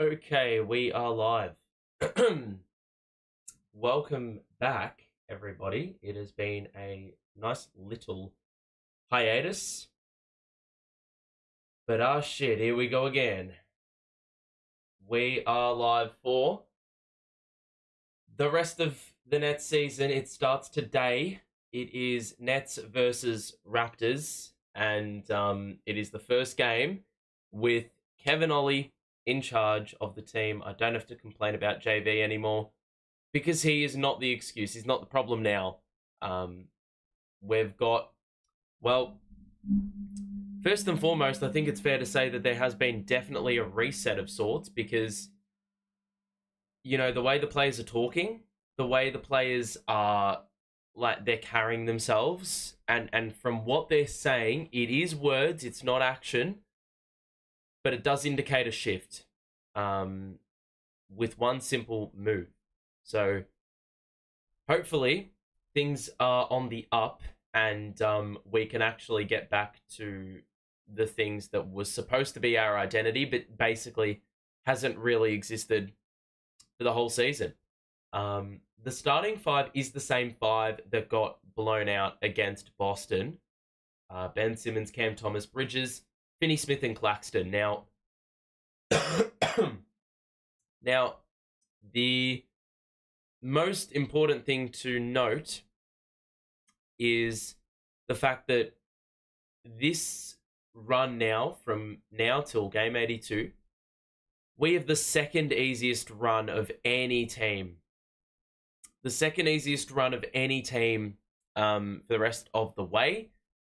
Okay, we are live. Welcome back, everybody. It has been a nice little hiatus, but shit, here we go again. We are live for the rest of the Nets season. It starts today. It is Nets versus Raptors, and it is the first game with Kevin Ollie in charge of the team. I don't have to complain about JV anymore because he is not the excuse. He's not the problem now. Um, we've got, well, first and foremost, I think it's fair to say that there has been definitely a reset of sorts because, the way the players are talking, the way the players are, like, they're carrying themselves, and from what they're saying, it is words, it's not action, but it does indicate a shift with one simple move. So hopefully things are on the up and we can actually get back to the things that was supposed to be our identity, but basically hasn't really existed for the whole season. The starting five is the same five that got blown out against Boston. Ben Simmons, Cam Thomas, Bridges, Finney Smith, and Claxton. Now, now the most important thing to note is the fact that this run now, from now till game 82, we have the second easiest run of any team. The second easiest run of any team for the rest of the way.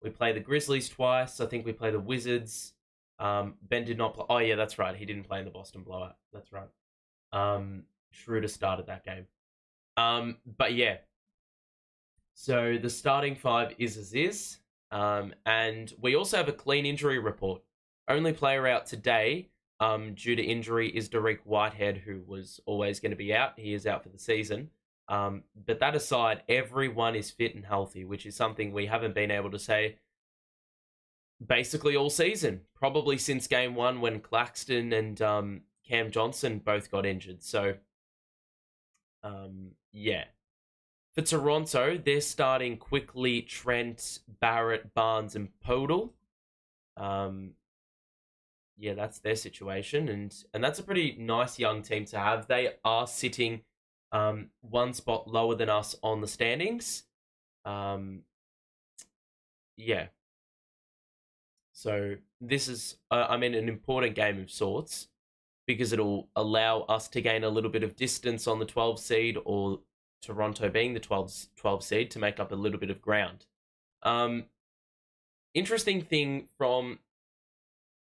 We play the Grizzlies twice. I think we play the Wizards. Ben did not play. Oh, yeah, that's right. He didn't play in the Boston blowout. That's right. Schroeder started that game. But yeah. So the starting five is as is. And we also have a clean injury report. Only player out today due to injury is Derek Whitehead, who was always going to be out. He is out for the season. But that aside, everyone is fit and healthy, which is something we haven't been able to say basically all season. Probably since game one when Claxton and Cam Johnson both got injured. So, yeah. For Toronto, they're starting Quickley, Trent, Barrett, Barnes, and Podol. Yeah, that's their situation, and that's a pretty nice young team to have. They are sitting one spot lower than us on the standings. Yeah. So this is, an important game of sorts because it'll allow us to gain a little bit of distance on the 12 seed, or Toronto being the 12 seed, to make up a little bit of ground. Interesting thing from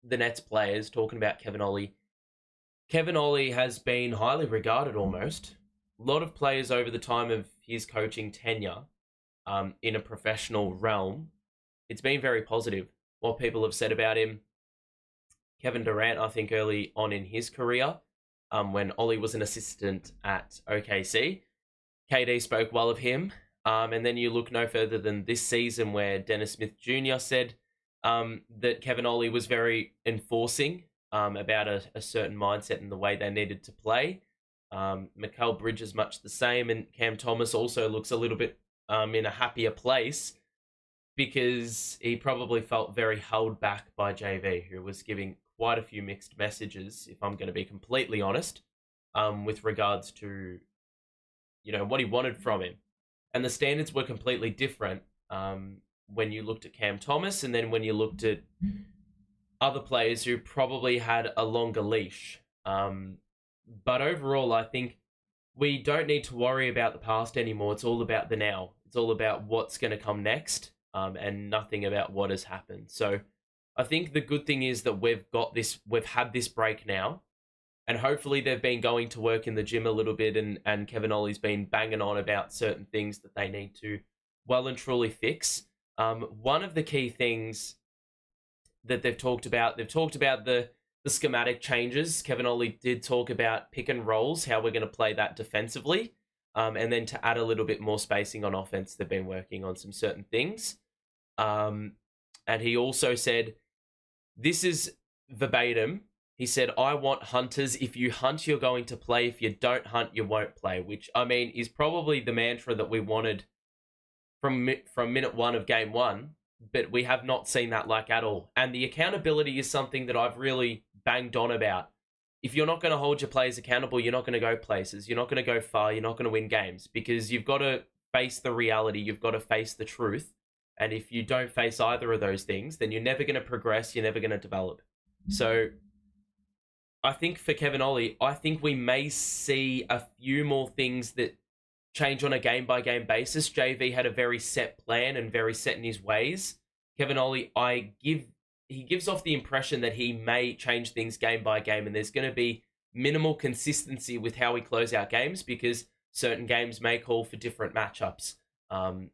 the Nets players talking about Kevin Ollie. Kevin Ollie has been highly regarded almost. A lot of players over the time of his coaching tenure in a professional realm, it's been very positive. What people have said about him. Kevin Durant, I think early on in his career, when Ollie was an assistant at OKC, KD spoke well of him. And then you look no further than this season where Dennis Smith Jr. said that Kevin Ollie was very enforcing about a certain mindset and the way they needed to play. Mikal Bridges much the same, and Cam Thomas also looks a little bit in a happier place because he probably felt very held back by JV, who was giving quite a few mixed messages, if I'm going to be completely honest, with regards to, what he wanted from him. And the standards were completely different when you looked at Cam Thomas and then when you looked at other players who probably had a longer leash. But overall, I think we don't need to worry about the past anymore. It's all about the now. It's all about what's going to come next, and nothing about what has happened. So I think the good thing is that we've had this break now, and hopefully they've been going to work in the gym a little bit, and Kevin Ollie's been banging on about certain things that they need to well and truly fix. One of the key things that they've talked about the schematic changes. Kevin Ollie did talk about pick and rolls, how we're going to play that defensively. And then to add a little bit more spacing on offense, they've been working on some certain things. And he also said, this is verbatim, He said, I want hunters. If you hunt, you're going to play. If you don't hunt, you won't play, which, I mean, is probably the mantra that we wanted from minute one of game one, but we have not seen that like at all. And the accountability is something that I've really banged on about. If you're not going to hold your players accountable, you're not going to go places. You're not going to go far. You're not going to win games because you've got to face the reality. You've got to face the truth. And if you don't face either of those things, then you're never going to progress. You're never going to develop. So I think for Kevin Ollie, I think we may see a few more things that change on a game-by-game basis. JV had a very set plan and very set in his ways. Kevin Ollie, he gives off the impression that he may change things game by game, and there's going to be minimal consistency with how we close out games because certain games may call for different matchups. And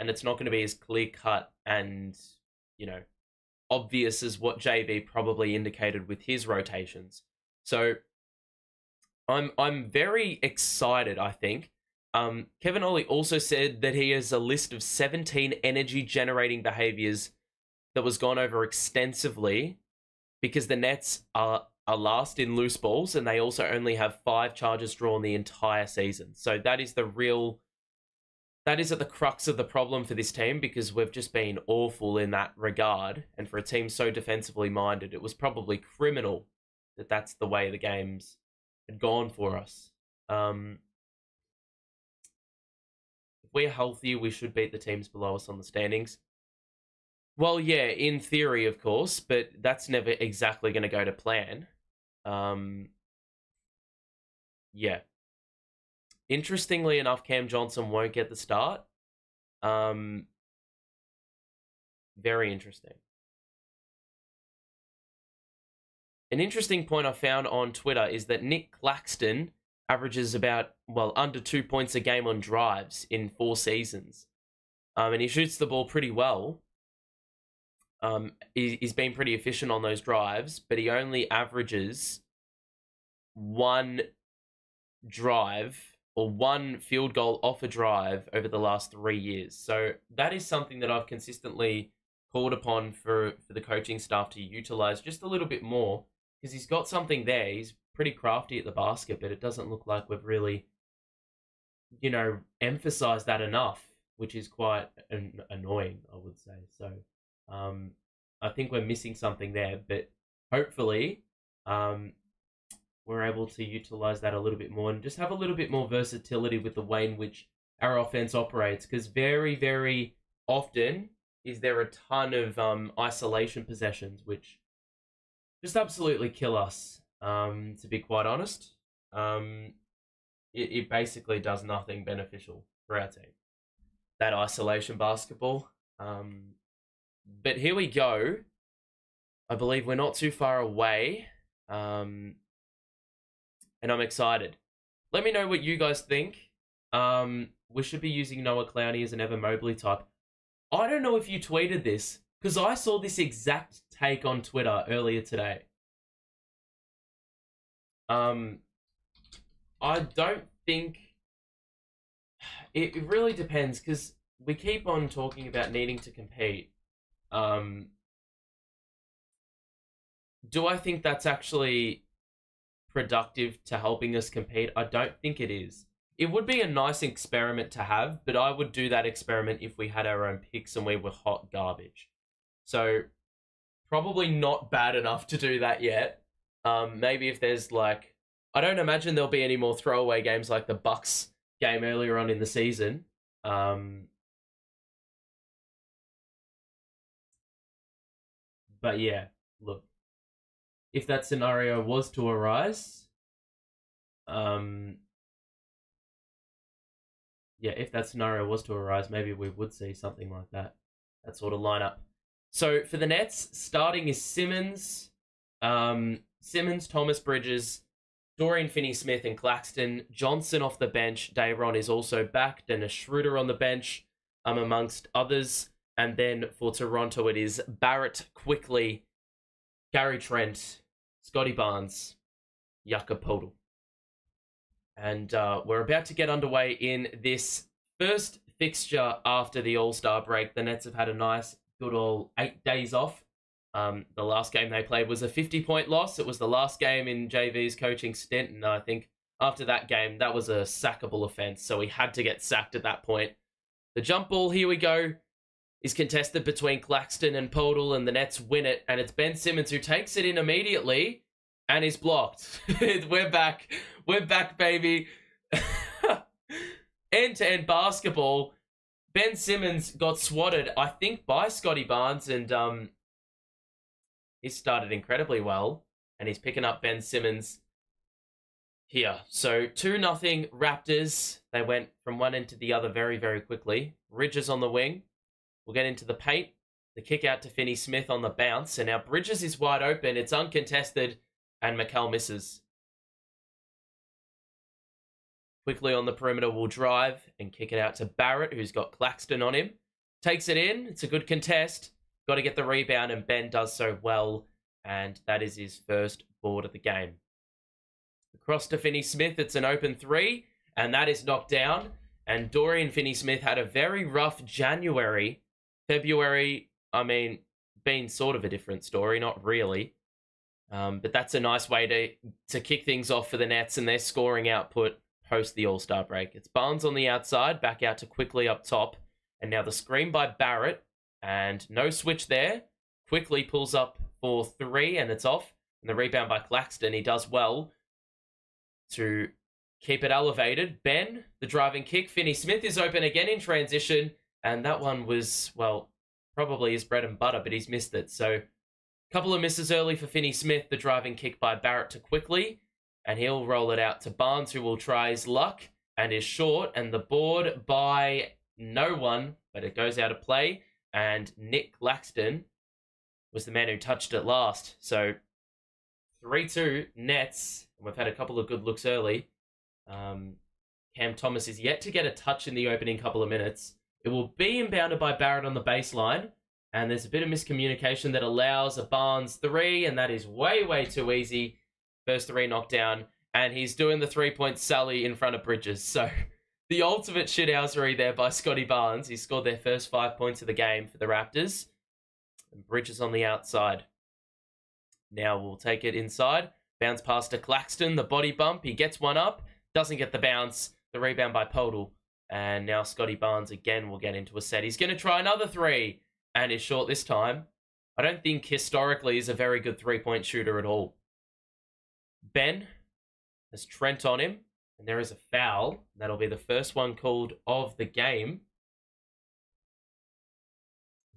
it's not going to be as clear-cut and, obvious as what JV probably indicated with his rotations. So I'm very excited, I think. Kevin Ollie also said that he has a list of 17 energy-generating behaviors that was gone over extensively because the Nets are last in loose balls and they also only have 5 charges drawn the entire season. So that is at the crux of the problem for this team because we've just been awful in that regard. And for a team so defensively minded, it was probably criminal that that's the way the games had gone for us. If we're healthy, we should beat the teams below us on the standings. Well, yeah, in theory, of course, but that's never exactly going to go to plan. Yeah. Interestingly enough, Cam Johnson won't get the start. Very interesting. An interesting point I found on Twitter is that Nic Claxton averages about, under 2 points a game on drives in 4 seasons. And he shoots the ball pretty well. He's been pretty efficient on those drives, but he only averages 1 drive or 1 field goal off a drive over the last 3 years. So that is something that I've consistently called upon for the coaching staff to utilize just a little bit more because he's got something there. He's pretty crafty at the basket, but it doesn't look like we've really, emphasized that enough, which is quite annoying, I would say. So I think we're missing something there, but hopefully we're able to utilize that a little bit more and just have a little bit more versatility with the way in which our offense operates, because very, very often is there a ton of isolation possessions, which just absolutely kill us, to be quite honest. It basically does nothing beneficial for our team, that isolation basketball. But here we go. I believe we're not too far away. And I'm excited. Let me know what you guys think. We should be using Noah Clowney as an Evan Mobley type. I don't know if you tweeted this, because I saw this exact take on Twitter earlier today. I don't think... It really depends, because we keep on talking about needing to compete. Do I think that's actually productive to helping us compete? I don't think it is. It would be a nice experiment to have, but I would do that experiment if we had our own picks and we were hot garbage. So probably not bad enough to do that yet. Maybe if there's I don't imagine there'll be any more throwaway games like the Bucks game earlier on in the season. But yeah, look, if that scenario was to arise, maybe we would see something like that sort of lineup. So for the Nets, starting is Simmons, Thomas Bridges, Dorian Finney-Smith and Claxton. Johnson off the bench. Dayron is also back. Dennis Schroeder on the bench, amongst others. And then for Toronto, it is Barrett, Quickley, Gary Trent, Scottie Barnes, Jakob Poeltl. And we're about to get underway in this first fixture after the All-Star break. The Nets have had a nice, good old 8 days off. The last game they played was a 50-point loss. It was the last game in JV's coaching stint, and I think after that game, that was a sackable offense, so he had to get sacked at that point. The jump ball, here we go, is contested between Claxton and Podol, and the Nets win it, and it's Ben Simmons who takes it in immediately and is blocked. We're back. We're back, baby. End-to-end basketball. Ben Simmons got swatted, I think, by Scottie Barnes, and he started incredibly well, and he's picking up Ben Simmons here. So 2-0 Raptors. They went from one end to the other very, very quickly. Bridges on the wing. We'll get into the paint. The kick out to Finney-Smith on the bounce, and now Bridges is wide open. It's uncontested, and Mikal misses. Quickley on the perimeter will drive and kick it out to Barrett, who's got Claxton on him. Takes it in. It's a good contest. Got to get the rebound, and Ben does so well, and that is his first board of the game. Across to Finney-Smith. It's an open three, and that is knocked down. And Dorian Finney-Smith had a very rough January. February, I mean, been sort of a different story, not really. But that's a nice way to kick things off for the Nets and their scoring output post the All-Star break. It's Barnes on the outside, back out to Quickley up top. And now the screen by Barrett, and no switch there. Quickley pulls up for three, and it's off. And the rebound by Claxton, he does well to keep it elevated. Ben, the driving kick. Finney-Smith is open again in transition, and that one was, well, probably his bread and butter, but he's missed it. So a couple of misses early for Finney-Smith. The driving kick by Barrett to Quickley, and he'll roll it out to Barnes, who will try his luck and is short, and the board by no one, but it goes out of play, and Nic Claxton was the man who touched it last. So 3-2 Nets. We've had a couple of good looks early. Cam Thomas is yet to get a touch in the opening couple of minutes. It will be inbounded by Barrett on the baseline, and there's a bit of miscommunication that allows a Barnes three, and that is way, way too easy. First three knocked down, and he's doing the three-point sally in front of Bridges. So the ultimate shithousery there by Scottie Barnes. He scored their first 5 points of the game for the Raptors. And Bridges on the outside. Now we'll take it inside. Bounce pass to Claxton, the body bump. He gets one up, doesn't get the bounce. The rebound by Podol. And now Scottie Barnes again will get into a set. He's going to try another three, and is short this time. I don't think historically he's a very good three-point shooter at all. Ben has Trent on him, and there is a foul. That'll be the first one called of the game.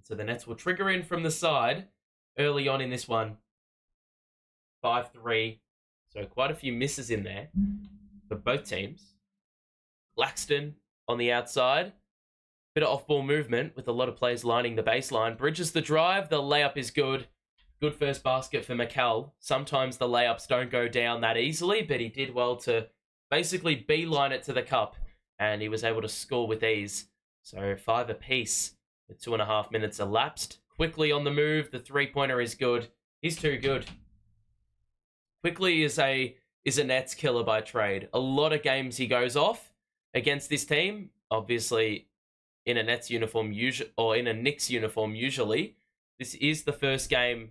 So the Nets will trigger in from the side early on in this one. 5-3. So quite a few misses in there for both teams. Claxton on the outside. Bit of off-ball movement with a lot of players lining the baseline. Bridges the drive. The layup is good. Good first basket for Mikal. Sometimes the layups don't go down that easily, but he did well to basically beeline it to the cup, and he was able to score with ease. So 5 apiece with 2.5 minutes elapsed. Quickley on the move. The three-pointer is good. He's too good. Quickley is a Nets killer by trade. A lot of games he goes off against this team. Obviously, in a Nets uniform, or in a Knicks uniform usually. This is the first game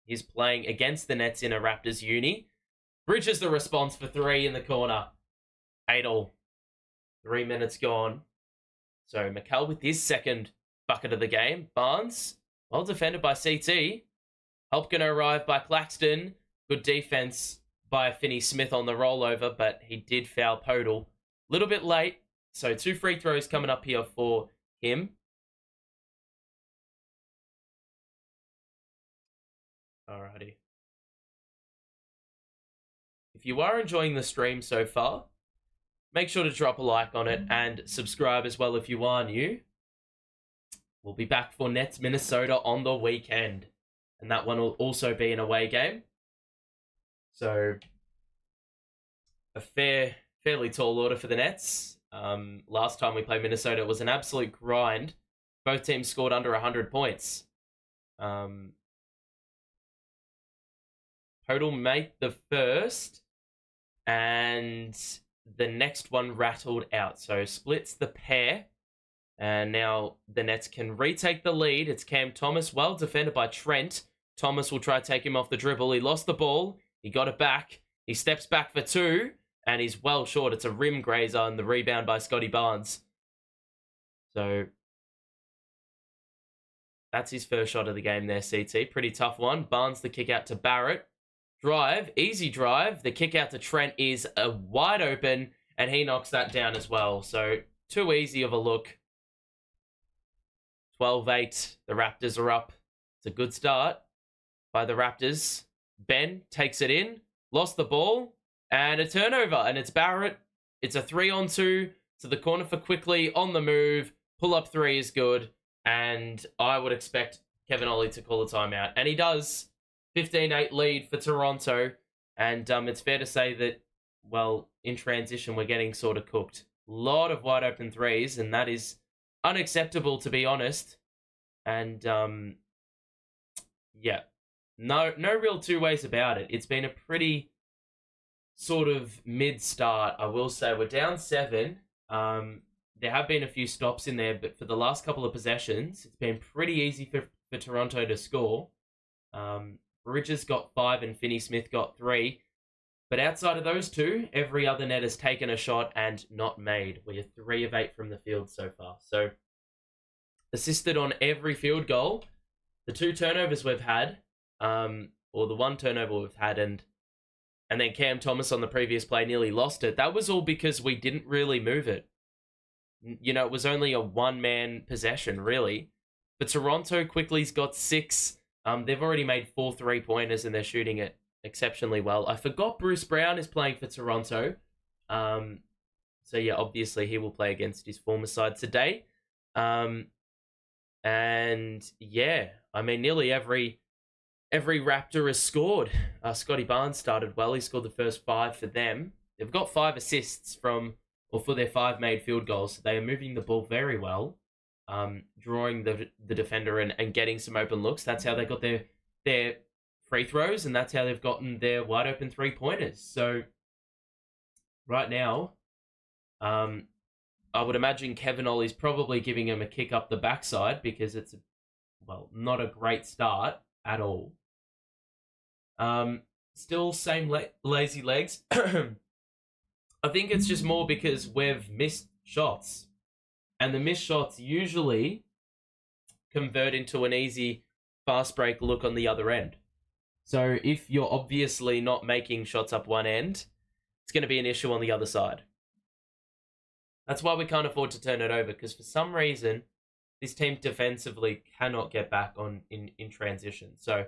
he's playing against the Nets in a Raptors uni. Bridges the response for three in the corner. 8-all. 3 minutes gone. So Mikal with his second bucket of the game. Barnes, well defended by CT. Help gonna arrive by Claxton. Good defense by Finney-Smith on the rollover, but he did foul Podol. Little bit late. So 2 free throws coming up here for him. Alrighty. If you are enjoying the stream so far, make sure to drop a like on it and subscribe as well if you are new. We'll be back for Nets Minnesota on the weekend. And that one will also be an away game. So a fairly tall order for the Nets. Last time we played Minnesota, it was an absolute grind. Both teams scored under 100 points. Podol made the first, and the next one rattled out. So splits the pair, And now the Nets can retake the lead. It's Cam Thomas, well defended by Trent. Thomas will try to take him off the dribble. He lost the ball. He got it back. He steps back for two, and he's well short. It's a rim grazer, and the rebound by Scottie Barnes. So that's his first shot of the game there, CT. Pretty tough one. Barnes the kick out to Barrett. Drive, easy drive. The kick out to Trent is wide open, and he knocks that down as well. So too easy of a look. 12-8. The Raptors are up. It's a good start by the Raptors. Ben takes it in. Lost the ball. And a turnover. And it's Barrett. It's a 3-on-2 to the corner for Quickley on the move. Pull-up three is good. And I would expect Kevin Ollie to call a timeout. And he does. 15-8 lead for Toronto. And it's fair to say that, well, in transition, we're getting sort of cooked. A lot of wide open threes, and that is unacceptable, to be honest. And, yeah. No real two ways about it. It's been a pretty sort of mid-start, I will say. We're down 7. There have been a few stops in there, but for the last couple of possessions, it's been pretty easy for Toronto to score. Bridges got 5 and Finney-Smith got 3. But outside of those two, every other net has taken a shot and not made. We are 3 of 8 from the field so far. So, assisted on every field goal. The 2 turnovers we've had, or the 1 turnover we've had, and then Cam Thomas on the previous play nearly lost it. That was all because we didn't really move it. You know, it was only a one-man possession, really. But Toronto Quickley's got 6. They've already made 4 3-pointers, and they're shooting it exceptionally well. I forgot Bruce Brown is playing for Toronto. So, yeah, obviously he will play against his former side today. And, yeah, I mean, nearly every Raptor has scored. Scottie Barnes started well. He scored the first 5 for them. They've got 5 assists for their 5 made field goals. So they are moving the ball very well, drawing the defender and getting some open looks. That's how they got their free throws, and that's how they've gotten their wide open 3-pointers. So right now, I would imagine Kevin Ollie's probably giving him a kick up the backside because it's, not a great start at all. Still same lazy legs. I think it's just more because we've missed shots. And the missed shots usually convert into an easy fast break look on the other end. So if you're obviously not making shots up one end, it's going to be an issue on the other side. That's why we can't afford to turn it over, because for some reason, this team defensively cannot get back in transition. So,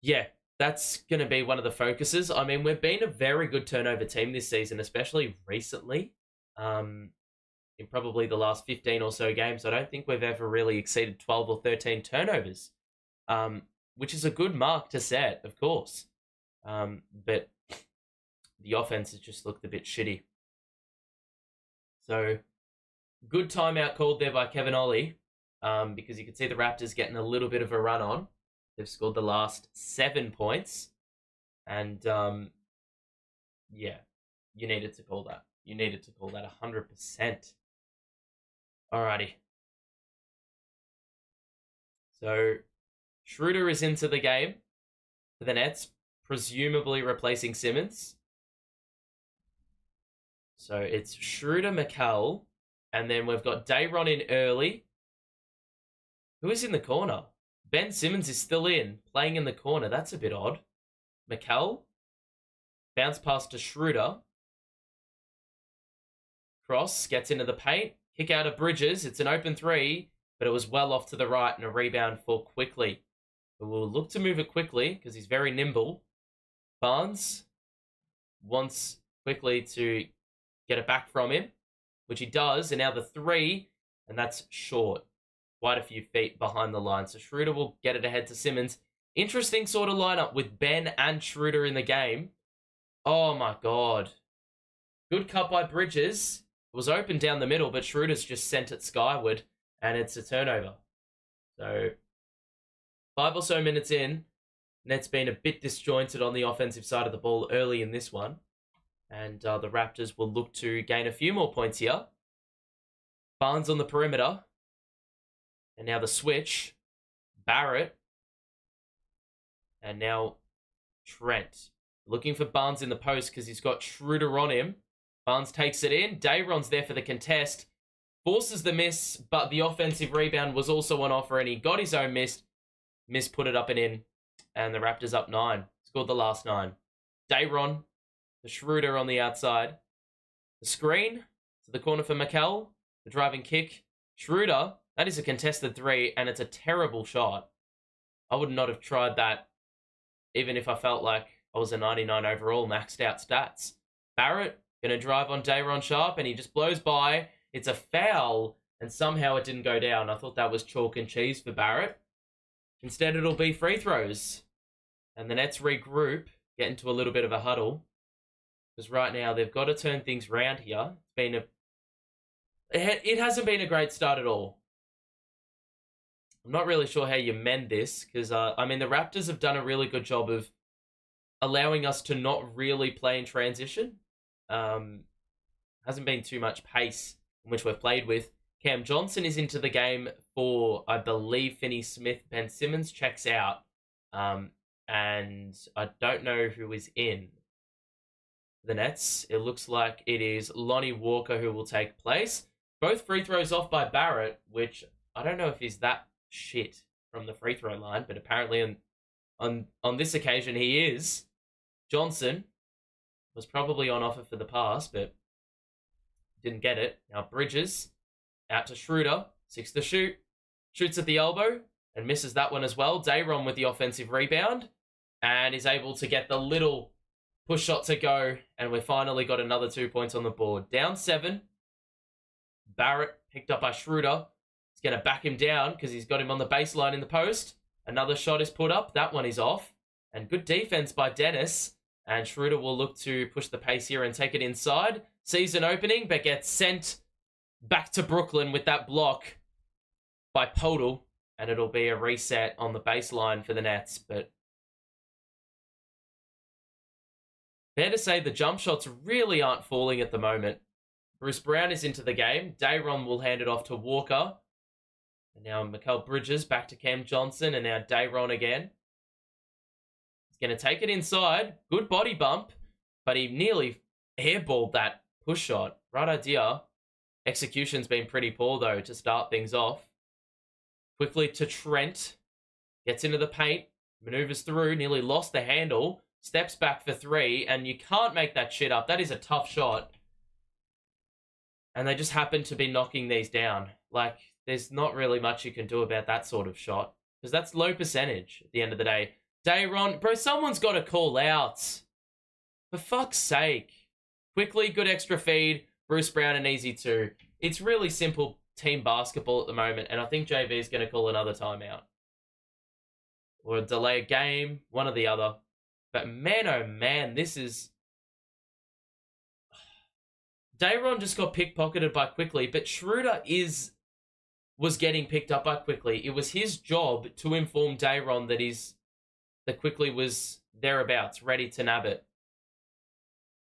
yeah, that's going to be one of the focuses. I mean, we've been a very good turnover team this season, especially recently. In probably the last 15 or so games, I don't think we've ever really exceeded 12 or 13 turnovers, which is a good mark to set, of course. But the offense has just looked a bit shitty. So, good timeout called there by Kevin Ollie, because you can see the Raptors getting a little bit of a run on. They've scored the last 7 points. And, yeah, you needed to call that. You needed to call that 100%. Alrighty. So, Schroeder is into the game for the Nets, presumably replacing Simmons. So, it's Schroeder, Mikal, and then we've got Dayron in early. Who is in the corner? Ben Simmons is still playing in the corner. That's a bit odd. Mikal. Bounce pass to Schroeder. Cross, gets into the paint. Kick out of Bridges. It's an open 3, but it was well off to the right and a rebound for Quickley. But we'll look to move it quickly because he's very nimble. Barnes wants Quickley to get it back from him, which he does. And now the 3, and that's short. Quite a few feet behind the line. So Schroeder will get it ahead to Simmons. Interesting sort of lineup with Ben and Schroeder in the game. Oh my God. Good cut by Bridges. It was open down the middle, but Schroeder's just sent it skyward, and it's a turnover. So 5 or so minutes in, Nets been a bit disjointed on the offensive side of the ball early in this one. And the Raptors will look to gain a few more points here. Barnes on the perimeter. And now the switch. Barrett. And now Trent. Looking for Barnes in the post because he's got Schroeder on him. Barnes takes it in. Dayron's there for the contest. Forces the miss, but the offensive rebound was also on offer, and he got his own miss. Miss put it up and in, and the Raptors up 9. Scored the last 9. Dayron, the Schroeder on the outside. The screen to the corner for Mikal. The driving kick. Schroeder, that is a contested 3, and it's a terrible shot. I would not have tried that, even if I felt like I was a 99 overall, maxed out stats. Barrett, going to drive on Dayron Sharp, and he just blows by. It's a foul, and somehow it didn't go down. I thought that was chalk and cheese for Barrett. Instead, it'll be free throws. And the Nets regroup, get into a little bit of a huddle. Because right now, they've got to turn things around here. It hasn't been a great start at all. I'm not really sure how you mend this, because, the Raptors have done a really good job of allowing us to not really play in transition. Hasn't been too much pace in which we've played with. Cam Johnson is into the game for, I believe, Finney-Smith. Ben Simmons checks out. And I don't know who is in the Nets. It looks like it is Lonnie Walker who will take place. Both free throws off by Barrett, which I don't know if he's that shit from the free throw line, but apparently on this occasion he is. Johnson was probably on offer for the pass, but didn't get it. Now Bridges out to Schroeder, 6 to shoot, shoots at the elbow and misses that one as well. Dayron with the offensive rebound and is able to get the little push shot to go, and we've finally got another 2 points on the board. Down 7. Barrett picked up by Schroeder. He's going to back him down because he's got him on the baseline in the post. Another shot is put up. That one is off. And good defense by Dennis. And Schroeder will look to push the pace here and take it inside. Sees an opening, but gets sent back to Brooklyn with that block by Podol. And it'll be a reset on the baseline for the Nets. But fair to say the jump shots really aren't falling at the moment. Bruce Brown is into the game. Dayron will hand it off to Walker. And now Mikal Bridges back to Cam Johnson. And now Dayron again. He's going to take it inside. Good body bump. But he nearly airballed that push shot. Right idea. Execution's been pretty poor, though, to start things off. Quickly to Trent. Gets into the paint. Maneuvers through. Nearly lost the handle. Steps back for 3. And you can't make that shit up. That is a tough shot. And they just happen to be knocking these down. Like, there's not really much you can do about that sort of shot. Because that's low percentage at the end of the day. Dayron, bro, someone's got to call out. For fuck's sake. Quickly, good extra feed. Bruce Brown, an easy 2. It's really simple team basketball at the moment. And I think JV is going to call another timeout. Or delay a game. One or the other. But man, oh man, this is... Dayron just got pickpocketed by Quickley, but Schroeder was getting picked up by Quickley. It was his job to inform Dayron that Quickley was thereabouts, ready to nab it.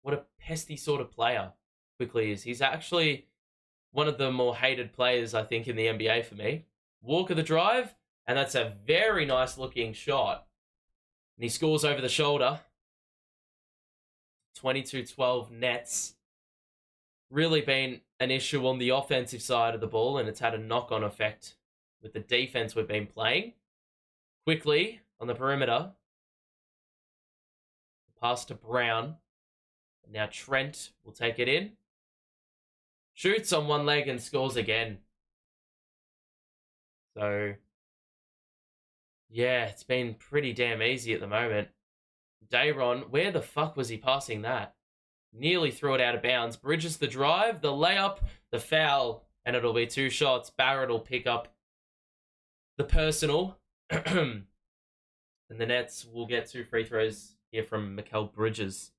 What a pesty sort of player Quickley is. He's actually one of the more hated players, I think, in the NBA for me. Walker the drive, and that's a very nice looking shot. And he scores over the shoulder. 22-12 Nets. Really been an issue on the offensive side of the ball, and it's had a knock-on effect with the defense we've been playing. Quickly on the perimeter. Pass to Brown. Now Trent will take it in. Shoots on one leg and scores again. So, yeah, it's been pretty damn easy at the moment. Dayron, where the fuck was he passing that? Nearly threw it out of bounds. Bridges the drive, the layup, the foul, and it'll be 2 shots. Barrett will pick up the personal. And the Nets will get 2 free throws here from Mikal Bridges.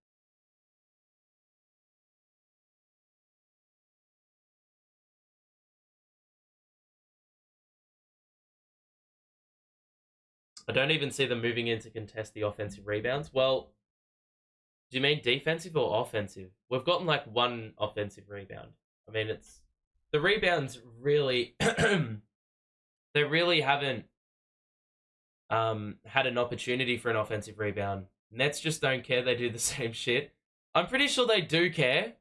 I don't even see them moving in to contest the offensive rebounds. Well, do you mean defensive or offensive? We've gotten like 1 offensive rebound. I mean, it's the rebounds really, they really haven't had an opportunity for an offensive rebound. Nets just don't care. They do the same shit. I'm pretty sure they do care.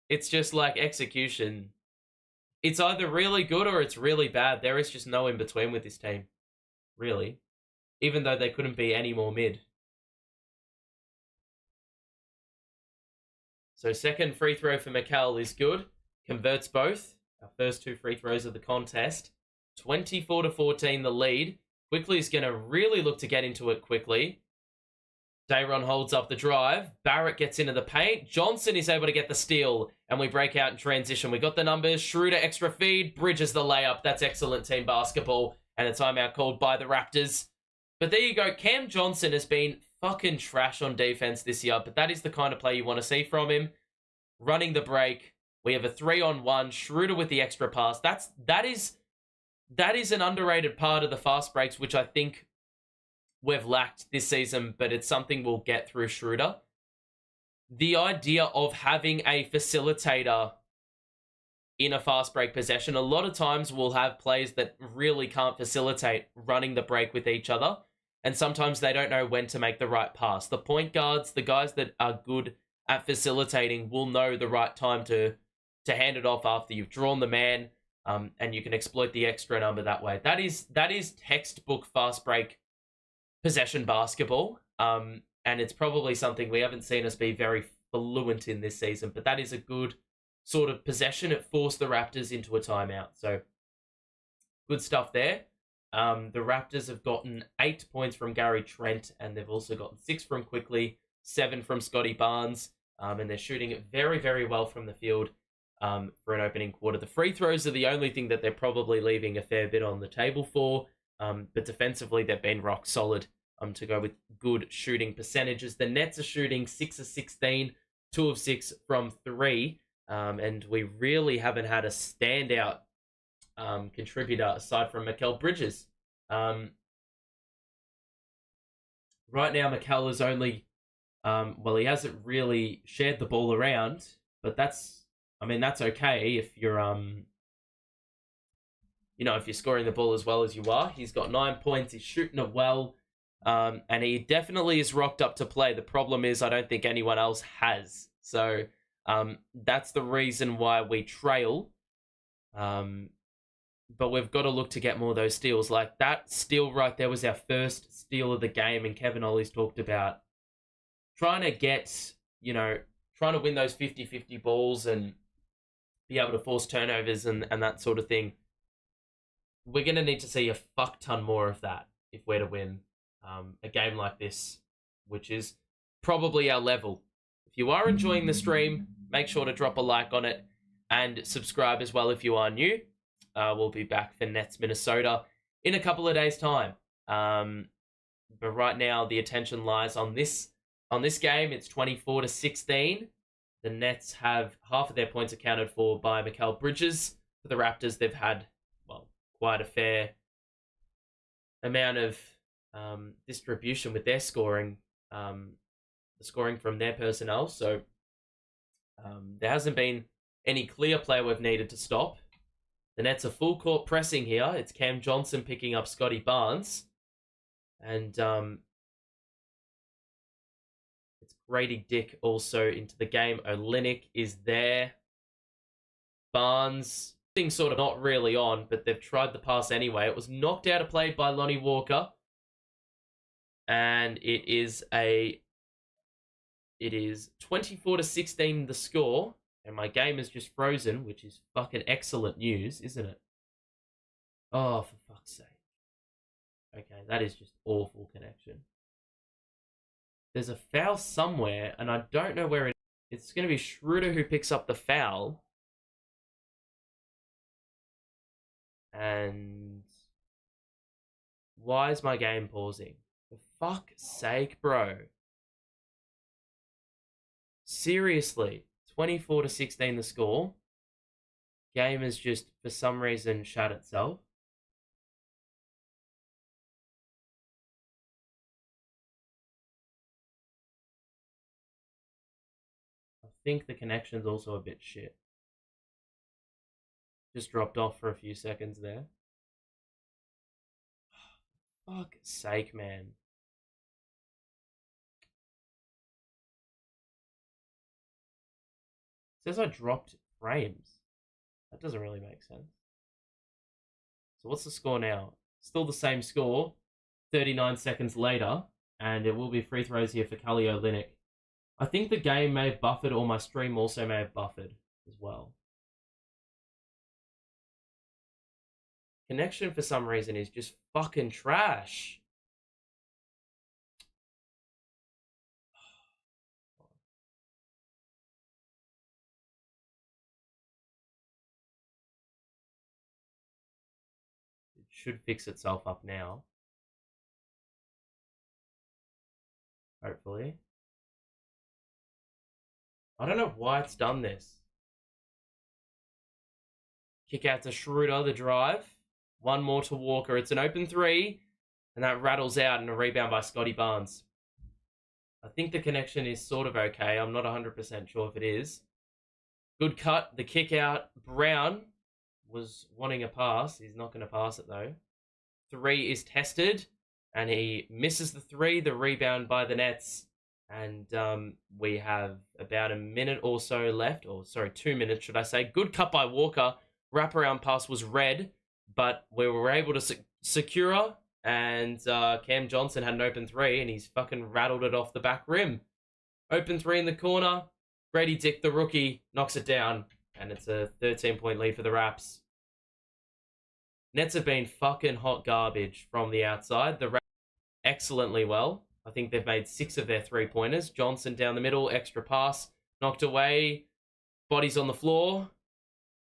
It's just like execution. It's either really good or it's really bad. There is just no in between with this team, really. Even though they couldn't be any more mid. So second free throw for Mikal is good. Converts both. Our first two free throws of the contest. 24-14 the lead. Quickley is going to really look to get into it quickly. Dayron holds up the drive. Barrett gets into the paint. Johnson is able to get the steal. And we break out in transition. We got the numbers. Schroeder extra feed. Bridges the layup. That's excellent team basketball. And a timeout called by the Raptors. But there you go. Cam Johnson has been fucking trash on defense this year. But that is the kind of play you want to see from him. Running the break. We have a 3-on-1. Schroeder with the extra pass. That is an underrated part of the fast breaks, which I think we've lacked this season, but it's something we'll get through Schroeder. The idea of having a facilitator in a fast break possession, a lot of times we'll have players that really can't facilitate running the break with each other, and sometimes they don't know when to make the right pass. The point guards, the guys that are good at facilitating, will know the right time to hand it off after you've drawn the man, and you can exploit the extra number that way. That is textbook fast break possession basketball, and it's probably something we haven't seen us be very fluent in this season, but that is a good sort of possession. It forced the Raptors into a timeout, so good stuff there. The Raptors have gotten 8 points from Gary Trent, and they've also gotten 6 from Quickley, 7 from Scottie Barnes, and they're shooting it very, very well from the field for an opening quarter. The free throws are the only thing that they're probably leaving a fair bit on the table for, but defensively they've been rock solid to go with good shooting percentages. The Nets are shooting 6 of 16, 2 of 6 from 3, and we really haven't had a standout contributor aside from Mikal Bridges. Right now, Mikal is only, he hasn't really shared the ball around, but that's okay if you're, if you're scoring the ball as well as you are. He's got 9 points. He's shooting it well. And he definitely is rocked up to play. The problem is I don't think anyone else has. So that's the reason why we trail. But we've got to look to get more of those steals. Like that steal right there was our first steal of the game. And Kevin Ollie's talked about trying to win those 50-50 balls and be able to force turnovers and that sort of thing. We're going to need to see a fuck ton more of that if we're to win a game like this, which is probably our level. If you are enjoying the stream, make sure to drop a like on it and subscribe as well if you are new. We'll be back for Nets Minnesota in a couple of days' time. But right now, the attention lies on this game. It's 24-16. The Nets have half of their points accounted for by Mikal Bridges. For the Raptors, they've had, quite a fair amount of distribution with their scoring, the scoring from their personnel. So there hasn't been any clear player we've needed to stop. The Nets are full court pressing here. It's Cam Johnson picking up Scottie Barnes. And it's Grady Dick also into the game. Olynyk is there. Barnes, things sort of not really on, but they've tried the pass anyway. It was knocked out of play by Lonnie Walker. And it is 24-16 the score. And my game is just frozen, which is fucking excellent news, isn't it? Oh, for fuck's sake. Okay, that is just awful connection. There's a foul somewhere, and I don't know where it is. It's going to be Schroeder who picks up the foul. And why is my game pausing? For fuck's sake, bro. Seriously. 24-16 the score. Game has just, for some reason, shut itself. I think the connection's also a bit shit. Just dropped off for a few seconds there. Fuck's sake, man. It says I dropped frames. That doesn't really make sense. So what's the score now? Still the same score. 39 seconds later. And it will be free throws here for Kelly Olynyk. I think the game may have buffered, or my stream also may have buffered as well. Connection for some reason is just fucking trash. It should fix itself up now. Hopefully. I don't know why it's done this. Kick out to Schroeder, the drive. One more to Walker. It's an open three. And that rattles out and a rebound by Scottie Barnes. I think the connection is sort of okay. I'm not 100% sure if it is. Good cut. The kick out. Brown was wanting a pass. He's not going to pass it though. Three is tested. And he misses the three. The rebound by the Nets. And we have about a minute or so left. Or sorry, 2 minutes should I say. Good cut by Walker. Wraparound pass was red. But we were able to secure. And Cam Johnson had an open three. And he's fucking rattled it off the back rim. Open three in the corner. Grady Dick, the rookie, knocks it down. And it's a 13-point lead for the Raps. Nets have been fucking hot garbage from the outside. The Raps excellently well. I think they've made 6 of their 3-pointers. Johnson down the middle, extra pass, knocked away. Bodies on the floor.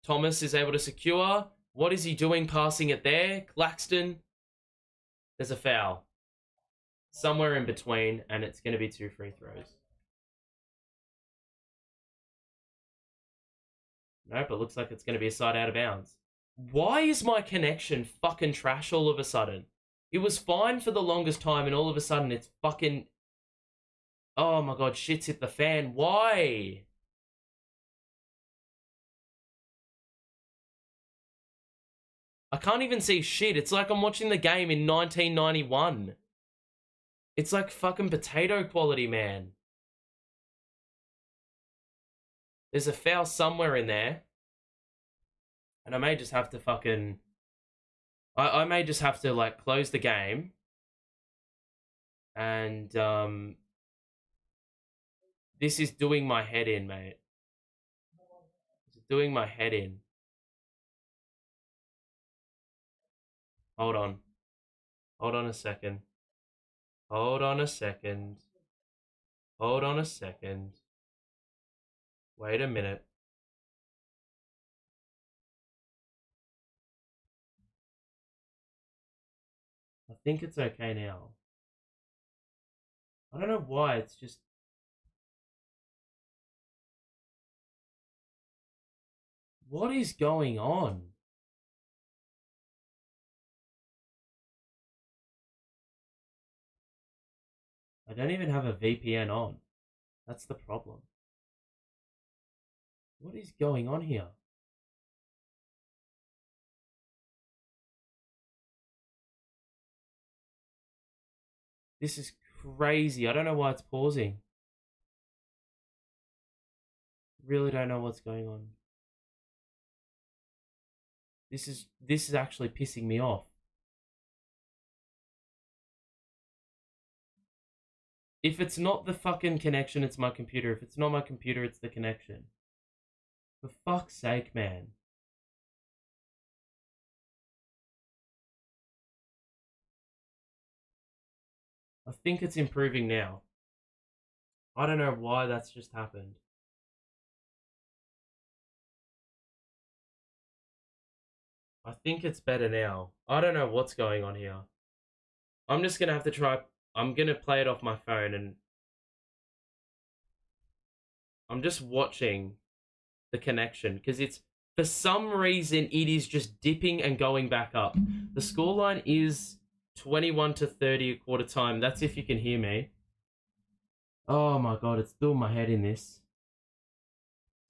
Thomas is able to secure. What is he doing passing it there? Claxton. There's a foul. Somewhere in between, and it's going to be 2 free throws. Nope, it looks like it's going to be a side out of bounds. Why is my connection fucking trash all of a sudden? It was fine for the longest time, and all of a sudden it's fucking... Oh my god, shit's hit the fan. Why? I can't even see shit. It's like I'm watching the game in 1991. It's like fucking potato quality, man. There's a foul somewhere in there. And I may just have to fucking... I may just have to, like, close the game. And, this is doing my head in, mate. It's doing my head in. Hold on. Hold on a second. Hold on a second. Hold on a second. Wait a minute. I think it's okay now. I don't know why, it's just... What is going on? I don't even have a VPN on. That's the problem. What is going on here? This is crazy. I don't know why it's pausing. Really don't know what's going on. This is actually pissing me off. If it's not the fucking connection, it's my computer. If it's not my computer, it's the connection. For fuck's sake, man. I think it's improving now. I don't know why that's just happened. I think it's better now. I don't know what's going on here. I'm just going to have to try... I'm going to play it off my phone and... I'm just watching the connection because it's... For some reason, it is just dipping and going back up. The scoreline is 21-30 at quarter time. That's if you can hear me. Oh my god, it's doing my head in this.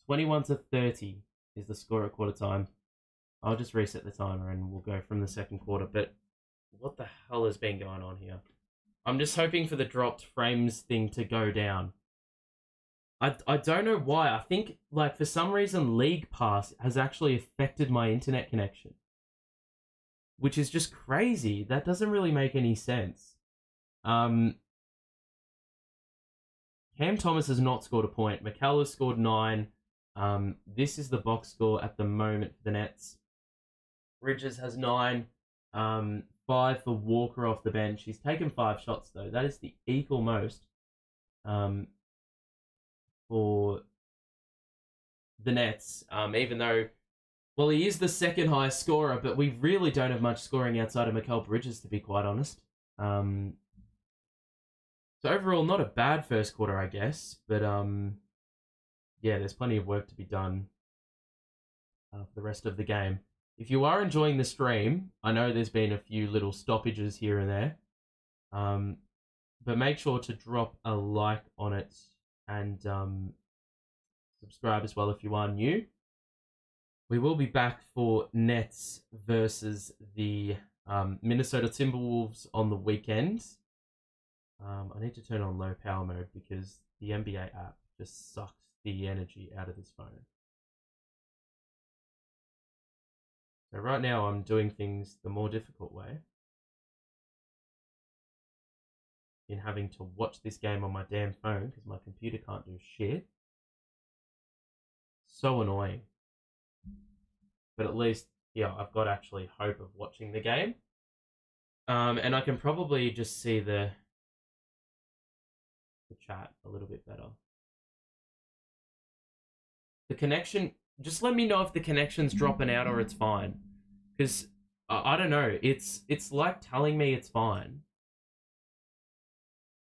21-30 is the score at quarter time. I'll just reset the timer and we'll go from the second quarter. But what the hell has been going on here? I'm just hoping for the dropped frames thing to go down. I don't know why. I think, like, for some reason, League Pass has actually affected my internet connection. Which is just crazy. That doesn't really make any sense. Cam Thomas has not scored a point. Mikal has scored 9. This is the box score at the moment for the Nets. Bridges has 9. 5 for Walker off the bench. He's taken 5 shots, though. That is the equal most for the Nets. Even though, well, he is the second highest scorer, but we really don't have much scoring outside of Mikal Bridges, to be quite honest. So overall, not a bad first quarter, I guess. But yeah, there's plenty of work to be done for the rest of the game. If you are enjoying the stream, I know there's been a few little stoppages here and there. But make sure to drop a like on it and subscribe as well if you are new. We will be back for Nets versus the Minnesota Timberwolves on the weekend. I need to turn on low power mode because the NBA app just sucks the energy out of this phone. So right now I'm doing things the more difficult way in having to watch this game on my damn phone because my computer can't do shit. So annoying. But at least, yeah, I've got actually hope of watching the game. And I can probably just see the chat a little bit better. The connection, just let me know if the connection's dropping out or it's fine. Because, I don't know, it's like telling me it's fine.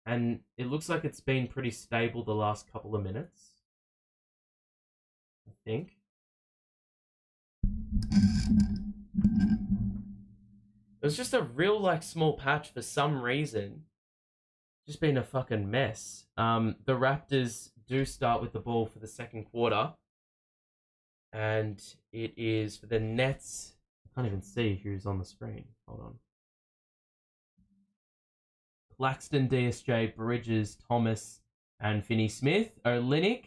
And it looks like it's been pretty stable the last couple of minutes. I think. It was just a real, like, small patch for some reason. Just been a fucking mess. The Raptors do start with the ball for the second quarter. And it is for the Nets. I can't even see who's on the screen. Hold on. Claxton, DSJ, Bridges, Thomas, and Finney-Smith. Olynyk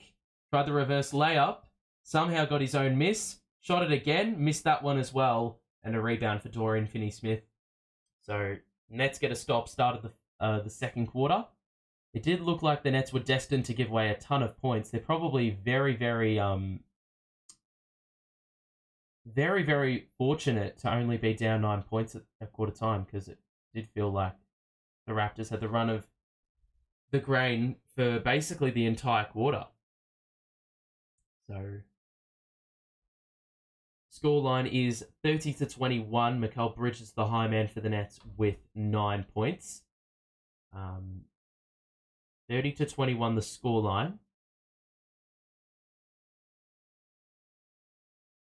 tried the reverse layup. Somehow got his own miss. Shot it again. Missed that one as well. And a rebound for Dorian Finney-Smith. So, Nets get a stop. Started the second quarter. It did look like the Nets were destined to give away a ton of points. They're probably very, very fortunate to only be down 9 points at quarter time because it did feel like the Raptors had the run of the grain for basically the entire quarter. So, scoreline is 30-21. Mikal Bridges, the high man for the Nets, with 9 points. 30-21 the scoreline.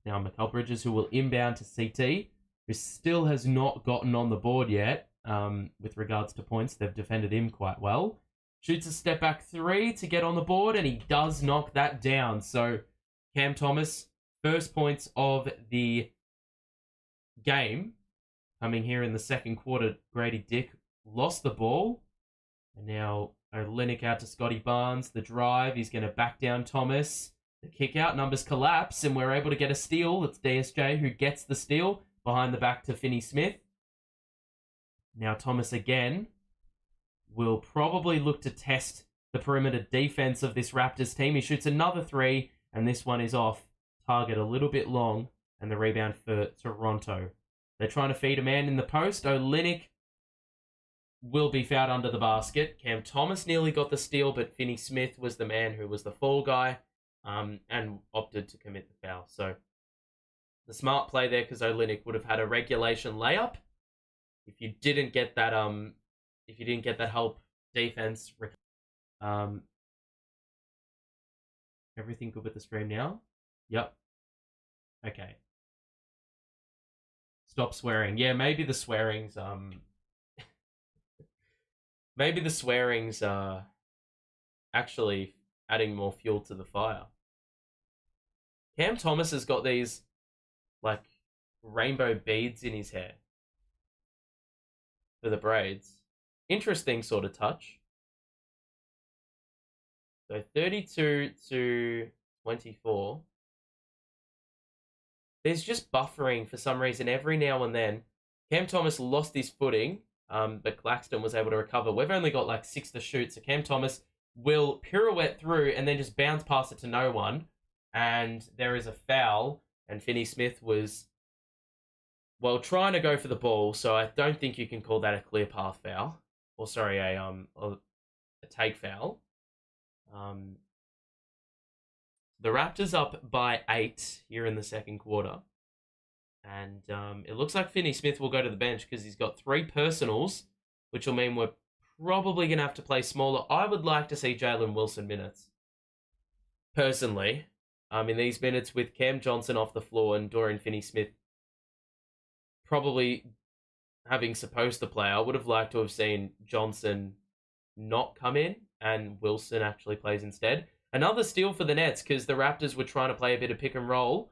Now, Mikal Bridges, who will inbound to CT, who still has not gotten on the board yet with regards to points. They've defended him quite well. Shoots a step back 3 to get on the board, and he does knock that down. So, Cam Thomas, first points of the game, coming here in the second quarter. Grady Dick lost the ball. And now Olynyk out to Scottie Barnes. The drive, he's going to back down Thomas. The kick out, numbers collapse, and we're able to get a steal. It's DSJ who gets the steal behind the back to Finney-Smith. Now Thomas again will probably look to test the perimeter defense of this Raptors team. He shoots another 3, and this one is off. Target a little bit long, and the rebound for Toronto. They're trying to feed a man in the post. Olynyk will be fouled under the basket. Cam Thomas nearly got the steal, but Finney-Smith was the man who was the fall guy. And opted to commit the foul. So the smart play there, because Olynyk would have had a regulation layup if you didn't get that help defense. Everything good with the stream now? Yep. Okay. Stop swearing. Yeah, maybe the swearing's maybe the swearing's actually adding more fuel to the fire. Cam Thomas has got these, like, rainbow beads in his hair for the braids. Interesting sort of touch. So 32 to 24. There's just buffering for some reason every now and then. Cam Thomas lost his footing, but Claxton was able to recover. We've only got like 6 to shoot, so Cam Thomas will pirouette through and then just bounce past it to no one. And there is a foul, and Finney Smith was, well, trying to go for the ball, so I don't think you can call that a clear path foul. Or sorry, a take foul. The Raptors up by 8 here in the second quarter. And it looks like Finney Smith will go to the bench because he's got 3 personals, which will mean we're probably going to have to play smaller. I would like to see Jalen Wilson minutes. Personally, in these minutes with Cam Johnson off the floor and Dorian Finney-Smith probably having supposed to play, I would have liked to have seen Johnson not come in and Wilson actually plays instead. Another steal for the Nets because the Raptors were trying to play a bit of pick and roll,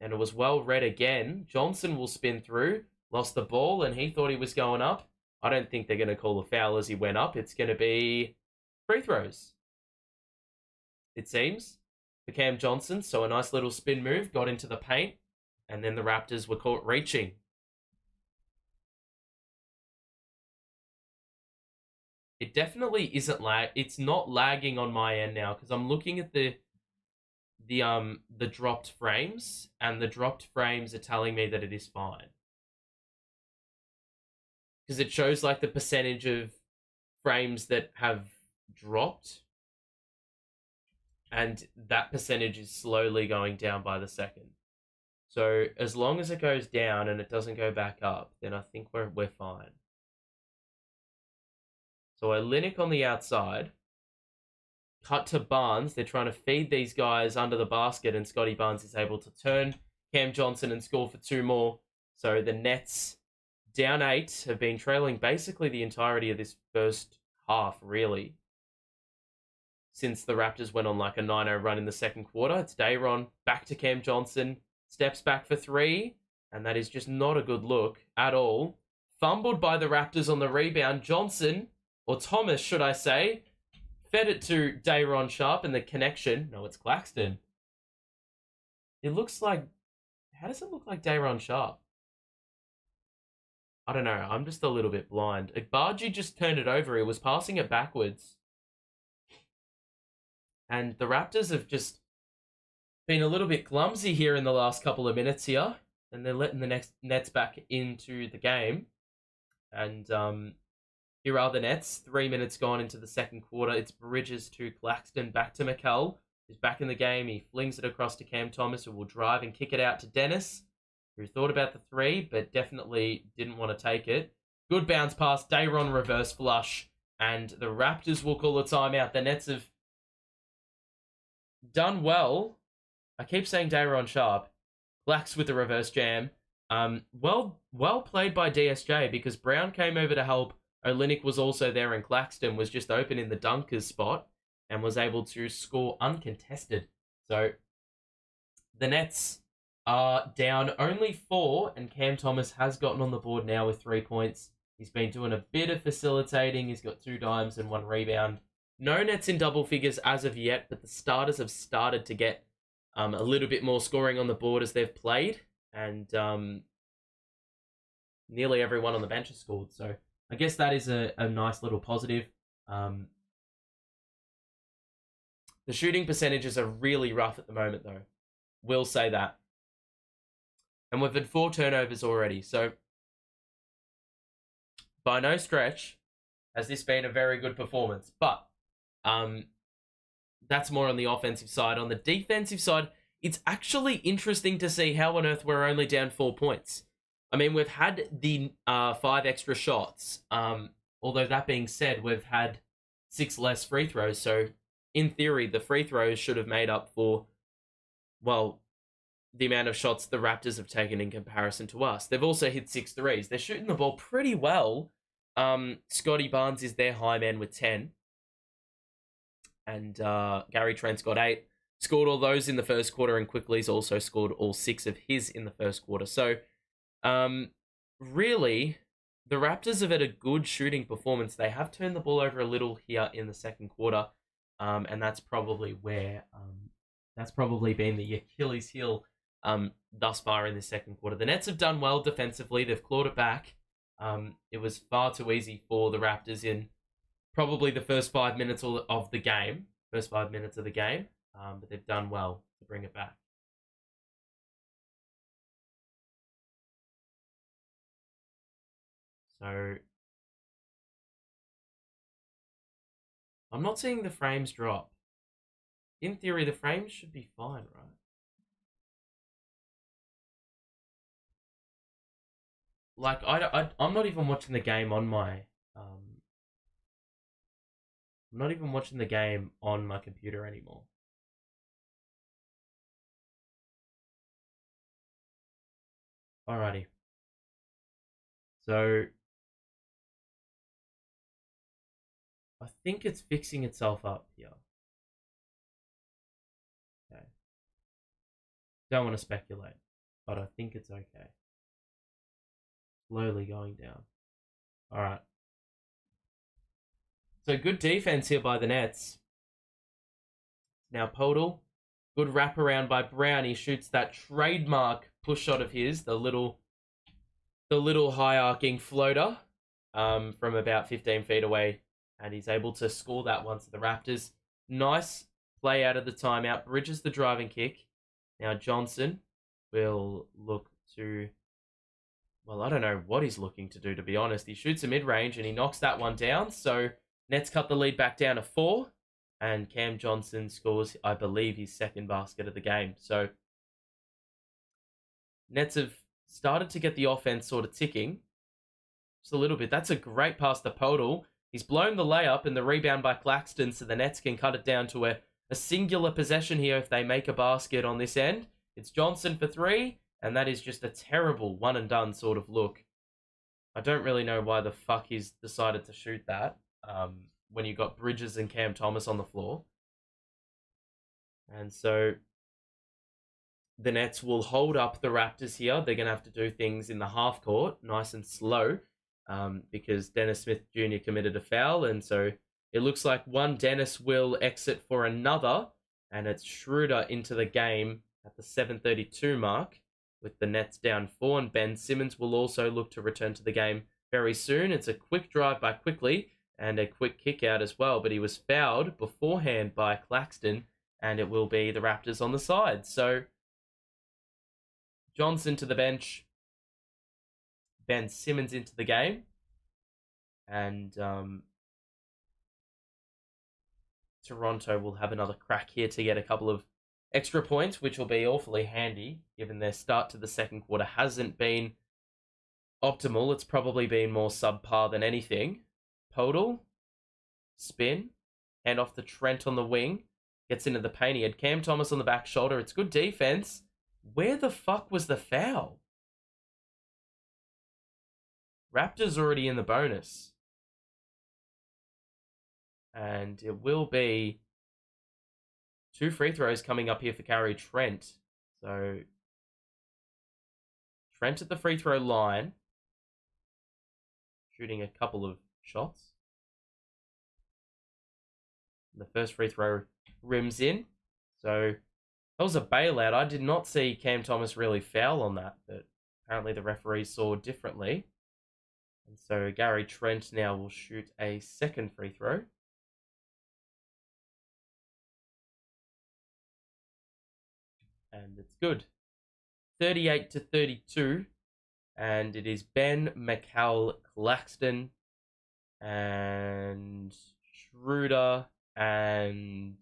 and it was well read again. Johnson will spin through, lost the ball, and he thought he was going up. I don't think they're going to call a foul as he went up. It's going to be free throws, it seems, for Cam Johnson. So a nice little spin move, got into the paint, and then the Raptors were caught reaching. It definitely isn't it's not lagging on my end now because I'm looking at the dropped frames, and the dropped frames are telling me that it is fine. Because it shows like the percentage of frames that have dropped, and that percentage is slowly going down by the second. So as long as it goes down and it doesn't go back up, then I think we're fine. So Olynyk on the outside. Cut to Barnes. They're trying to feed these guys under the basket, and Scottie Barnes is able to turn Cam Johnson and score for 2 more. So the Nets, down 8, have been trailing basically the entirety of this first half, really. Since the Raptors went on like a 9-0 run in the second quarter. It's Dayron back to Cam Johnson. Steps back for 3, and that is just not a good look at all. Fumbled by the Raptors on the rebound. Johnson, or Thomas, should I say, fed it to Dayron Sharp, and the connection. No, it's Claxton. It looks like... How does it look like Dayron Sharp? I don't know. I'm just a little bit blind. Agbaji just turned it over. He was passing it backwards. And the Raptors have just been a little bit clumsy here in the last couple of minutes here. And they're letting the Nets back into the game. And here are the Nets. 3 minutes gone into the second quarter. It's Bridges to Claxton. Back to Mikal, who's back in the game. He flings it across to Cam Thomas, who will drive and kick it out to Dennis, who thought about the 3, but definitely didn't want to take it. Good bounce pass. Dayron reverse flush. And the Raptors will call a timeout. The Nets have done well. I keep saying Dayron Sharp. Clax with the reverse jam. Well played by DSJ, because Brown came over to help. Olynyk was also there, and Claxton was just open in the dunker's spot and was able to score uncontested. So the Nets are down only 4, and Cam Thomas has gotten on the board now with 3 points. He's been doing a bit of facilitating. He's got 2 dimes and 1 rebound. No Nets in double figures as of yet, but the starters have started to get a little bit more scoring on the board as they've played, and nearly everyone on the bench has scored. So I guess that is a nice little positive. The shooting percentages are really rough at the moment, though. We'll say that. And we've had 4 turnovers already. So by no stretch has this been a very good performance. But that's more on the offensive side. On the defensive side, it's actually interesting to see how on earth we're only down 4 points. I mean, we've had the 5 extra shots. Although that being said, we've had 6 less free throws. So in theory, the free throws should have made up for, well, the amount of shots the Raptors have taken in comparison to us. They've also hit 6 threes. They're shooting the ball pretty well. Scottie Barnes is their high man with 10. And Gary Trent's got 8. scored all those in the first quarter, and Quickley's also scored all 6 of his in the first quarter. So, really, the Raptors have had a good shooting performance. They have turned the ball over a little here in the second quarter, and that's probably where that's probably been the Achilles heel thus far in the second quarter. The Nets have done well defensively. They've clawed it back. It was far too easy for the Raptors in probably the first 5 minutes of the game. First 5 minutes of the game. But they've done well to bring it back. So I'm not seeing the frames drop. In theory, the frames should be fine, right? Like I'm not even watching the game on my I'm not even watching the game on my computer anymore. Alrighty. So I think it's fixing itself up here. Okay. Don't want to speculate, but I think it's okay. Slowly going down. Alright. So good defense here by the Nets. Now Podol. Good wraparound by Brown. He shoots that trademark push shot of his, the little high arcing floater from about 15 feet away. And he's able to score that one to the Raptors. Nice play out of the timeout. Bridges the driving kick. Now Johnson will look to... Well, I don't know what he's looking to do, to be honest. He shoots a mid-range and he knocks that one down. So Nets cut the lead back down to 4. And Cam Johnson scores, I believe, his second basket of the game. So Nets have started to get the offense sort of ticking. Just a little bit. That's a great pass to Podol. He's blown the layup and the rebound by Claxton, so the Nets can cut it down to a singular possession here if they make a basket on this end. It's Johnson for 3, and that is just a terrible one-and-done sort of look. I don't really know why the fuck he's decided to shoot that when you got Bridges and Cam Thomas on the floor. And so the Nets will hold up the Raptors here. They're going to have to do things in the half court, nice and slow, because Dennis Smith Jr. committed a foul. And so it looks like one Dennis will exit for another, and it's Schroeder into the game at the 7:32 mark with the Nets down 4, and Ben Simmons will also look to return to the game very soon. It's a quick drive by Quickley and a quick kick out as well, but he was fouled beforehand by Claxton, and it will be the Raptors on the side. So Johnson to the bench, Ben Simmons into the game, and Toronto will have another crack here to get a couple of extra points, which will be awfully handy, given their start to the second quarter hasn't been optimal. It's probably been more subpar than anything. Podol, spin, hand off to Trent on the wing, gets into the paint. He had Cam Thomas on the back shoulder. It's good defense. Where the fuck was the foul? Raptors already in the bonus. And it will be 2 free throws coming up here for Gary Trent. So Trent at the free throw line, shooting a couple of shots. And the first free throw rims in. So that was a bailout. I did not see Cam Thomas really foul on that, but apparently the referees saw differently. And so Gary Trent now will shoot a second free throw. And it's good. 38-32. And it is Ben, Mikal, Claxton, and Schroeder, and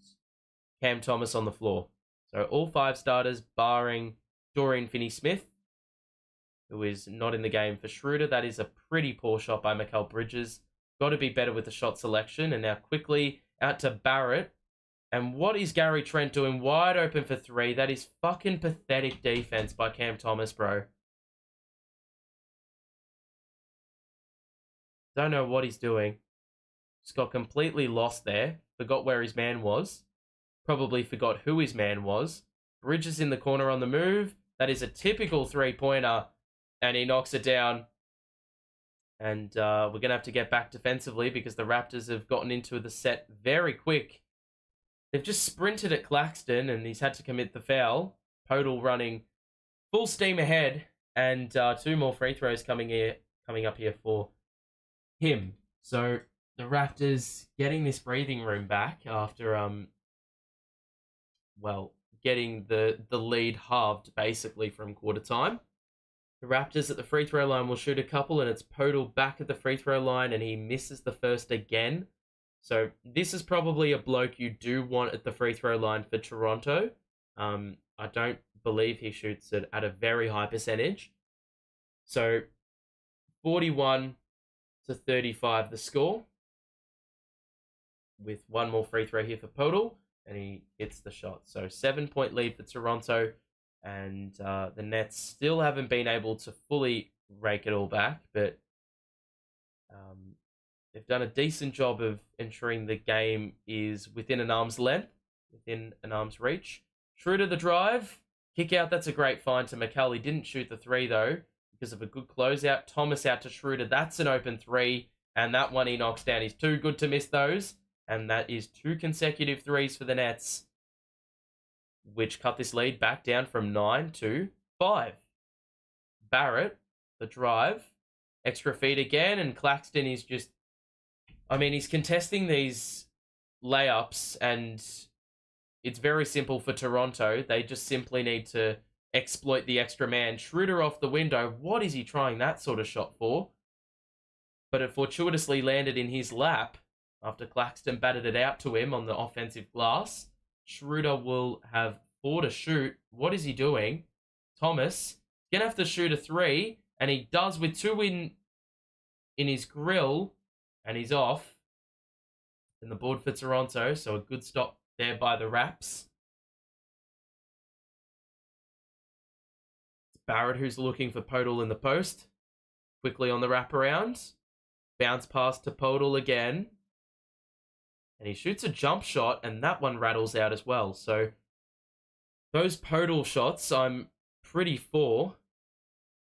Cam Thomas on the floor. So all 5 starters, barring Dorian Finney-Smith, who is not in the game for Schroeder. That is a pretty poor shot by Mikal Bridges. Got to be better with the shot selection. And now quickly out to Barrett. And what is Gary Trent doing? Wide open for 3. That is fucking pathetic defense by Cam Thomas, bro. Don't know what he's doing. Just got completely lost there. Forgot where his man was. probably forgot who his man was. Bridges in the corner on the move. That is a typical three-pointer, and he knocks it down. And we're going to have to get back defensively because the Raptors have gotten into the set very quick. They've just sprinted at Claxton, and he's had to commit the foul. Podol running full steam ahead, and 2 more free throws coming up here for him. So the Raptors getting this breathing room back after getting the lead halved basically from quarter time. The Raptors at the free throw line will shoot a couple, and it's Podol back at the free throw line, and he misses the first again. So this is probably a bloke you do want at the free throw line for Toronto. I don't believe he shoots it at a very high percentage. So 41-35 the score, with 1 more free throw here for Podol, and he hits the shot. So 7-point lead for Toronto, and the Nets still haven't been able to fully rake it all back, but they've done a decent job of ensuring the game is within an arm's length, within an arm's reach. Schroeder the drive, kick out, that's a great find to Mikal. He didn't shoot the 3 though, because of a good closeout. Thomas out to Schroeder, that's an open 3, and that one he knocks down. He's too good to miss those, and that is 2 consecutive threes for the Nets, which cut this lead back down from 9 to 5. Barrett, the drive, extra feet again, and Claxton is just, he's contesting these layups, and it's very simple for Toronto. They just simply need to exploit the extra man. Schroeder off the window. What is he trying that sort of shot for? But it fortuitously landed in his lap after Claxton batted it out to him on the offensive glass. Schroeder will have 4 to shoot. What is he doing? Thomas going to have to shoot a 3, and he does with 2 in his grill, and he's off. And the board for Toronto, so a good stop there by the Raps. It's Barrett who's looking for Podol in the post. Quickly on the wraparound. Bounce pass to Podol again. And he shoots a jump shot, and that one rattles out as well. So those Podol shots I'm pretty for.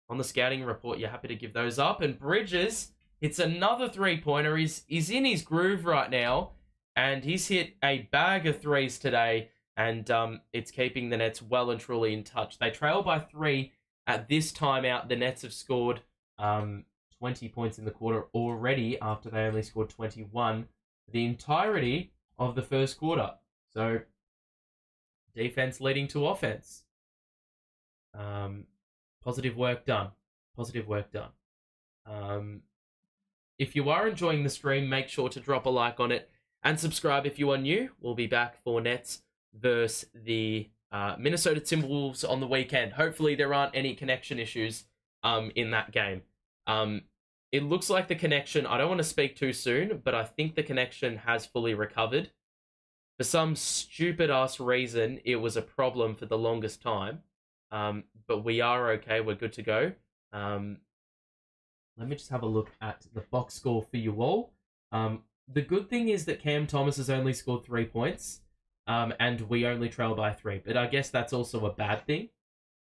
On the scouting report, you're happy to give those up. And Bridges hits another 3-pointer. He's in his groove right now, and he's hit a bag of 3s today, and it's keeping the Nets well and truly in touch. They trail by 3 at this timeout. The Nets have scored 20 points in the quarter already after they only scored 21 the entirety of the first quarter. So defense leading to offense. Positive work done. Positive work done. If you are enjoying the stream, make sure to drop a like on it and subscribe if you are new. We'll be back for Nets versus the Minnesota Timberwolves on the weekend. Hopefully there aren't any connection issues in that game. It looks like the connection, I don't want to speak too soon, but I think the connection has fully recovered. For some stupid-ass reason, it was a problem for the longest time. But we are okay. We're good to go. Let me just have a look at the box score for you all. The good thing is that Cam Thomas has only scored 3 points, and we only trail by 3. But I guess that's also a bad thing.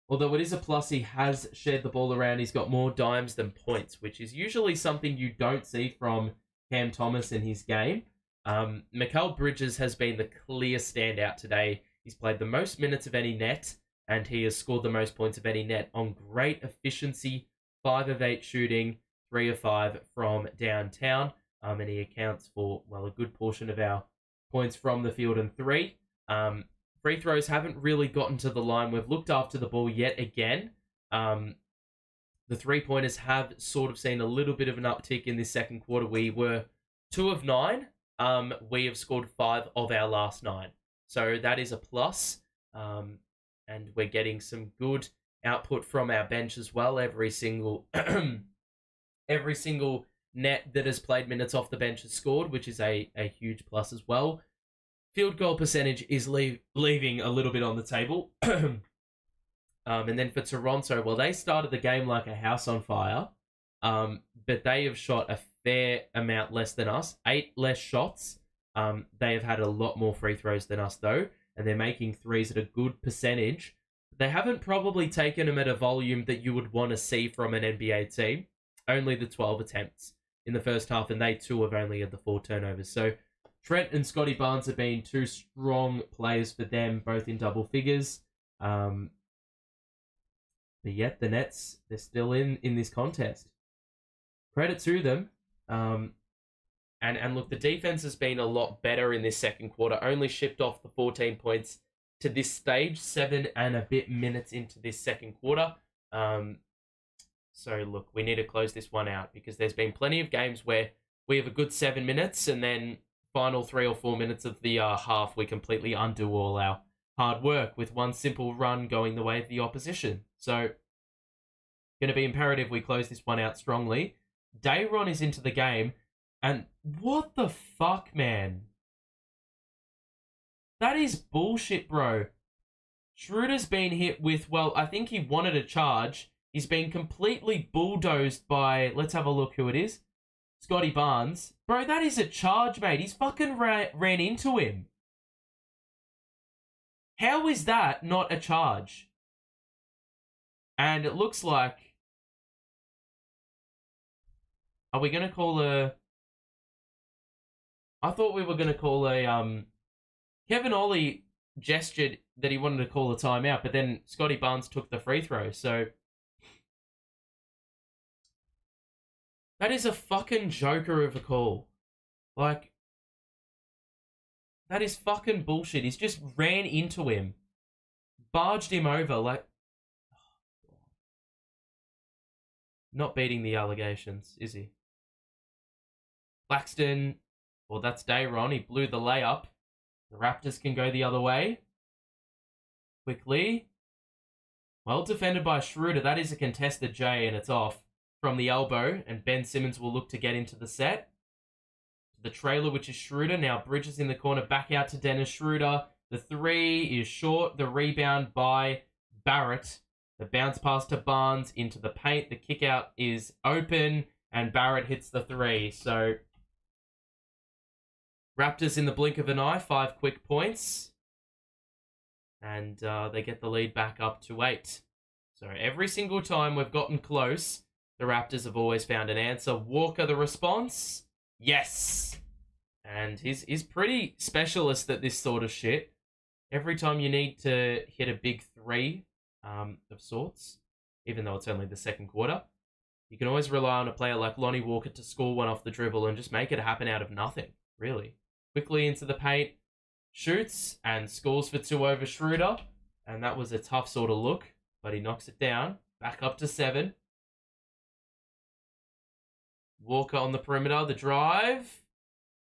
Although it is a plus, he has shared the ball around. He's got more dimes than points, which is usually something you don't see from Cam Thomas in his game. Mikal Bridges has been the clear standout today. He's played the most minutes of any net, and he has scored the most points of any net on great efficiency. 5 of 8 shooting, 3 of 5 from downtown. And he accounts for, well, a good portion of our points from the field and 3. Free throws haven't really gotten to the line. We've looked after the ball yet again. The 3-pointers have sort of seen a little bit of an uptick in this second quarter. We were 2 of 9. We have scored 5 of our last 9. So that is a plus. And we're getting some good output from our bench as well. Every single net that has played minutes off the bench has scored, which is a huge plus as well. Field goal percentage is leaving a little bit on the table. And then for Toronto, well, they started the game like a house on fire, but they have shot a fair amount less than us. 8 less shots They have had a lot more free throws than us, though, and they're making threes at a good percentage. They haven't probably taken them at a volume that you would want to see from an NBA team. Only the 12 attempts in the first half, and they too have only had the 4 turnovers. So Trent and Scottie Barnes have been 2 strong players for them, both in double figures. But yet the Nets, they're still in this contest. Credit to them. And look, the defense has been a lot better in this second quarter. Only shipped off the 14 points to this stage, 7 and a bit minutes into this second quarter. So look, we need to close this one out because there's been plenty of games where we have a good 7 minutes and then final 3 or 4 minutes of the half, we completely undo all our hard work with one simple run going the way of the opposition. So going to be imperative we close this one out strongly. Dayron is into the game, and what the fuck, man? That is bullshit, bro. Schroeder's been hit with, well, I think he wanted a charge. He's been completely bulldozed by, let's have a look who it is. Scottie Barnes. Bro, that is a charge, mate. He's fucking ran into him. How is that not a charge? And it looks like... Are we going to call a... I thought we were going to call a... Kevin Ollie gestured that he wanted to call a timeout, but then Scottie Barnes took the free throw, so... That is a fucking joker of a call. Like... That is fucking bullshit. He's just ran into him. Barged him over, like... Not beating the allegations, is he? Claxton... Well, that's Dayron. He blew the layup. The Raptors can go the other way. Quickley. Well defended by Schroeder. That is a contested J, and it's off from the elbow. And Ben Simmons will look to get into the set. The trailer, which is Schroeder. Now Bridges in the corner. Back out to Dennis Schroeder. The 3 is short. The rebound by Barrett. The bounce pass to Barnes into the paint. The kick out is open. And Barrett hits the 3. So... Raptors in the blink of an eye, 5 quick points. And they get the lead back up to 8. So every single time we've gotten close, the Raptors have always found an answer. Walker, the response? Yes! And he's pretty specialist at this sort of shit. Every time you need to hit a big 3 of sorts, even though it's only the second quarter, you can always rely on a player like Lonnie Walker to score one off the dribble and just make it happen out of nothing, really. Quickly into the paint, shoots, and scores for 2 over Schroeder. And that was a tough sort of look, but he knocks it down. Back up to 7. Walker on the perimeter, the drive.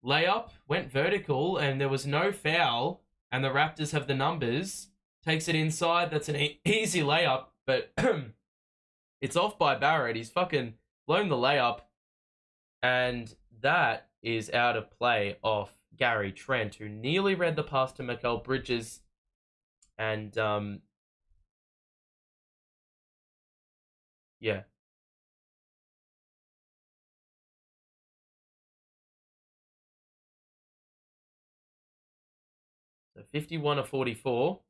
Layup, went vertical, and there was no foul. And the Raptors have the numbers. Takes it inside, that's an easy layup, but it's off by Barrett. He's fucking blown the layup. And that is out of play off Gary Trent, who nearly read the pass to Mikal Bridges. And, yeah. So 51 of 44.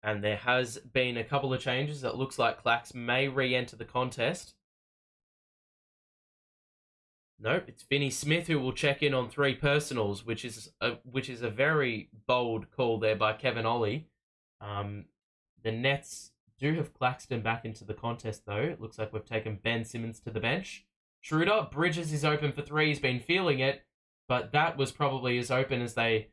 And there has been a couple of changes. It looks like Clax may re-enter the contest. Nope, it's Finney Smith who will check in on 3 personals, which is a very bold call there by Kevin Ollie. The Nets do have Claxton back into the contest, though. It looks like we've taken Ben Simmons to the bench. Schroeder, Bridges is open for 3. He's been feeling it, but that was probably as open as they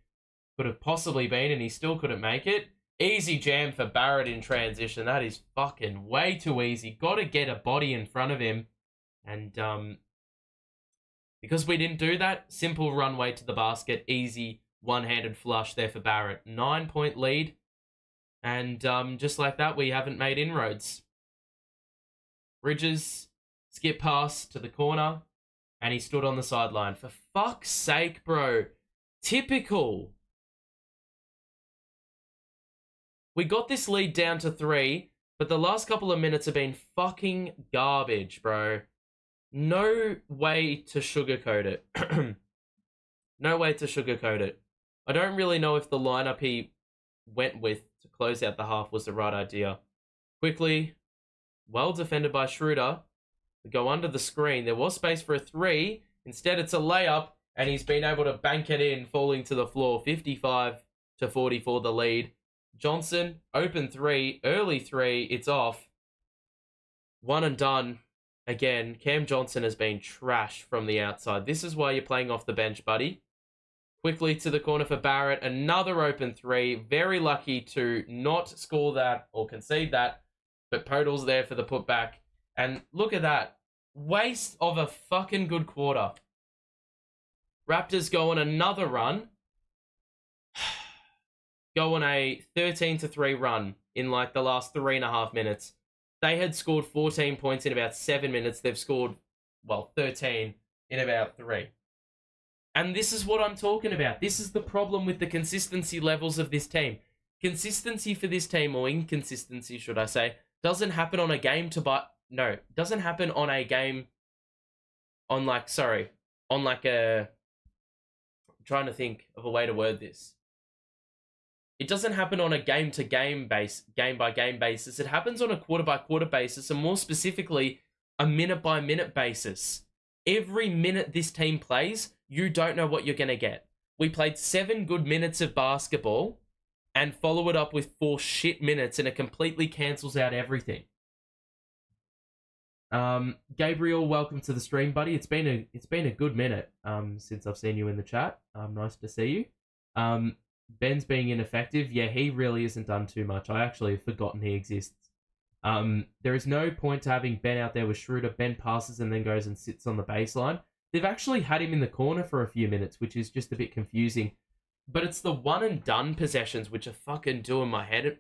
could have possibly been, and he still couldn't make it. Easy jam for Barrett in transition. That is fucking way too easy. Got to get a body in front of him, and because we didn't do that, simple runway to the basket, easy one-handed flush there for Barrett. 9-point lead, and just like that, we haven't made inroads. Bridges, skip pass to the corner, and he stood on the sideline. For fuck's sake, bro. Typical. We got this lead down to 3, but the last couple of minutes have been fucking garbage, bro. No way to sugarcoat it. No way to sugarcoat it. I don't really know if the lineup he went with to close out the half was the right idea. Quickly, well defended by Schroeder. We go under the screen. There was space for a three. Instead, it's a layup, and he's been able to bank it in, falling to the floor. 55-44 the lead. Johnson, open three, early three. It's off. One and done. Again, Cam Johnson has been trash from the outside. This is why you're playing off the bench, buddy. Quickly to the corner for Barrett. Another open three. Very lucky to not score that or concede that. But Podol's there for the putback. And look at that. Waste of a fucking good quarter. Raptors go on another run. Go on a 13-3 run in like the last 3.5 minutes. They had scored 14 points in about 7 minutes. They've scored, 13 in about 3. And this is what I'm talking about. This is the problem with the consistency levels of this team. Consistency for this team, or inconsistency, should I say, doesn't happen on a game doesn't happen on a game on I'm trying to think of a way to word this. It doesn't happen on a game-by-game basis. It happens on a quarter-by-quarter basis, and more specifically, a minute-by-minute basis. Every minute this team plays, you don't know what you're going to get. We played 7 good minutes of basketball and follow it up with 4 shit minutes, and it completely cancels out everything. Gabriel, welcome to the stream, buddy. It's been a good minute since I've seen you in the chat. Nice to see you. Ben's being ineffective. Yeah, he really isn't done too much. I actually have forgotten he exists. There is no point to having Ben out there with Schroeder. Ben passes and then goes and sits on the baseline. They've actually had him in the corner for a few minutes, which is just a bit confusing. But it's the one and done possessions which are fucking doing my head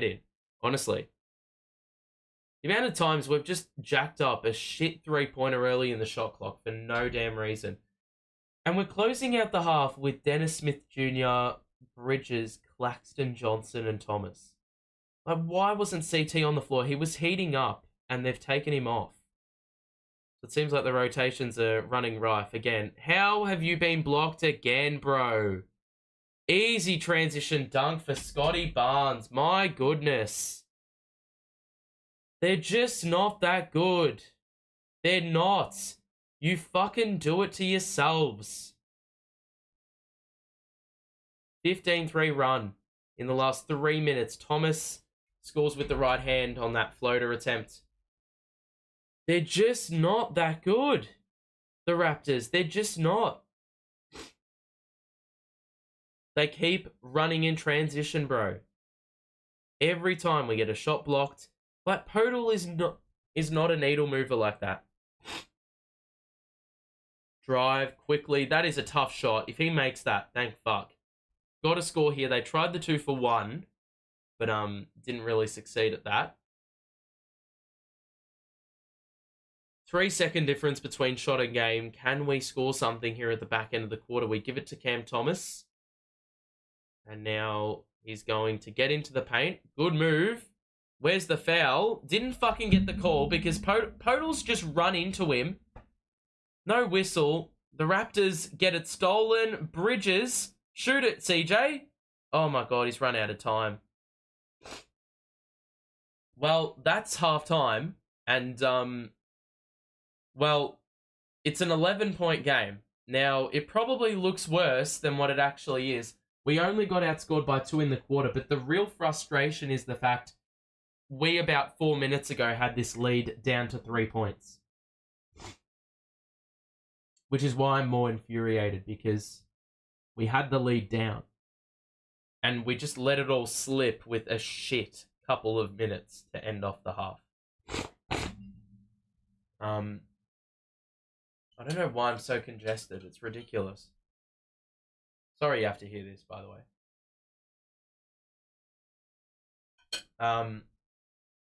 in, honestly. The amount of times we've just jacked up a shit 3-pointer early in the shot clock for no damn reason. And we're closing out the half with Dennis Smith Jr., Bridges, Claxton, Johnson, and Thomas. Like, why wasn't CT on the floor? He was heating up, and they've taken him off. So it seems like the rotations are running rife again. How have you been blocked again, bro? Easy transition dunk for Scottie Barnes. My goodness. They're just not that good. They're not. You fucking do it to yourselves. 15-3 run in the last 3 minutes. Thomas scores with the right hand on that floater attempt. They're just not that good. The Raptors, they're just not. They keep running in transition, bro. Every time we get a shot blocked. Like, Podol is not a needle mover like that. Drive quickly. That is a tough shot. If he makes that, thank fuck. Got to score here. They tried the 2-for-1, but didn't really succeed at that. 3-second difference between shot and game. Can we score something here at the back end of the quarter? We give it to Cam Thomas. And now he's going to get into the paint. Good move. Where's the foul? Didn't fucking get the call because Podol's just run into him. No whistle. The Raptors get it stolen. Bridges. Shoot it, CJ. Oh my god, he's run out of time. Well, that's halftime. And, it's an 11-point game. Now, it probably looks worse than what it actually is. We only got outscored by 2 in the quarter, but the real frustration is the fact we about 4 minutes ago had this lead down to 3 points. Which is why I'm more infuriated, because we had the lead down. And we just let it all slip with a shit couple of minutes to end off the half. I don't know why I'm so congested. It's ridiculous. Sorry you have to hear this, by the way.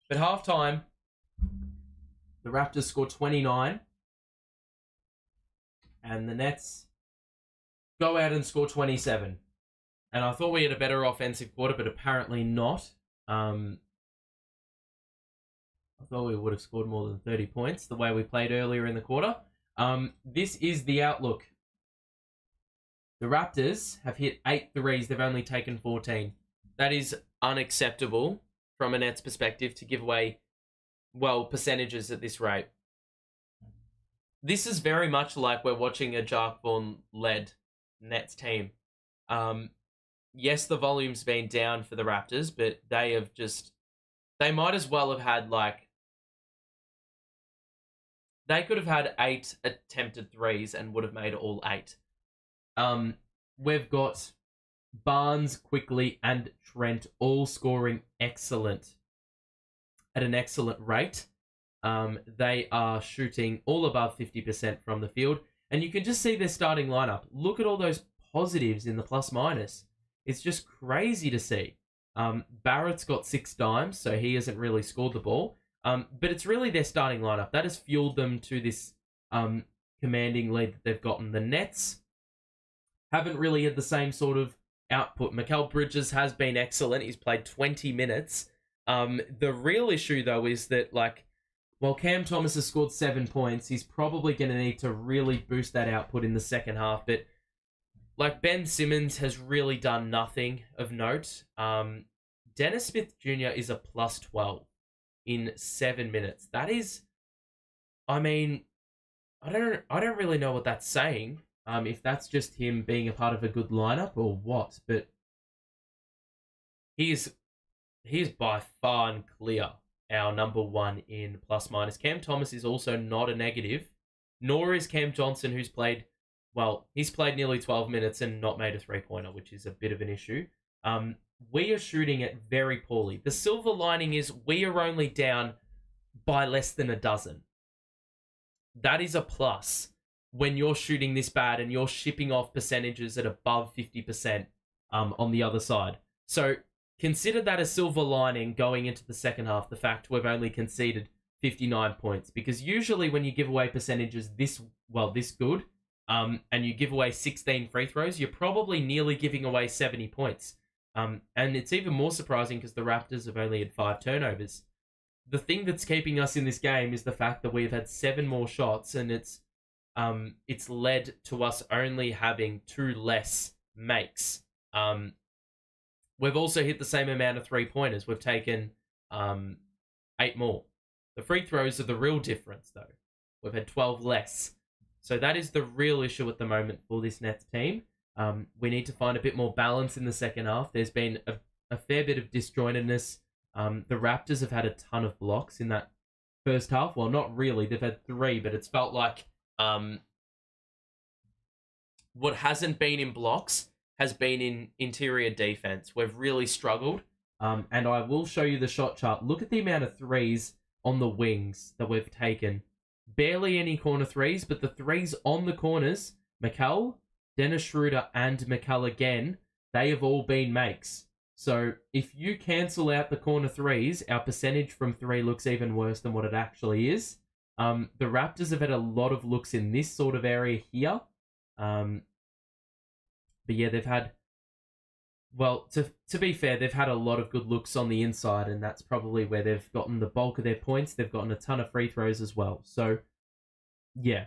But halftime, the Raptors score 29. And the Nets go out and score 27. And I thought we had a better offensive quarter, but apparently not. I thought we would have scored more than 30 points the way we played earlier in the quarter. This is the outlook The Raptors have hit 8 threes. They've only taken 14. That is unacceptable from a Nets perspective to give away, well, percentages at this rate. This is very much like we're watching a Jacques Vaughn-led Nets team. Yes, the volume's been down for the Raptors, but they might as well have had they could have had 8 attempted threes and would have made all 8. We've got Barnes, Quickley, and Trent all scoring excellent at an excellent rate. They are shooting all above 50% from the field, and you can just see their starting lineup. Look at all those positives in the plus minus. It's just crazy to see. Barrett's got 6 dimes, so he hasn't really scored the ball. But it's really their starting lineup that has fueled them to this commanding lead that they've gotten. The Nets haven't really had the same sort of output. Mikal Bridges has been excellent. He's played 20 minutes. The real issue, though, is that, while Cam Thomas has scored 7 points, he's probably going to need to really boost that output in the second half. But, Ben Simmons has really done nothing of note. Dennis Smith Jr. is a plus 12 in 7 minutes. That is, I don't really know what that's saying. If that's just him being a part of a good lineup or what, but he is by far and clear our number one in plus minus. Cam Thomas is also not a negative, nor is Cam Johnson, who's played, he's played nearly 12 minutes and not made a three-pointer, which is a bit of an issue. We are shooting it very poorly. The silver lining is we are only down by less than a dozen. That is a plus when you're shooting this bad and you're shipping off percentages at above 50% on the other side. So consider that a silver lining going into the second half, the fact we've only conceded 59 points. Because usually when you give away percentages this good, and you give away 16 free throws, you're probably nearly giving away 70 points. And it's even more surprising because the Raptors have only had 5 turnovers. The thing that's keeping us in this game is the fact that we've had 7 more shots, and it's led to us only having 2 less makes. We've also hit the same amount of 3-pointers. We've taken 8 more. The free throws are the real difference, though. We've had 12 less. So that is the real issue at the moment for this Nets team. We need to find a bit more balance in the second half. There's been a fair bit of disjointedness. The Raptors have had a ton of blocks in that first half. Well, not really. They've had 3, but it's felt like what hasn't been in blocks has been in interior defense. We've really struggled. And I will show you the shot chart. Look at the amount of threes on the wings that we've taken. Barely any corner threes, but the threes on the corners, Mikal, Dennis Schroeder, and Mikal again, they have all been makes. So if you cancel out the corner threes, our percentage from 3 looks even worse than what it actually is. The Raptors have had a lot of looks in this sort of area here. But yeah, they've had, to be fair, they've had a lot of good looks on the inside, and that's probably where they've gotten the bulk of their points. They've gotten a ton of free throws as well. So, yeah.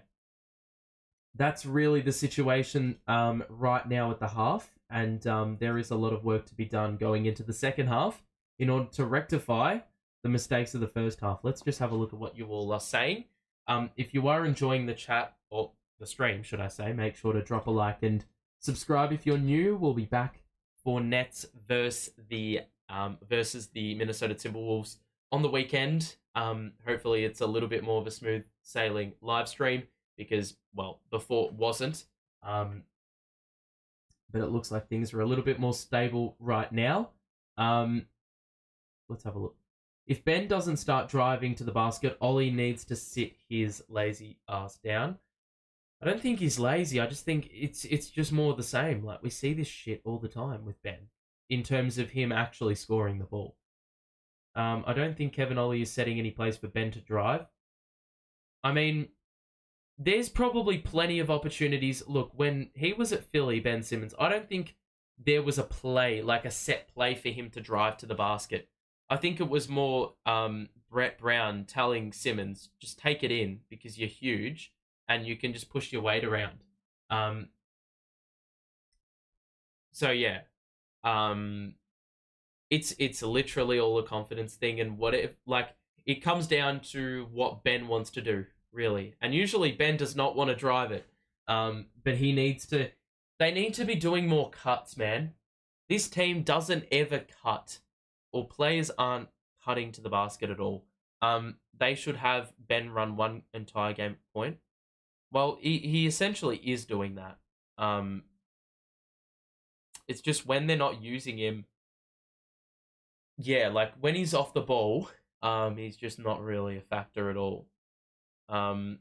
That's really the situation right now at the half, and there is a lot of work to be done going into the second half in order to rectify the mistakes of the first half. Let's just have a look at what you all are saying. If you are enjoying the chat, or the stream, should I say, make sure to drop a like and subscribe if you're new. We'll be back for Nets versus the Minnesota Timberwolves on the weekend. Hopefully it's a little bit more of a smooth sailing live stream, because, before it wasn't. But it looks like things are a little bit more stable right now. Let's have a look. If Ben doesn't start driving to the basket, Ollie needs to sit his lazy ass down. I don't think he's lazy. I just think it's just more of the same. We see this shit all the time with Ben in terms of him actually scoring the ball. I don't think Kevin Ollie is setting any plays for Ben to drive. I mean, there's probably plenty of opportunities. Look, when he was at Philly, Ben Simmons, I don't think there was a play, a set play for him to drive to the basket. I think it was more Brett Brown telling Simmons, just take it in because you're huge and you can just push your weight around. So yeah, um, it's literally all a confidence thing, and what if like it comes down to what Ben wants to do, really. And usually Ben does not want to drive it. But he needs to. They need to be doing more cuts, man. This team doesn't ever cut, or players aren't cutting to the basket at all. They should have Ben run one entire game point. Well, he essentially is doing that. Um, it's just when they're not using him, yeah, like when he's off the ball, he's just not really a factor at all. Um,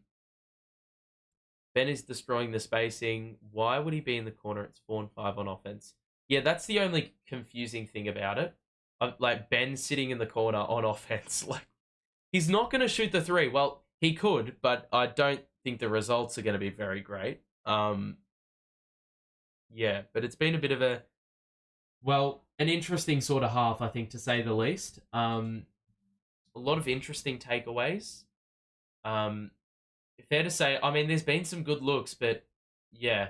Ben is destroying the spacing. Why would he be in the corner? It's 4 and 5 on offense. Yeah, that's the only confusing thing about it. Like Ben sitting in the corner on offense, like he's not going to shoot the three. Well, he could, but I don't think the results are going to be very great. Yeah, but it's been a bit of an interesting sort of half, I think, to say the least. A lot of interesting takeaways. Um, Fair to say, I mean, there's been some good looks, but yeah.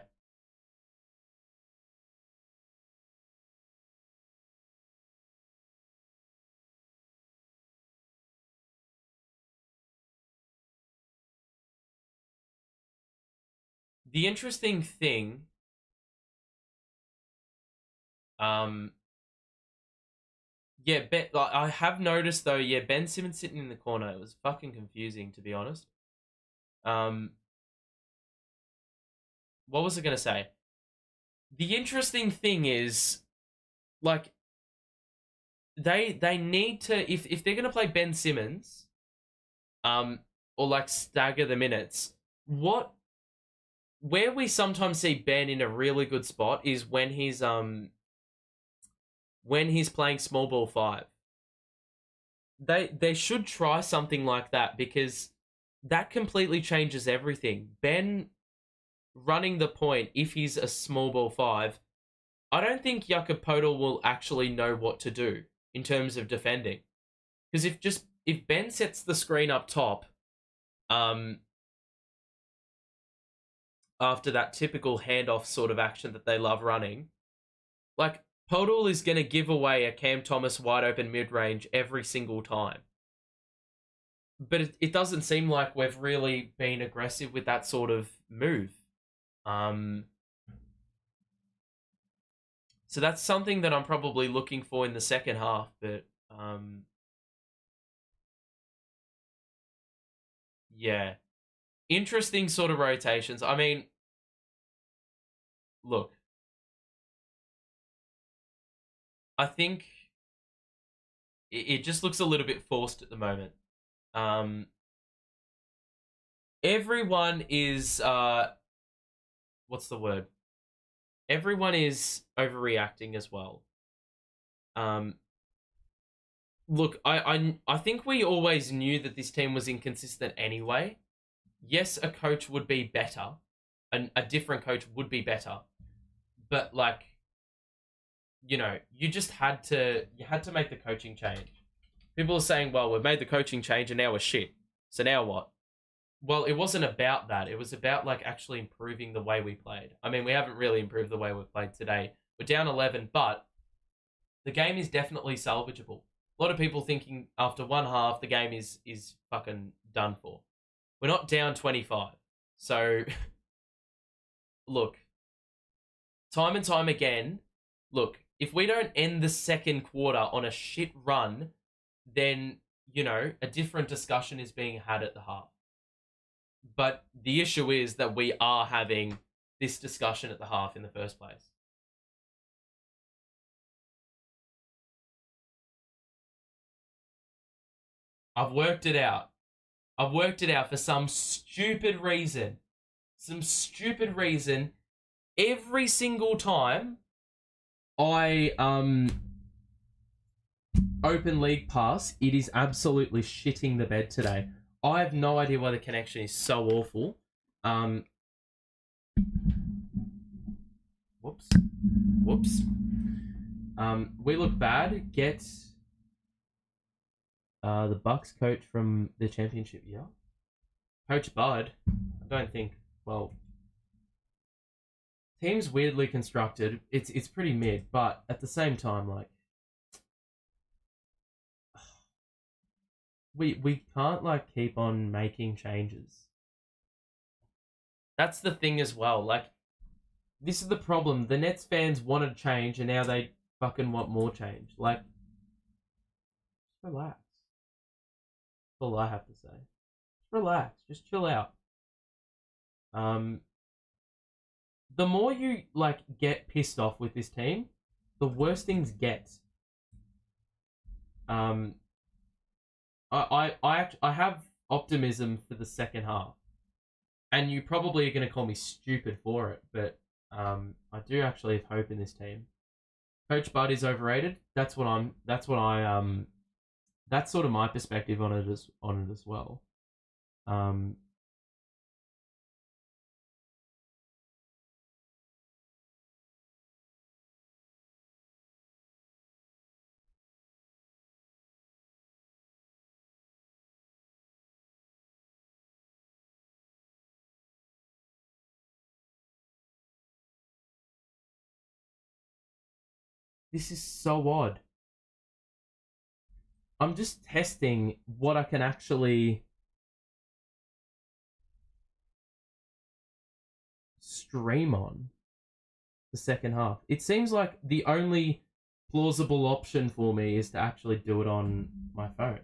The interesting thing, um, yeah, like, I have noticed though, yeah, Ben Simmons sitting in the corner, it was fucking confusing to be honest. Um, what was I gonna say? The interesting thing is, like, they need to if they're gonna play Ben Simmons, um, or like stagger the minutes, what where we sometimes see Ben in a really good spot is when he's playing small ball five. They should try something like that because that completely changes everything. Ben running the point if he's a small ball five, I don't think Jakob Podol will actually know what to do in terms of defending. Because if Ben sets the screen up top, um, after that typical handoff sort of action that they love running, like Podol is going to give away a Cam Thomas wide open mid range every single time. But it doesn't seem like we've really been aggressive with that sort of move. Um, so that's something that I'm probably looking for in the second half. But yeah, interesting sort of rotations. I mean, look, I think it just looks a little bit forced at the moment. Um, Everyone is what's the word? Everyone is overreacting as well. Um, Look, I think we always knew that this team was inconsistent anyway. Yes, a coach would be better, and a different coach would be better, but like you had to make the coaching change. People are saying, well, we've made the coaching change and now we're shit. So now what? Well, it wasn't about that. It was about like actually improving the way we played. I mean, we haven't really improved the way we've played today. We're down 11, but the game is definitely salvageable. A lot of people thinking after one half the game is fucking done for. We're not down 25. So look, time and time again, look, if we don't end the second quarter on a shit run, then, a different discussion is being had at the half. But the issue is that we are having this discussion at the half in the first place. I've worked it out. I've worked it out for some stupid reason. Some stupid reason. Every single time I open League Pass, it is absolutely shitting the bed today. I have no idea why the connection is so awful. Whoops. Whoops. We look bad. Get the Bucks coach from the championship year. Coach Bud. I don't think. Well, team's weirdly constructed. It's pretty mid, but at the same time, like we can't like keep on making changes. That's the thing as well. Like this is the problem. The Nets fans wanted change, and now they fucking want more change. Like, just relax. That's all I have to say. Just relax. Just chill out. The more you like get pissed off with this team, the worse things get. I have optimism for the second half, and you probably are going to call me stupid for it, but I do actually have hope in this team. Coach Bud is overrated. That's sort of my perspective on it as well. This is so odd. I'm just testing what I can actually stream on the second half. It seems like the only plausible option for me is to actually do it on my phone.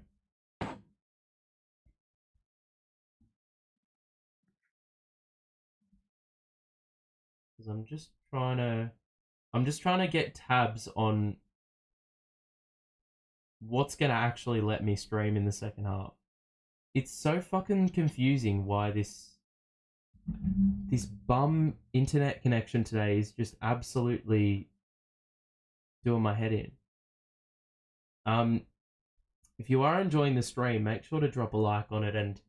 Because I'm just trying to get tabs on what's going to actually let me stream in the second half. It's so fucking confusing why this bum internet connection today is just absolutely doing my head in. If you are enjoying the stream, make sure to drop a like on it and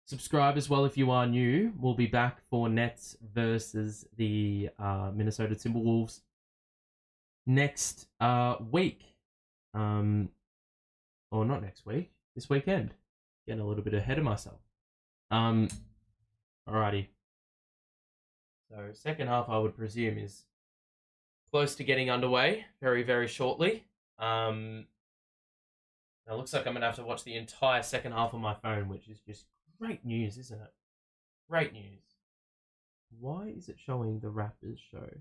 subscribe as well if you are new. We'll be back for Nets versus the Minnesota Timberwolves next week. Or not next week, this weekend. Getting a little bit ahead of myself. Alrighty. So second half, I would presume, is close to getting underway very, very shortly. Now it looks like I'm going to have to watch the entire second half on my phone, which is just great news, isn't it? Great news. Why is it showing the Raptors show? I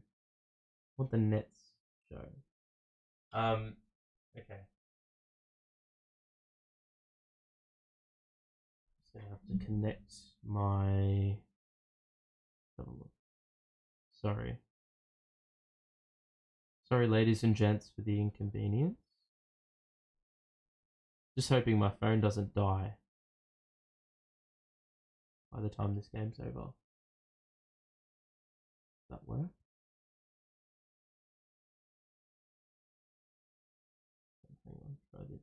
want the Nets show. Okay. Just going to have to connect my... Have a look. Sorry. Sorry, ladies and gents, for the inconvenience. Just hoping my phone doesn't die by the time this game's over. Does that work? Hang on, try this.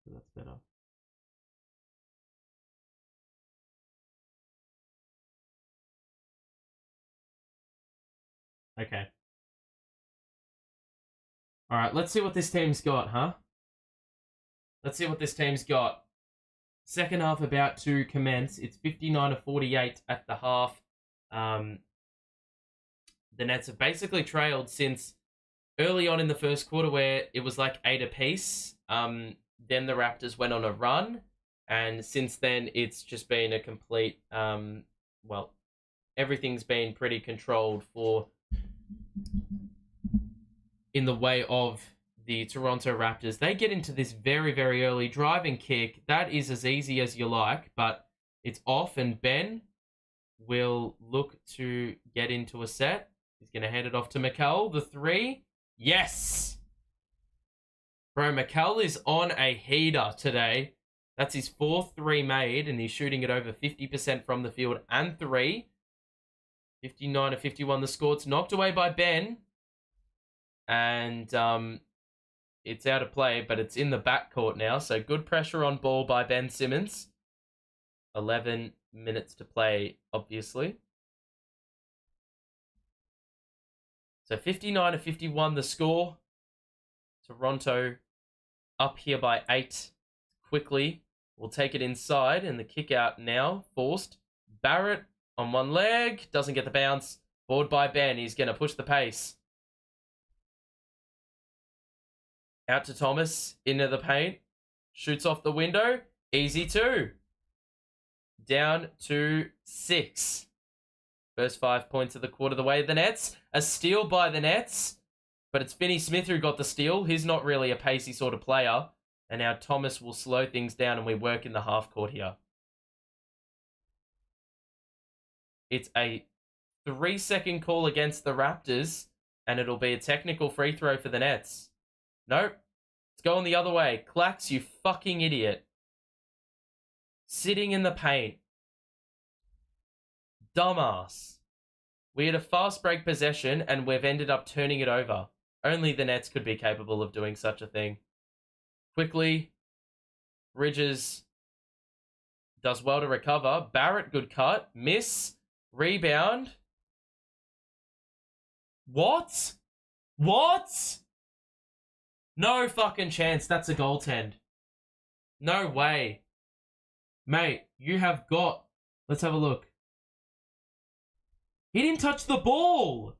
So that's better. Okay. Alright, let's see what this team's got, huh? Let's see what this team's got. Second half about to commence. It's 59-48 at the half. The Nets have basically trailed since early on in the first quarter where it was like 8 apiece. Then the Raptors went on a run. And since then, it's just been a complete... well, everything's been pretty controlled for... in the way of the Toronto Raptors. They get into this very, very early driving kick. That is as easy as you like, but it's off, and Ben will look to get into a set. He's going to hand it off to Mikal. The three. Yes! Bro, Mikal is on a heater today. That's his fourth three made, and he's shooting it over 50% from the field and three. 59-51 the score. It's knocked away by Ben. And it's out of play, but it's in the backcourt now. So good pressure on ball by Ben Simmons. 11 minutes to play, obviously. So 59-51 the score. Toronto up here by 8 quickly. will take it inside, and the kick out now forced. Barrett on one leg, doesn't get the bounce. Forward by Ben, he's going to push the pace. Out to Thomas, into the paint. Shoots off the window. Easy 2. Down to 6. First 5 points of the quarter the way of the Nets. A steal by the Nets. But it's Finney Smith who got the steal. He's not really a pacey sort of player. And now Thomas will slow things down and we work in the half court here. It's a 3-second call against the Raptors. And it'll be a technical free throw for the Nets. Nope. It's going the other way. Clax, you fucking idiot. Sitting in the paint. Dumbass. We had a fast break possession and we've ended up turning it over. Only the Nets could be capable of doing such a thing. Quickley. Bridges does well to recover. Barrett, good cut. Miss. Rebound. What? What? No fucking chance. That's a goaltend. No way. Mate, you have got... Let's have a look. He didn't touch the ball.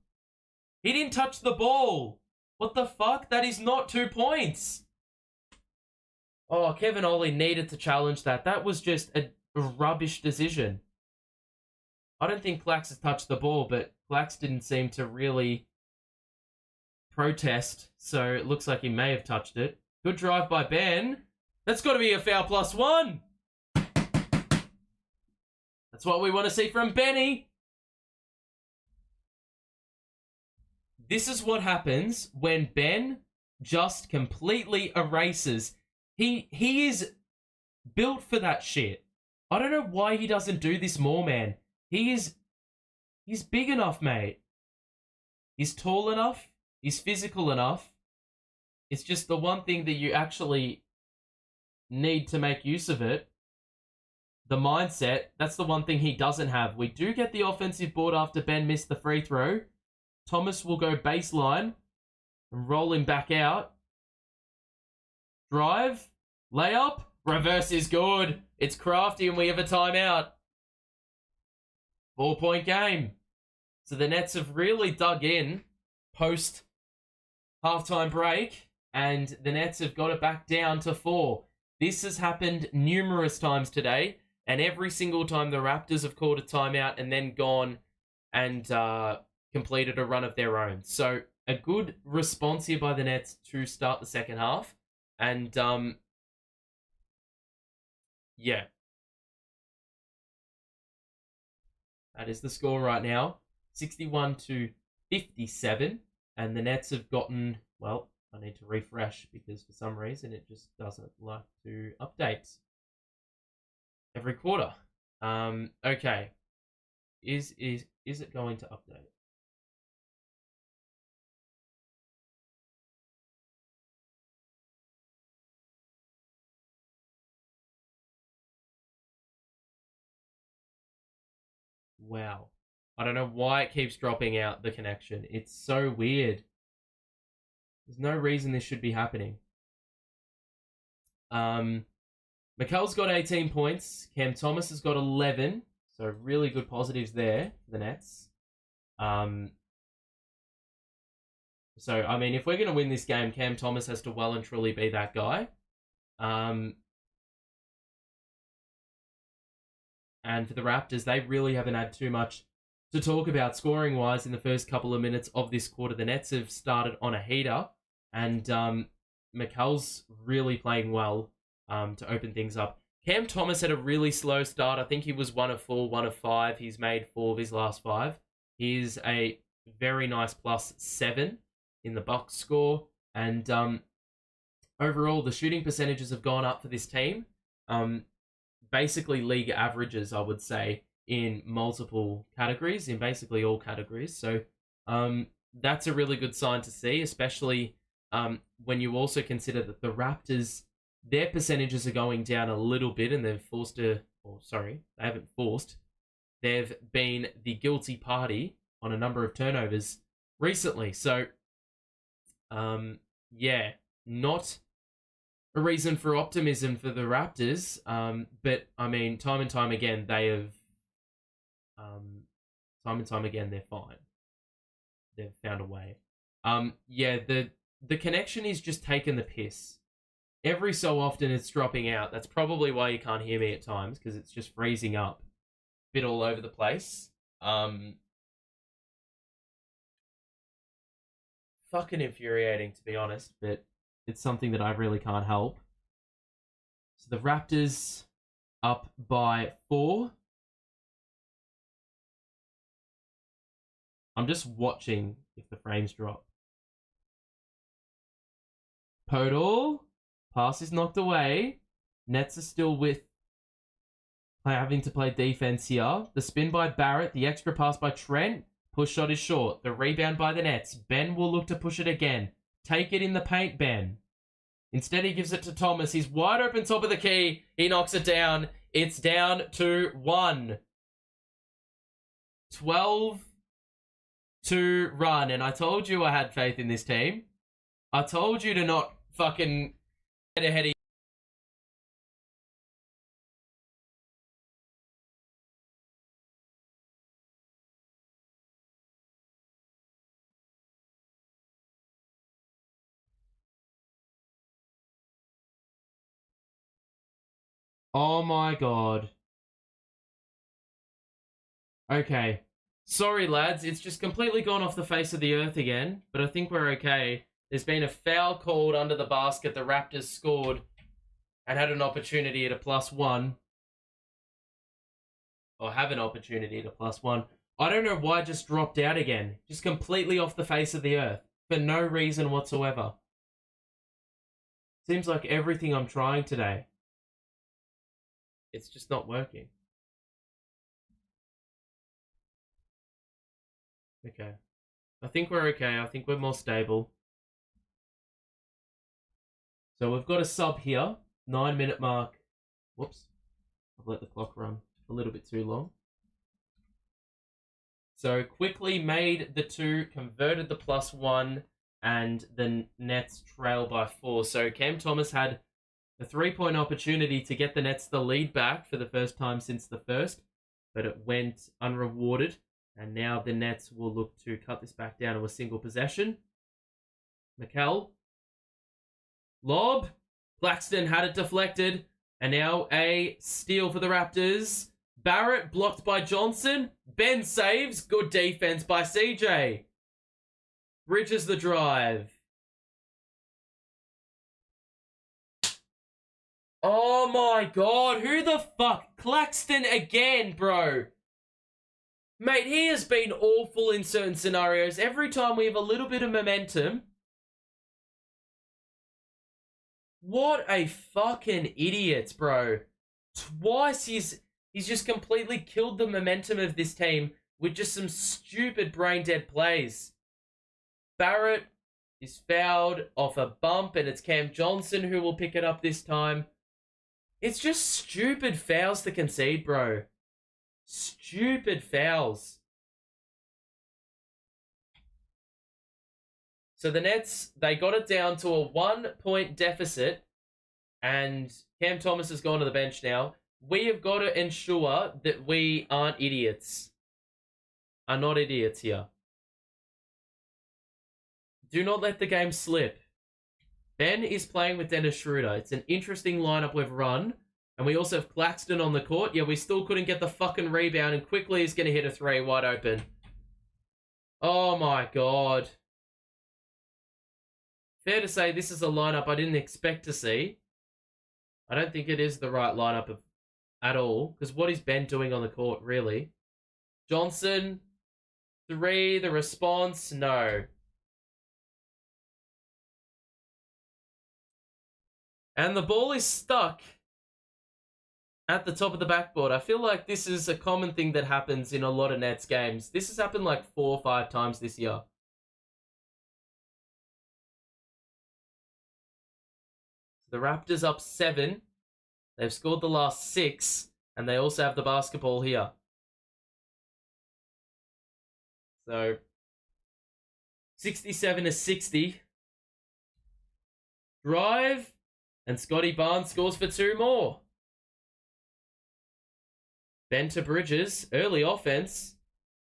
He didn't touch the ball. What the fuck? That is not 2 points. Oh, Kevin Ollie needed to challenge that. That was just a rubbish decision. I don't think Clax has touched the ball, but Clax didn't seem to really protest, so it looks like he may have touched it. Good drive by Ben. That's got to be a foul +1. That's what we want to see from Benny. This is what happens when Ben just completely erases. He is built for that shit. I don't know why he doesn't do this more, man. He's big enough, mate. He's tall enough. He's physical enough. It's just the one thing that you actually need to make use of it. The mindset, that's the one thing he doesn't have. We do get the offensive board after Ben missed the free throw. Thomas will go baseline and roll him back out. Drive, layup, reverse is good. It's crafty and we have a timeout. 4-point game. So the Nets have really dug in post halftime break and the Nets have got it back down to 4. This has happened numerous times today and every single time the Raptors have called a timeout and then gone and completed a run of their own. So a good response here by the Nets to start the second half. And yeah. That is the score right now. 61-57. And the Nets have gotten, well, I need to refresh because for some reason it just doesn't like to update every quarter. Okay. Is it going to update? Wow. I don't know why it keeps dropping out the connection. It's so weird. There's no reason this should be happening. Mikal's got 18 points. Cam Thomas has got 11. So really good positives there for the Nets. So, I mean, if we're going to win this game, Cam Thomas has to well and truly be that guy. And for the Raptors, they really haven't had too much to talk about scoring-wise in the first couple of minutes of this quarter. The Nets have started on a heater, and Mikal's really playing well to open things up. Cam Thomas had a really slow start. I think he was 1 of 4, 1 of 5. He's made 4 of his last 5. He's a very nice +7 in the box score. And overall, the shooting percentages have gone up for this team. Basically league averages, I would say, in multiple categories, in basically all categories. So that's a really good sign to see, especially when you also consider that the Raptors, their percentages are going down a little bit and they've they haven't forced. They've been the guilty party on a number of turnovers recently. So, yeah, not a reason for optimism for the Raptors. But I mean, time and time again, they're fine. They've found a way. Yeah, the connection is just taking the piss. Every so often it's dropping out. That's probably why you can't hear me at times, because it's just freezing up. Bit all over the place. Fucking infuriating, to be honest, but it's something that I really can't help. So the Raptors up by 4. I'm just watching if the frames drop. Podol. Pass is knocked away. Nets are still having to play defense here. The spin by Barrett. The extra pass by Trent. Push shot is short. The rebound by the Nets. Ben will look to push it again. Take it in the paint, Ben. Instead, he gives it to Thomas. He's wide open top of the key. He knocks it down. It's down to 1. 12 to run. And I told you I had faith in this team. I told you to not fucking get ahead of. Oh my god. Okay. Sorry, lads. It's just completely gone off the face of the earth again, but I think we're okay. There's been a foul called under the basket. The Raptors scored and had an opportunity at a +1. Or have an opportunity at a +1. I don't know why it just dropped out again. Just completely off the face of the earth. For no reason whatsoever. Seems like everything I'm trying today, it's just not working. Okay. I think we're okay. I think we're more stable. So we've got a sub here. 9-minute mark. Whoops. I've let the clock run a little bit too long. So Quickley made the 2, converted the +1, and the Nets trail by 4. So Cam Thomas had a 3-point opportunity to get the Nets the lead back for the first time since the first, but it went unrewarded. And now the Nets will look to cut this back down to a single possession. Mikal. Lob. Claxton had it deflected. And now a steal for the Raptors. Barrett blocked by Johnson. Ben saves. Good defense by CJ. Bridges the drive. Oh my god. Who the fuck? Claxton again, bro. Mate, he has been awful in certain scenarios. Every time we have a little bit of momentum. What a fucking idiot, bro. Twice he's just completely killed the momentum of this team with just some stupid brain-dead plays. Barrett is fouled off a bump, and it's Cam Johnson who will pick it up this time. It's just stupid fouls to concede, bro. Stupid fouls. So the Nets, they got it down to a 1-point deficit, and Cam Thomas has gone to the bench now. We have got to ensure that we aren't idiots. Are not idiots here. Do not let the game slip. Ben is playing with Dennis Schroeder. It's an interesting lineup we've run. And we also have Claxton on the court. Yeah, we still couldn't get the fucking rebound, and Quickley is going to hit a 3 wide open. Oh my god. Fair to say this is a lineup I didn't expect to see. I don't think it is the right lineup at all. Because what is Ben doing on the court, really? Johnson, 3, the response, no. And the ball is stuck at the top of the backboard. I feel like this is a common thing that happens in a lot of Nets games. This has happened like 4 or 5 times this year. The Raptors up 7. They've scored the last 6, and they also have the basketball here. So 67-60. Drive. And Scottie Barnes scores for 2 more. Ben to Bridges, early offense.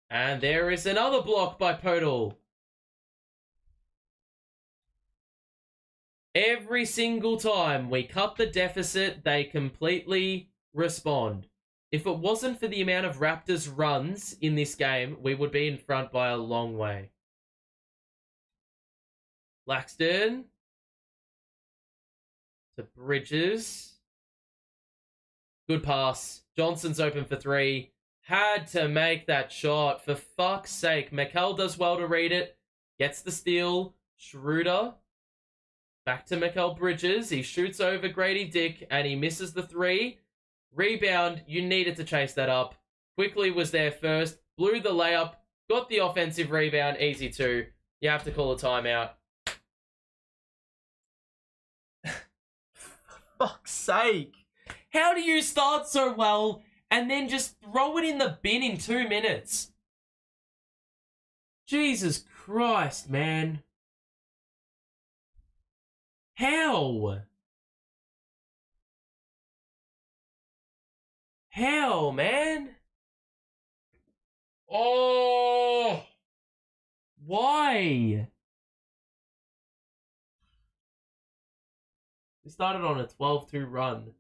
And there is another block by Podol. Every single time we cut the deficit, they completely respond. If it wasn't for the amount of Raptors runs in this game, we would be in front by a long way. Claxton to Bridges. Good pass. Johnson's open for 3. Had to make that shot. For fuck's sake. Mikal does well to read it. Gets the steal. Schroeder. Back to Mikal Bridges. He shoots over Grady Dick and he misses the 3. Rebound. You needed to chase that up. Quickley was there first. Blew the layup. Got the offensive rebound. Easy 2. You have to call a timeout. Fuck's sake. How do you start so well and then just throw it in the bin in 2 minutes? Jesus Christ, man. How? How, man? Oh! Why? We started on a 12-2 run.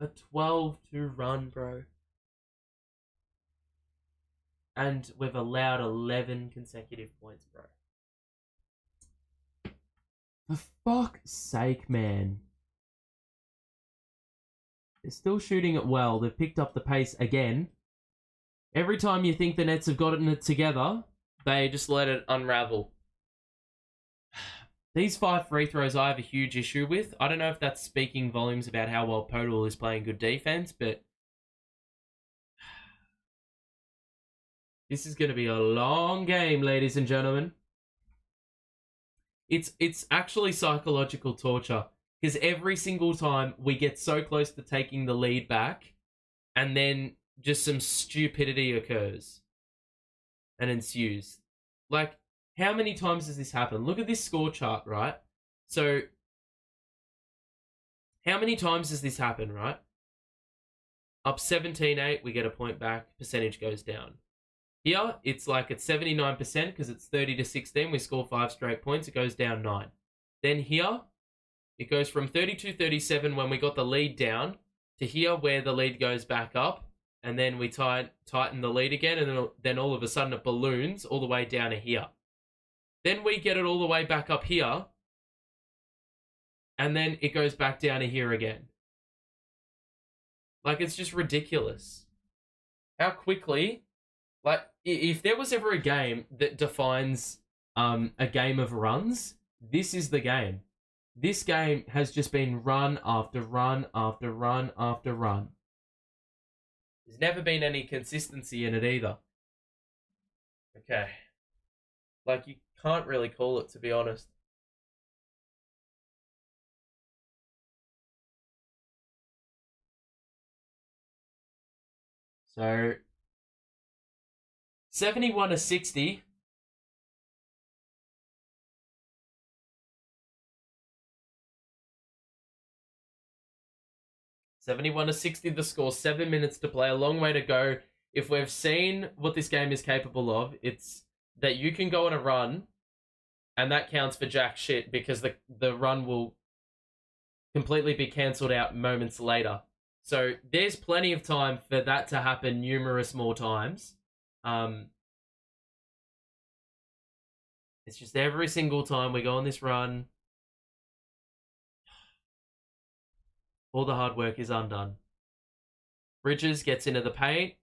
A 12-2 run, bro. And we've allowed 11 consecutive points, bro. For fuck's sake, man. They're still shooting it well. They've picked up the pace again. Every time you think the Nets have gotten it together, they just let it unravel. These 5 free throws I have a huge issue with. I don't know if that's speaking volumes about how well Podol is playing good defense, but this is going to be a long game, ladies and gentlemen. It's actually psychological torture because every single time we get so close to taking the lead back and then just some stupidity occurs and ensues. Like, how many times does this happen? Look at this score chart, right? So, how many times does this happen, right? Up 17-8, we get a point back, percentage goes down. Here, it's like at 79% because it's 30-16. We score 5 straight points. It goes down 9. Then here, it goes from 32-37 when we got the lead down to here where the lead goes back up. And then we tighten the lead again. And then all of a sudden it balloons all the way down to here. Then we get it all the way back up here. And then it goes back down to here again. Like, it's just ridiculous. How quickly... Like, if there was ever a game that defines a game of runs, this is the game. This game has just been run after run after run after run. There's never been any consistency in it either. Okay. Like, you can't really call it, to be honest. So... 71-60. The score. 7 minutes to play. A long way to go. If we've seen what this game is capable of, it's that you can go on a run, and that counts for jack shit because the run will completely be cancelled out moments later. So there's plenty of time for that to happen numerous more times. It's just every single time we go on this run, all the hard work is undone. Bridges gets into the paint,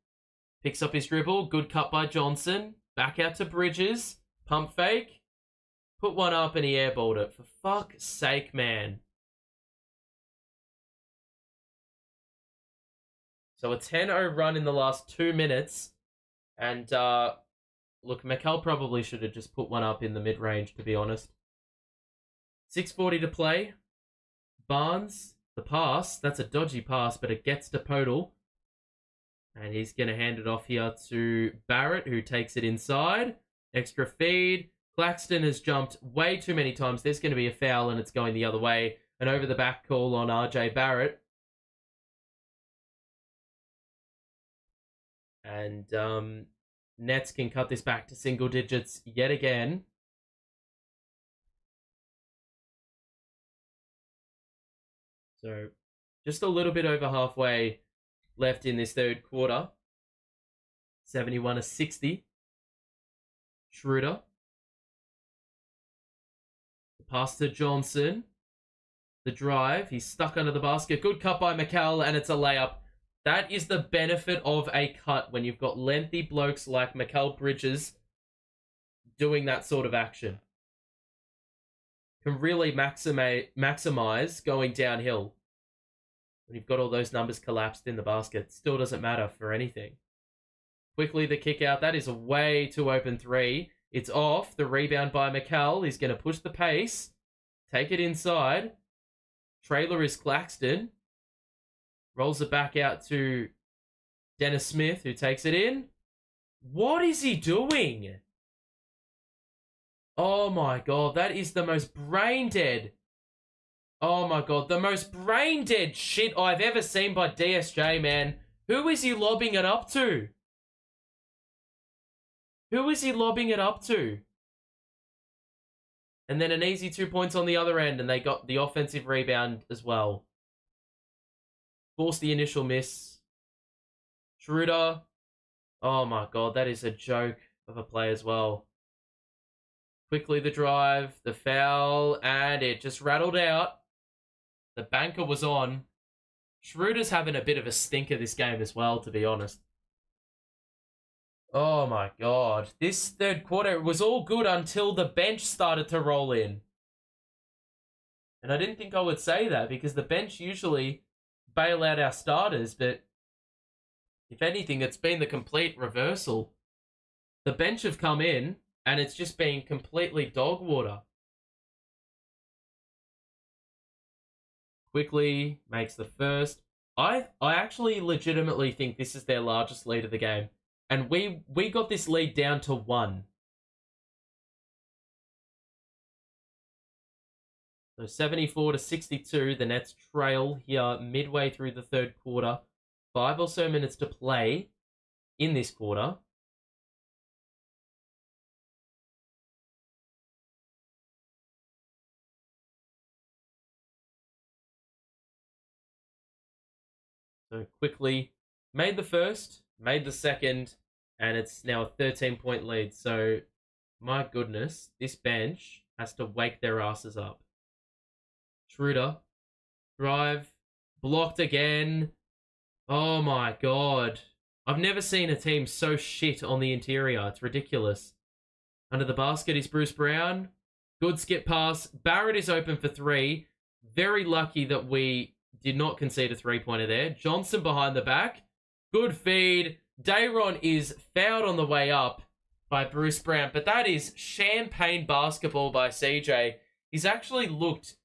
picks up his dribble, good cut by Johnson, back out to Bridges, pump fake, put one up and he airballed it. For fuck's sake, man. So a 10-0 run in the last 2 minutes, and look, Mikal probably should have just put one up in the mid-range, to be honest. 6:40 to play. Barnes, the pass. That's a dodgy pass, but it gets to Podol. And he's going to hand it off here to Barrett, who takes it inside. Extra feed. Claxton has jumped way too many times. There's going to be a foul, and it's going the other way. An over-the-back call on RJ Barrett. And Nets can cut this back to single digits yet again. So just a little bit over halfway left in this third quarter. 71-60. Schroeder. The pass to Johnson. The drive. He's stuck under the basket. Good cut by Mikal, and it's a layup. That is the benefit of a cut when you've got lengthy blokes like Mikal Bridges doing that sort of action. Can really maximize going downhill. When you've got all those numbers collapsed in the basket, still doesn't matter for anything. Quickly the kick out. That is a way too open three. It's off. The rebound by Mikal. He's going to push the pace. Take it inside. Trailer is Claxton. Rolls it back out to Dennis Smith, who takes it in. What is he doing? Oh my god, that is the most brain dead. Oh my god, the most brain dead shit I've ever seen by DSJ, man. Who is he lobbing it up to? Who is he lobbing it up to? And then an easy 2 points on the other end, and they got the offensive rebound as well. Forced the initial miss. Schroeder. Oh my god, that is a joke of a play as well. Quickly the drive, the foul, and it just rattled out. The banker was on. Schroeder's having a bit of a stinker this game as well, to be honest. Oh my god. This third quarter was all good until the bench started to roll in. And I didn't think I would say that because the bench usually bail out our starters, but if anything, it's been the complete reversal. The bench have come in, and it's just been completely dog water. Quickley makes the first. I actually legitimately think this is their largest lead of the game. And we got this lead down to 1. So 74-62, the Nets trail here midway through the third quarter. 5 or so minutes to play in this quarter. So Quickley made the first, made the second, and it's now a 13-point lead. So, my goodness, this bench has to wake their asses up. Schroeder, drive, blocked again. Oh my god. I've never seen a team so shit on the interior. It's ridiculous. Under the basket is Bruce Brown. Good skip pass. Barrett is open for 3. Very lucky that we did not concede a 3-pointer there. Johnson behind the back. Good feed. Dayron is fouled on the way up by Bruce Brown, but that is champagne basketball by CJ. He's actually looked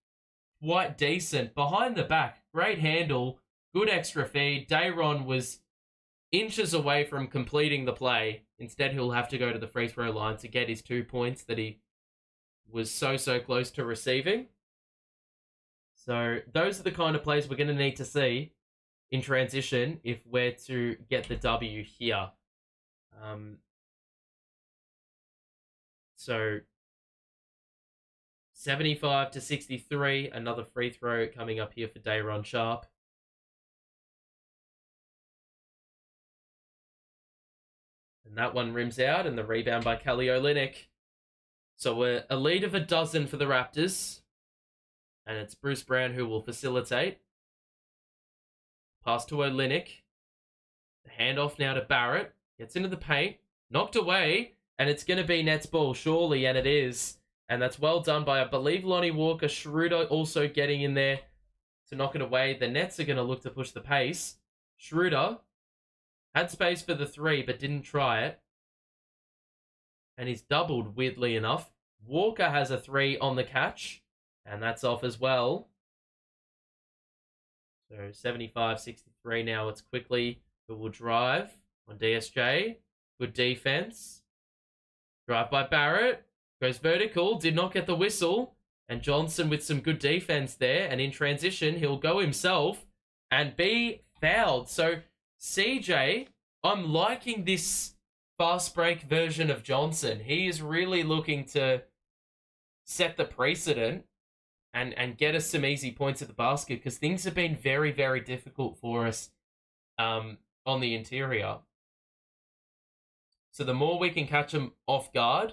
quite decent. Behind the back, great handle, good extra feed. Dayron was inches away from completing the play. Instead, he'll have to go to the free throw line to get his 2 points that he was so close to receiving. So those are the kind of plays we're going to need to see in transition if we're to get the W here. So 75-63, another free throw coming up here for Dayron Sharp. And that one rims out, and the rebound by Kelly Olynyk. So we're a lead of 12 for the Raptors. And it's Bruce Brown who will facilitate. Pass to Olynyk. The handoff now to Barrett. Gets into the paint. Knocked away. And it's going to be Nets ball, surely, and it is. And that's well done by, I believe, Lonnie Walker. Schroeder also getting in there to knock it away. The Nets are going to look to push the pace. Schroeder had space for the 3, but didn't try it. And he's doubled, weirdly enough. Walker has a 3 on the catch. And that's off as well. So 75-63 now. It's Quickley who will drive on DSJ. Good defense. Drive by Barrett. Goes vertical, did not get the whistle. And Johnson with some good defense there. And in transition, he'll go himself and be fouled. So, CJ, I'm liking this fast break version of Johnson. He is really looking to set the precedent and get us some easy points at the basket, because things have been very, very difficult for us on the interior. So the more we can catch them off guard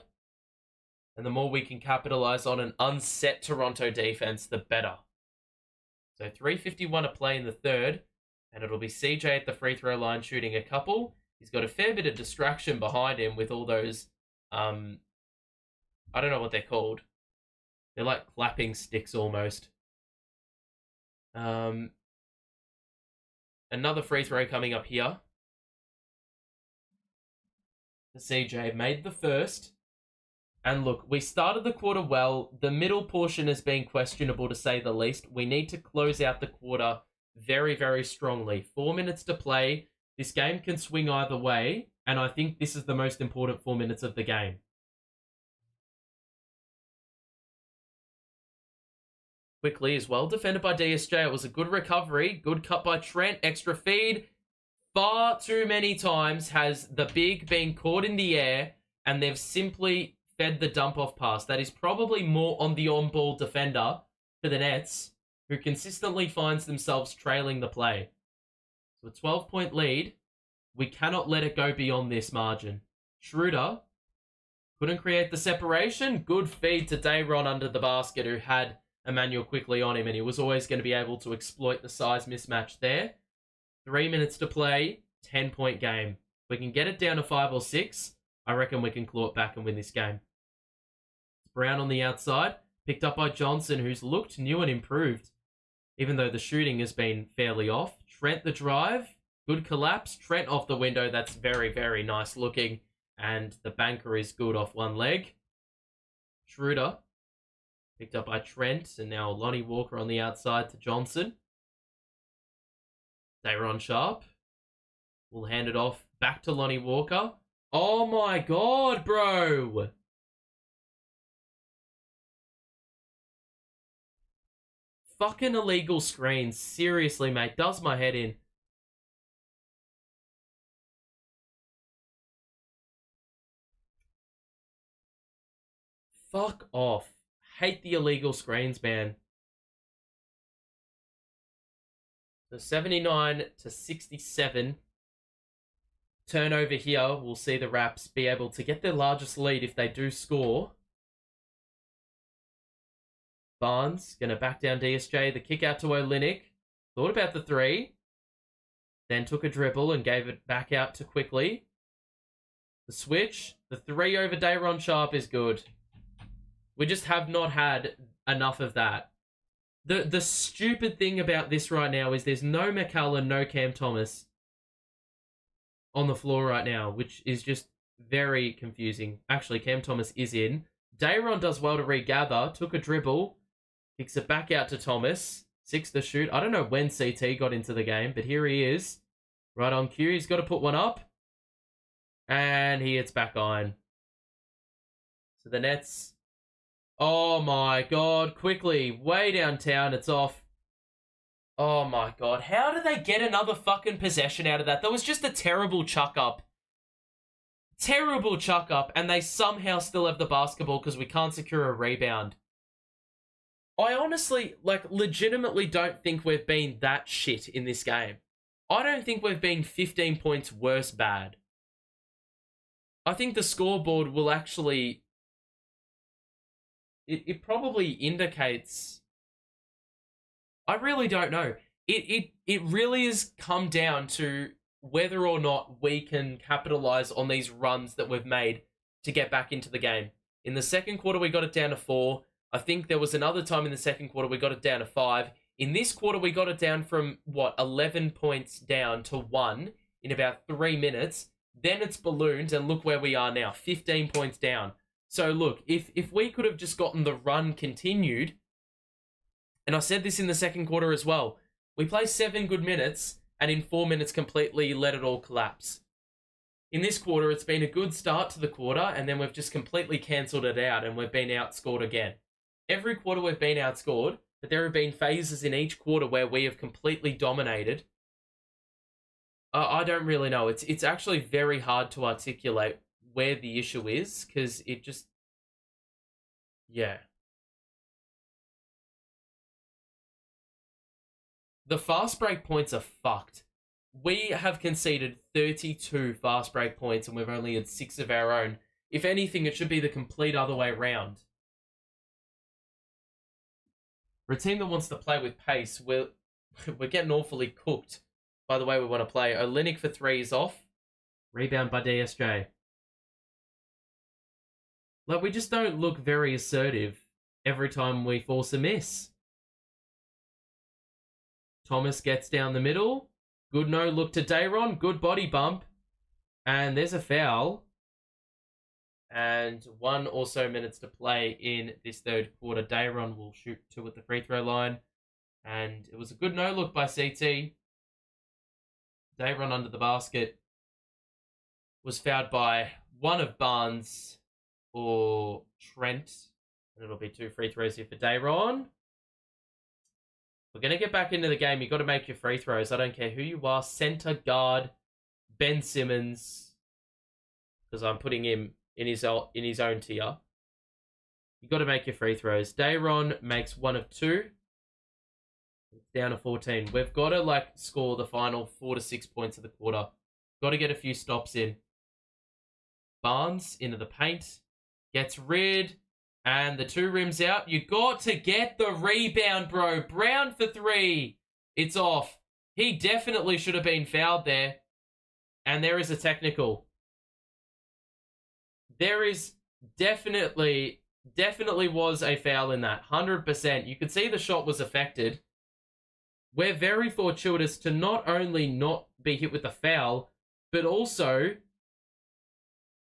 and the more we can capitalize on an unset Toronto defense, the better. So 3:51 to play in the third, and it'll be CJ at the free throw line shooting a couple. He's got a fair bit of distraction behind him with all those, I don't know what they're called. They're like clapping sticks almost. Another free throw coming up here. The CJ made the first. And look, we started the quarter well. The middle portion has been questionable, to say the least. We need to close out the quarter very, very strongly. 4 minutes to play. This game can swing either way. And I think this is the most important 4 minutes of the game. Quickley is well defended by DSJ. It was a good recovery. Good cut by Trent. Extra feed. Far too many times has the big been caught in the air and they've simply fed the dump-off pass. That is probably more on the on-ball defender for the Nets, who consistently finds themselves trailing the play. So a 12-point lead. We cannot let it go beyond this margin. Schroeder couldn't create the separation. Good feed to Dayron under the basket, who had Immanuel Quickley on him, and he was always going to be able to exploit the size mismatch there. 3 minutes to play, 10-point game. We can get it down to 5 or 6. I reckon we can claw it back and win this game. Brown on the outside, picked up by Johnson, who's looked new and improved, even though the shooting has been fairly off. Trent the drive, good collapse. Trent off the window, that's very, very nice looking, and the banker is good off one leg. Schroeder picked up by Trent, and now Lonnie Walker on the outside to Johnson. Dayron Sharp will hand it off back to Lonnie Walker. Oh my god, bro! Fucking illegal screens. Seriously, mate. Does my head in. Fuck off. Hate the illegal screens, man. So 79 to 67. Turnover here. We'll see the Raps be able to get their largest lead if they do score. Barnes going to back down DSJ. The kick out to Olynyk. Thought about the three. Then took a dribble and gave it back out to Quickley. The switch. The three over Dayron Sharp is good. We just have not had enough of that. The stupid thing about this right now is there's no Mikal and no Cam Thomas on the floor right now, which is just very confusing. Actually, Cam Thomas is in. Dayron does well to regather. Took a dribble. Kicks it back out to Thomas. 6 to shoot. I don't know when CT got into the game, but here he is. Right on cue. He's got to put one up. And he hits back iron. So the Nets... Oh my god, Quickley, way downtown, it's off. Oh my god, how did they get another fucking possession out of that? That was just a terrible chuck-up. Terrible chuck-up, and they somehow still have the basketball because we can't secure a rebound. I honestly, legitimately don't think we've been that shit in this game. I don't think we've been 15 points worse bad. I think the scoreboard will actually... It probably indicates... I really don't know. It really has come down to whether or not we can capitalize on these runs that we've made to get back into the game. In the second quarter, we got it down to 4. I think there was another time in the second quarter we got it down to 5. In this quarter, we got it down from, 11 points down to 1 in about 3 minutes. Then it's ballooned, and look where we are now, 15 points down. So look, if we could have just gotten the run continued, and I said this in the second quarter as well, we play 7 good minutes, and in 4 minutes completely let it all collapse. in this quarter, it's been a good start to the quarter, and then we've just completely cancelled it out, and we've been outscored again. Every quarter we've been outscored, but there have been phases in each quarter where we have completely dominated. I don't really know. It's actually very hard to articulate where the issue is, because it just... Yeah. The fast break points are fucked. We have conceded 32 fast break points and we've only had 6 of our own. If anything, it should be the complete other way around. For a team that wants to play with pace, we're getting awfully cooked by the way we want to play. Olynyk for 3 is off. Rebound by DSJ. Like, we just don't look very assertive every time we force a miss. Thomas gets down the middle. Good no look to Dayron. Good body bump. And there's a foul. And 1 or so minutes to play in this third quarter. Dayron will shoot 2 at the free throw line. And it was a good no look by CT. Dayron under the basket. Was fouled by one of Barnes or Trent. And it'll be 2 free throws here for Dayron. We're going to get back into the game. You've got to make your free throws. I don't care who you are. Center, guard, Ben Simmons. Because I'm putting him in his own tier. You've got to make your free throws. Dayron makes 1 of 2. It's down to 14. We've got to score the final 4 to 6 points of the quarter. Got to get a few stops in. Barnes into the paint. Gets rid. And the 2 rims out. You got to get the rebound, bro. Brown for 3. It's off. He definitely should have been fouled there. And there is a technical. There is definitely was a foul in that. 100%. You could see the shot was affected. We're very fortuitous to not only not be hit with a foul, but also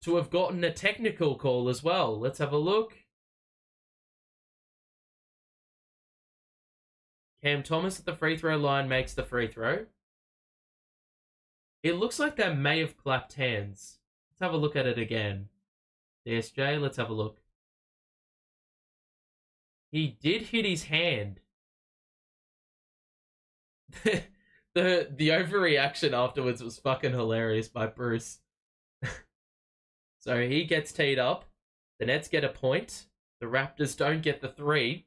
to have gotten a technical call as well. Let's have a look. Cam Thomas at the free throw line makes the free throw. It looks like they may have clapped hands. Let's have a look at it again. DSJ, let's have a look. He did hit his hand. The overreaction afterwards was fucking hilarious by Bruce. So he gets teed up. The Nets get a point. The Raptors don't get the 3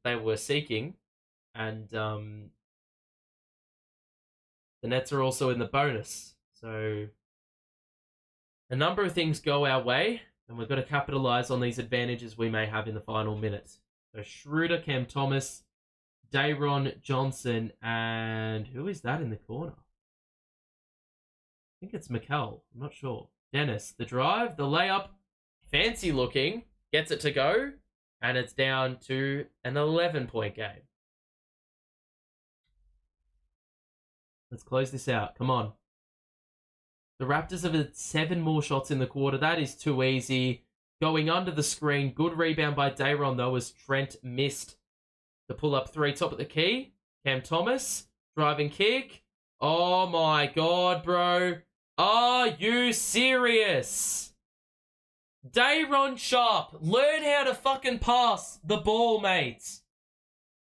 they were seeking. And the Nets are also in the bonus. So a number of things go our way, and we've got to capitalize on these advantages we may have in the final minute. So Schroeder, Cam Thomas, Dayron Johnson, and who is that in the corner? I think it's Mikal. I'm not sure. Dennis, the drive, the layup, fancy looking, gets it to go, and it's down to an 11-point game. Let's close this out. Come on. The Raptors have had 7 more shots in the quarter. That is too easy. Going under the screen. Good rebound by Dayron, though, as Trent missed the pull-up 3 top of the key. Cam Thomas. Driving kick. Oh, my God, bro. Are you serious? Dayron Sharp. Learn how to fucking pass the ball, mates.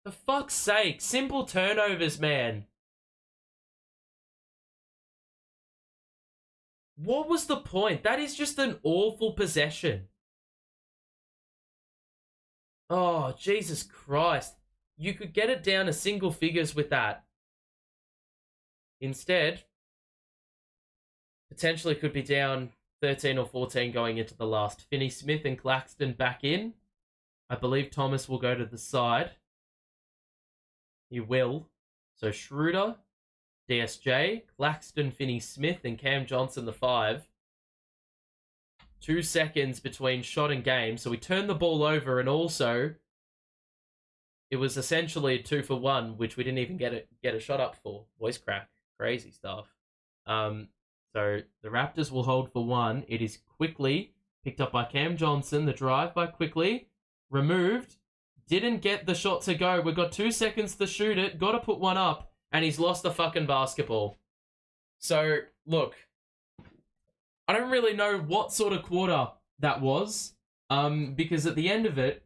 For fuck's sake. Simple turnovers, man. What was the point? That is just an awful possession. Oh, Jesus Christ. You could get it down to single figures with that. Instead, potentially could be down 13 or 14 going into the last. Finney-Smith and Claxton back in. I believe Thomas will go to the side. He will. So Schroeder, DSJ, Claxton, Finney-Smith, and Cam Johnson, the 5. 2 seconds between shot and game. So we turned the ball over, and also it was essentially a 2-for-1, which we didn't even get a shot up for. Voice crack. Crazy stuff. So the Raptors will hold for 1. It is Quickley, picked up by Cam Johnson. The drive by Quickley, removed. Didn't get the shot to go. We've got 2 seconds to shoot it. Got to put 1 up. And he's lost the fucking basketball. So, look. I don't really know what sort of quarter that was, because at the end of it,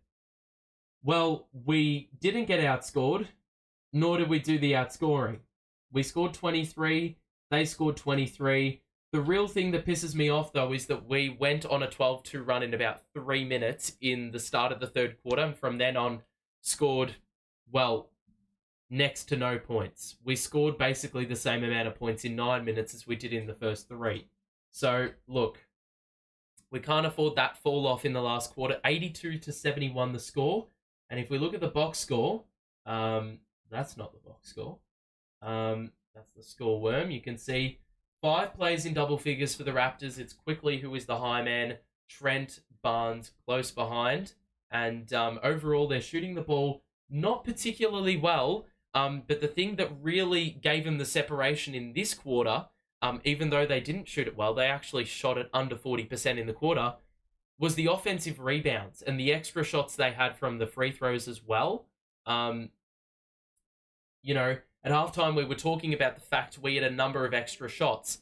well, we didn't get outscored, nor did we do the outscoring. We scored 23, they scored 23. The real thing that pisses me off, though, is that we went on a 12-2 run in about 3 minutes in the start of the third quarter, and from then on scored, well, next to no points. We scored basically the same amount of points in 9 minutes as we did in the first 3. So, look, we can't afford that fall off in the last quarter. 82-71 the score. And if we look at the box score, that's not the box score. That's the score worm. You can see 5 plays in double figures for the Raptors. It's Quickley who is the high man. Trent, Barnes close behind. And overall, they're shooting the ball not particularly well. But the thing that really gave them the separation in this quarter, even though they didn't shoot it well, they actually shot it under 40% in the quarter, was the offensive rebounds and the extra shots they had from the free throws as well. You know, at halftime, we were talking about the fact we had a number of extra shots.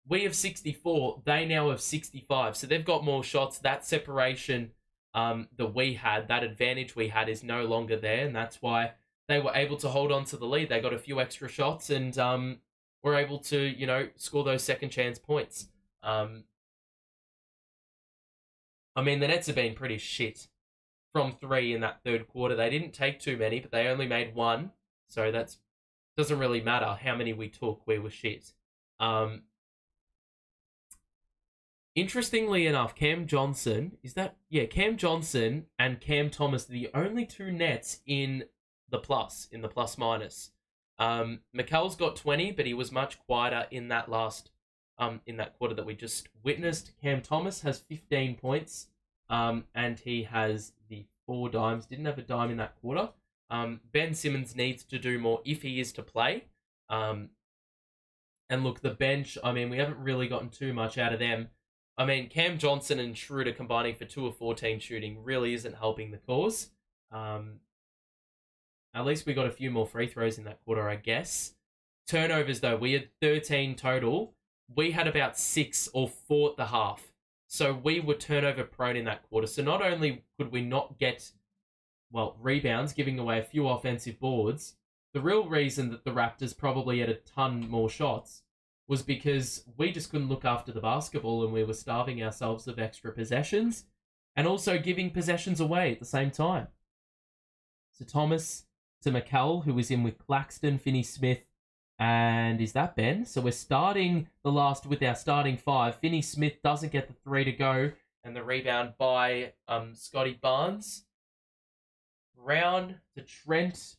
We have 64. They now have 65. So they've got more shots. That separation that we had, that advantage we had, is no longer there. And that's why they were able to hold on to the lead. They got a few extra shots and were able to, you know, score those second chance points. I mean, the Nets have been pretty shit from 3 in that third quarter. They didn't take too many, but they only made 1. So that doesn't really matter how many we took. We were shit. Interestingly enough, Cam Johnson and Cam Thomas are the only 2 Nets in the plus minus. Mikal's got 20, but he was much quieter in that quarter that we just witnessed. Cam Thomas has 15 points, and he has the 4 dimes. Didn't have a dime in that quarter. Ben Simmons needs to do more if he is to play. And look, the bench, I mean, we haven't really gotten too much out of them. I mean, Cam Johnson and Schroeder combining for 2 of 14 shooting really isn't helping the cause. At least we got a few more free throws in that quarter, I guess. Turnovers, though, we had 13 total. We had about 6 or 4 at the half. So we were turnover prone in that quarter. So not only could we not get, well, rebounds, giving away a few offensive boards, the real reason that the Raptors probably had a ton more shots was because we just couldn't look after the basketball and we were starving ourselves of extra possessions and also giving possessions away at the same time. So Thomas to Mikal, who was in with Claxton, Finney-Smith, and is that Ben? So we're starting the last with our starting 5. Finney-Smith doesn't get the 3 to go, and the rebound by Scottie Barnes. Brown to Trent.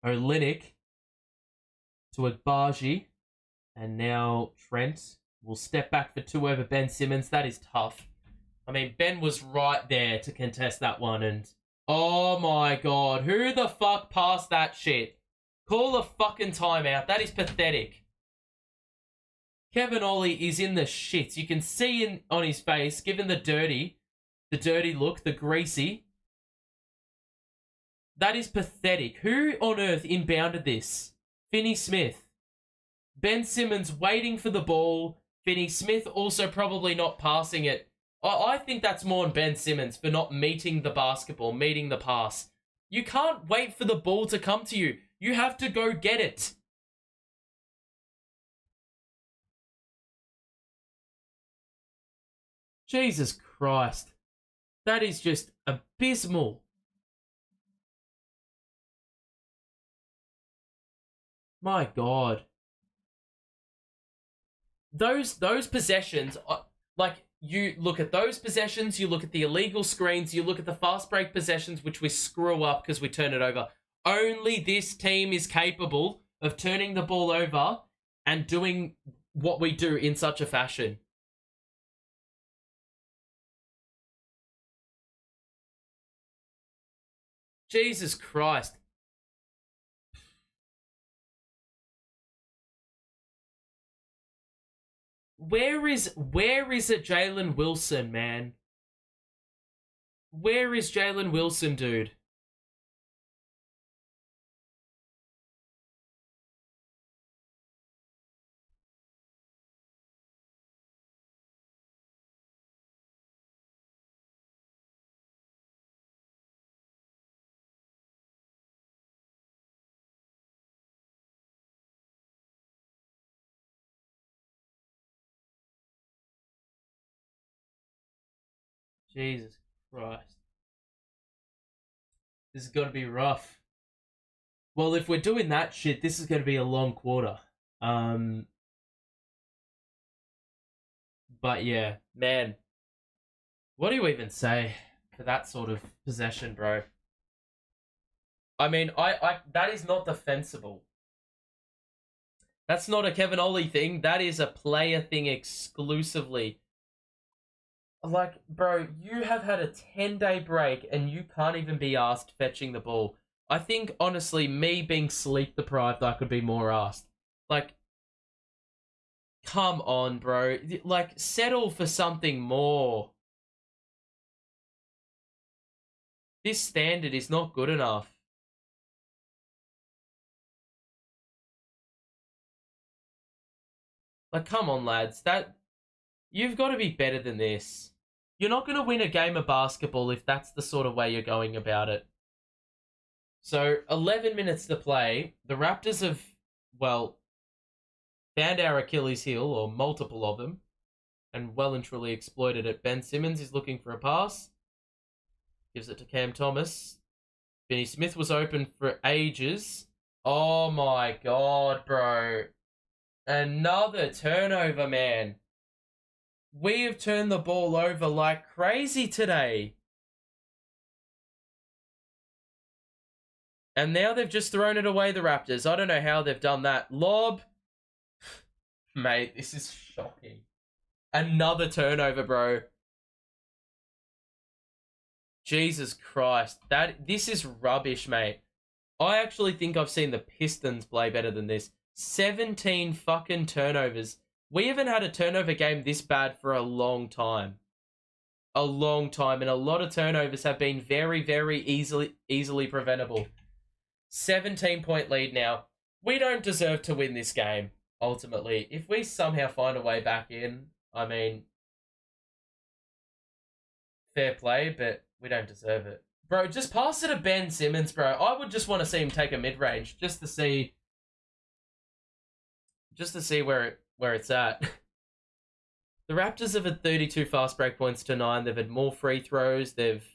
Olynyk to Agbaji. And now Trent will step back for 2 over Ben Simmons. That is tough. I mean, Ben was right there to contest that one, and oh my god, who the fuck passed that shit? Call a fucking timeout. That is pathetic. Kevin Ollie is in the shits. You can see on his face, given the dirty look, the greasy. That is pathetic. Who on earth inbounded this? Finney-Smith. Ben Simmons waiting for the ball. Finney-Smith also probably not passing it. I think that's more on Ben Simmons for not meeting the basketball, meeting the pass. You can't wait for the ball to come to you. You have to go get it. Jesus Christ. That is just abysmal. My God. Those possessions, like, you look at those possessions, you look at the illegal screens, you look at the fast break possessions, which we screw up because we turn it over. Only this team is capable of turning the ball over and doing what we do in such a fashion. Jesus Christ. Where is a Jalen Wilson, man? Where is Jalen Wilson, dude? Jesus Christ. This has got to be rough. Well, if we're doing that shit, this is going to be a long quarter. But yeah, man. What do you even say for that sort of possession, bro? I mean, I that is not defensible. That's not a Kevin Ollie thing. That is a player thing exclusively. Like, bro, you have had a 10-day break and you can't even be asked fetching the ball. I think, honestly, me being sleep deprived, I could be more asked. Like, come on, bro. Like, settle for something more. This standard is not good enough. Like, come on, lads. You've got to be better than this. You're not going to win a game of basketball if that's the sort of way you're going about it. So, 11 minutes to play. The Raptors have, well, found our Achilles heel, or multiple of them, and well and truly exploited it. Ben Simmons is looking for a pass. Gives it to Cam Thomas. Finney Smith was open for ages. Oh my god, bro. Another turnover, man. We have turned the ball over like crazy today. And now they've just thrown it away, the Raptors. I don't know how they've done that. Lob. Mate, this is shocking. Another turnover, bro. Jesus Christ. This is rubbish, mate. I actually think I've seen the Pistons play better than this. 17 fucking turnovers. We haven't had a turnover game this bad for a long time. A long time. And a lot of turnovers have been very, very easily preventable. 17-point lead now. We don't deserve to win this game, ultimately. If we somehow find a way back in, I mean, fair play, but we don't deserve it. Bro, just pass it to Ben Simmons, bro. I would just want to see him take a mid-range just to see where it's at. The Raptors have had 32 fast break points to 9. They've had more free throws. They've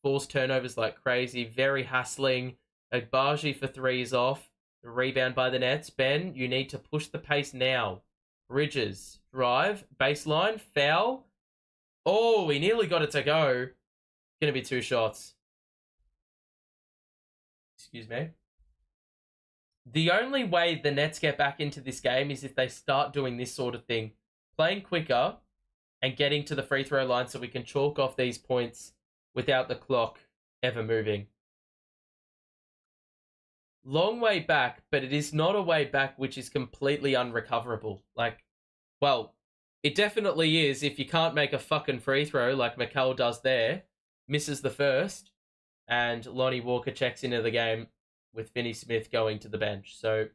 forced turnovers like crazy. Very hassling. Agbaji for threes off. The rebound by the Nets. Ben, you need to push the pace now. Bridges. Drive. Baseline. Foul. Oh, he nearly got it to go. Gonna be 2 shots. Excuse me. The only way the Nets get back into this game is if they start doing this sort of thing. Playing quicker and getting to the free throw line so we can chalk off these points without the clock ever moving. Long way back, but it is not a way back which is completely unrecoverable. Like, well, it definitely is if you can't make a fucking free throw like Mikal does there. Misses the first, and Lonnie Walker checks into the game with Finney Smith going to the bench. So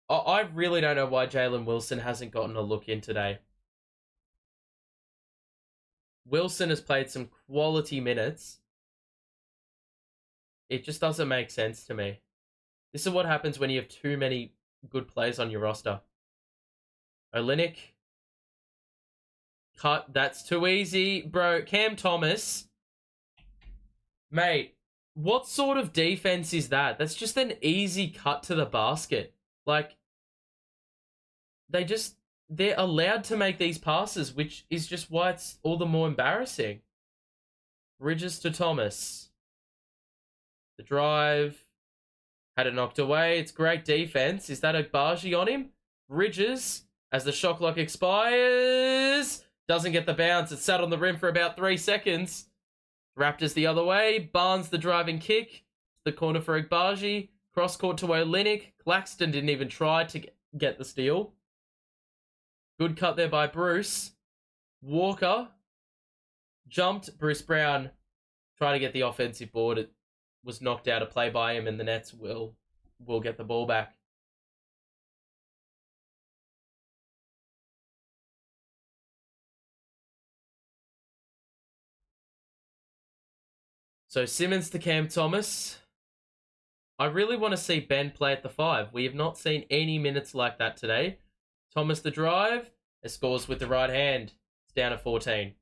I really don't know why Jalen Wilson hasn't gotten a look in today. Wilson has played some quality minutes. It just doesn't make sense to me. This is what happens when you have too many good players on your roster. Olynyk. Cut. That's too easy. Bro, Cam Thomas. Mate, what sort of defense is that? That's just an easy cut to the basket. Like, they're allowed to make these passes, which is just why it's all the more embarrassing. Bridges to Thomas. The drive. Had it knocked away. It's great defense. Is that Agbaji on him? Bridges, as the shot clock expires, doesn't get the bounce. It sat on the rim for about 3 seconds. Raptors the other way. Barnes the driving kick. The corner for Agbaji. Cross court to Olynyk. Claxton didn't even try to get the steal. Good cut there by Bruce. Walker jumped. Bruce Brown tried to get the offensive board. It was knocked out of play by him, and the Nets will get the ball back. So Simmons to Cam Thomas. I really want to see Ben play at the 5. We have not seen any minutes like that today. Thomas the drive. It scores with the right hand. It's down to 14.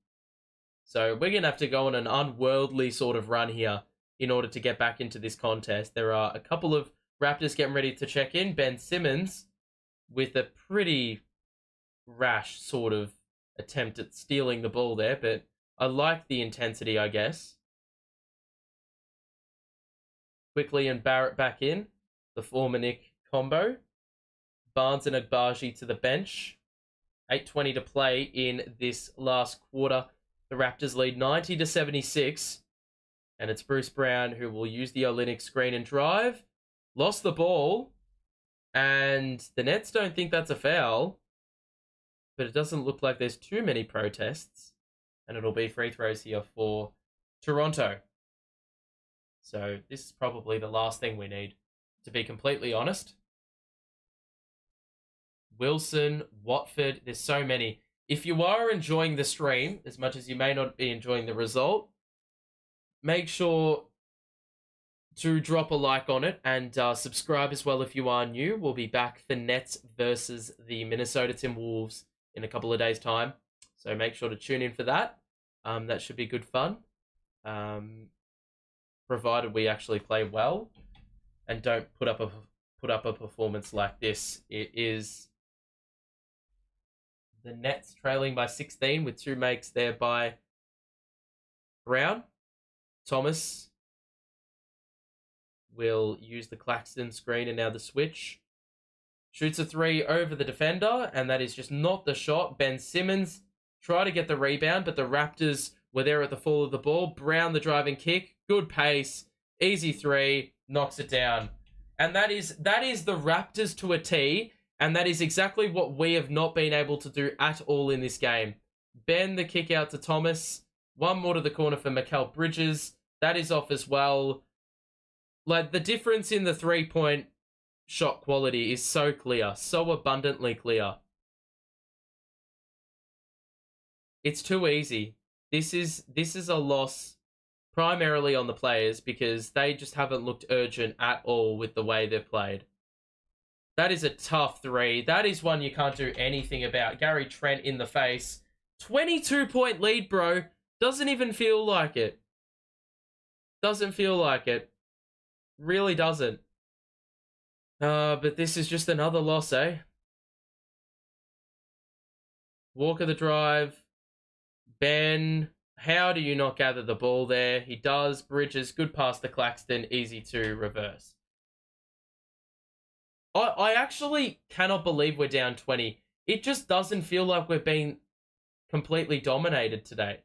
So we're going to have to go on an unworldly sort of run here in order to get back into this contest. There are a couple of Raptors getting ready to check in. Ben Simmons with a pretty rash sort of attempt at stealing the ball there, but I like the intensity, I guess. Quickley and Barrett back in, the former Nic combo. Barnes and Agbaji to the bench. 8:20 to play in this last quarter. The Raptors lead 90-76, and it's Bruce Brown who will use the Olynyk screen and drive. Lost the ball, and the Nets don't think that's a foul, but it doesn't look like there's too many protests, and it'll be free throws here for Toronto. So this is probably the last thing we need, to be completely honest. Wilson, Watford, there's so many. If you are enjoying the stream, as much as you may not be enjoying the result, make sure to drop a like on it and subscribe as well if you are new. We'll be back for Nets versus the Minnesota Timberwolves in a couple of days' time. So make sure to tune in for that. That should be good fun. Provided we actually play well and don't put up a performance like this. It is the Nets trailing by 16 with 2 makes there by Brown. Thomas will use the Claxton screen and now the switch. Shoots a 3 over the defender, and that is just not the shot. Ben Simmons tried to get the rebound, but the Raptors were there at the fall of the ball. Brown, the driving kick. Good pace. Easy 3. Knocks it down. And that is the Raptors to a T. And that is exactly what we have not been able to do at all in this game. Ben, the kick out to Thomas. One more to the corner for Mikal Bridges. That is off as well. Like, the difference in the 3-point shot quality is so clear. So abundantly clear. It's too easy. This is a loss primarily on the players because they just haven't looked urgent at all with the way they've played. That is a tough 3. That is one you can't do anything about. Gary Trent in the face. 22-point lead, bro. Doesn't even feel like it. Doesn't feel like it. Really doesn't. But this is just another loss, eh? Walker the drive. Ben, how do you not gather the ball there? He does. Bridges, good pass to Claxton. Easy to reverse. I actually cannot believe we're down 20. It just doesn't feel like we're being completely dominated today.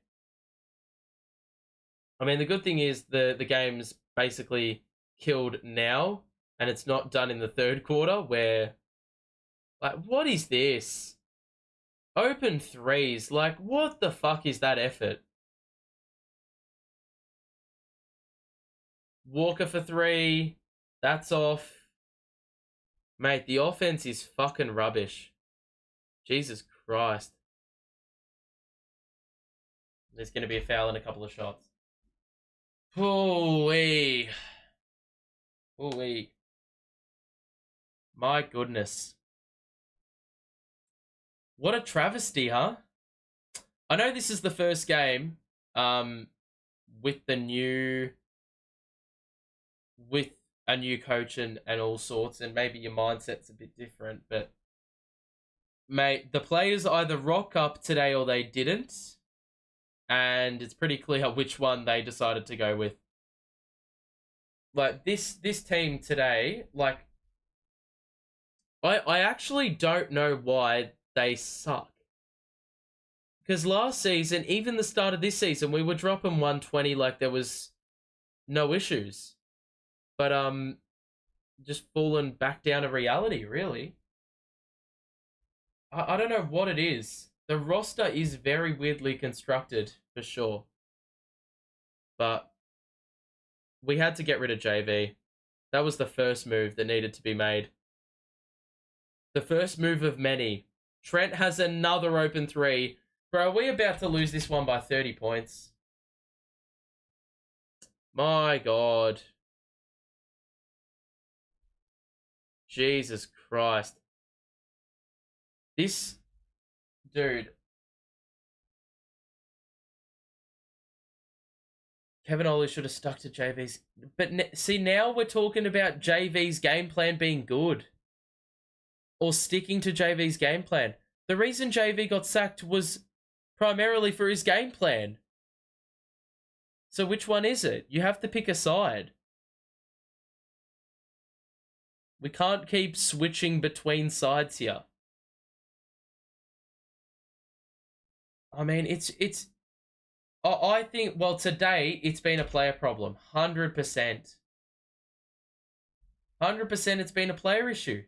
I mean, the good thing is the game's basically killed now, and it's not done in the third quarter where, like, what is this? Open 3s. Like, what the fuck is that effort? Walker for 3. That's off. Mate, the offense is fucking rubbish. Jesus Christ. There's going to be a foul in a couple of shots. Ooh-wee. Ooh-wee. My goodness. What a travesty, huh? I know this is the first game with a new coach and all sorts, and maybe your mindset's a bit different, but mate, the players either rock up today or they didn't, and it's pretty clear which one they decided to go with. Like, this team today, like, I actually don't know why they suck. Because last season, even the start of this season, we were dropping 120 like there was no issues. But, just fallen back down to reality, really. I don't know what it is. The roster is very weirdly constructed, for sure. But we had to get rid of JV. That was the first move that needed to be made. The first move of many. Trent has another open 3. Bro, are we about to lose this one by 30 points? My God. Jesus Christ. This dude. Kevin Ollie should have stuck to JV's. But see, now we're talking about JV's game plan being good. Or sticking to JV's game plan. The reason JV got sacked was primarily for his game plan. So which one is it? You have to pick a side. We can't keep switching between sides here. I mean, I think, well, today, it's been a player problem. 100%. 100% it's been a player issue.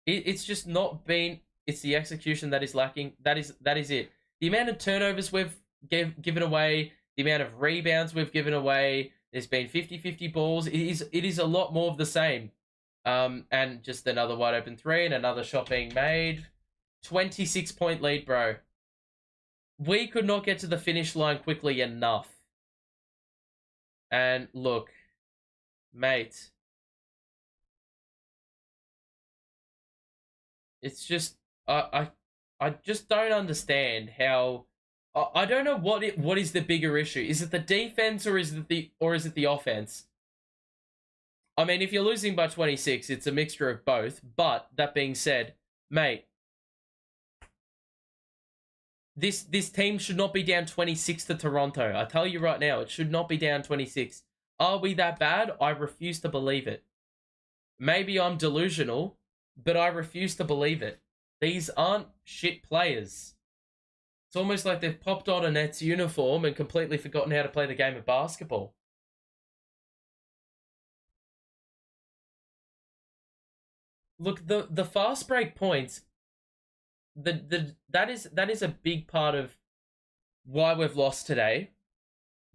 It's just not been... It's the execution that is lacking. That is it. The amount of turnovers we've given away, the amount of rebounds we've given away, there's been 50-50 balls. It is a lot more of the same. And just another wide open three and another shot being made. 26-point lead, bro. We could not get to the finish line quickly enough. And look, mate, it's just I just don't understand how. I don't know what is the bigger issue. Is it the defense or is it the offense? I mean, if you're losing by 26, it's a mixture of both. But that being said, mate, this team should not be down 26 to Toronto. I tell you right now, it should not be down 26. Are we that bad? I refuse to believe it. Maybe I'm delusional, but I refuse to believe it. These aren't shit players. It's almost like they've popped on a Nets uniform and completely forgotten how to play the game of basketball. Look, the fast break points, that is a big part of why we've lost today.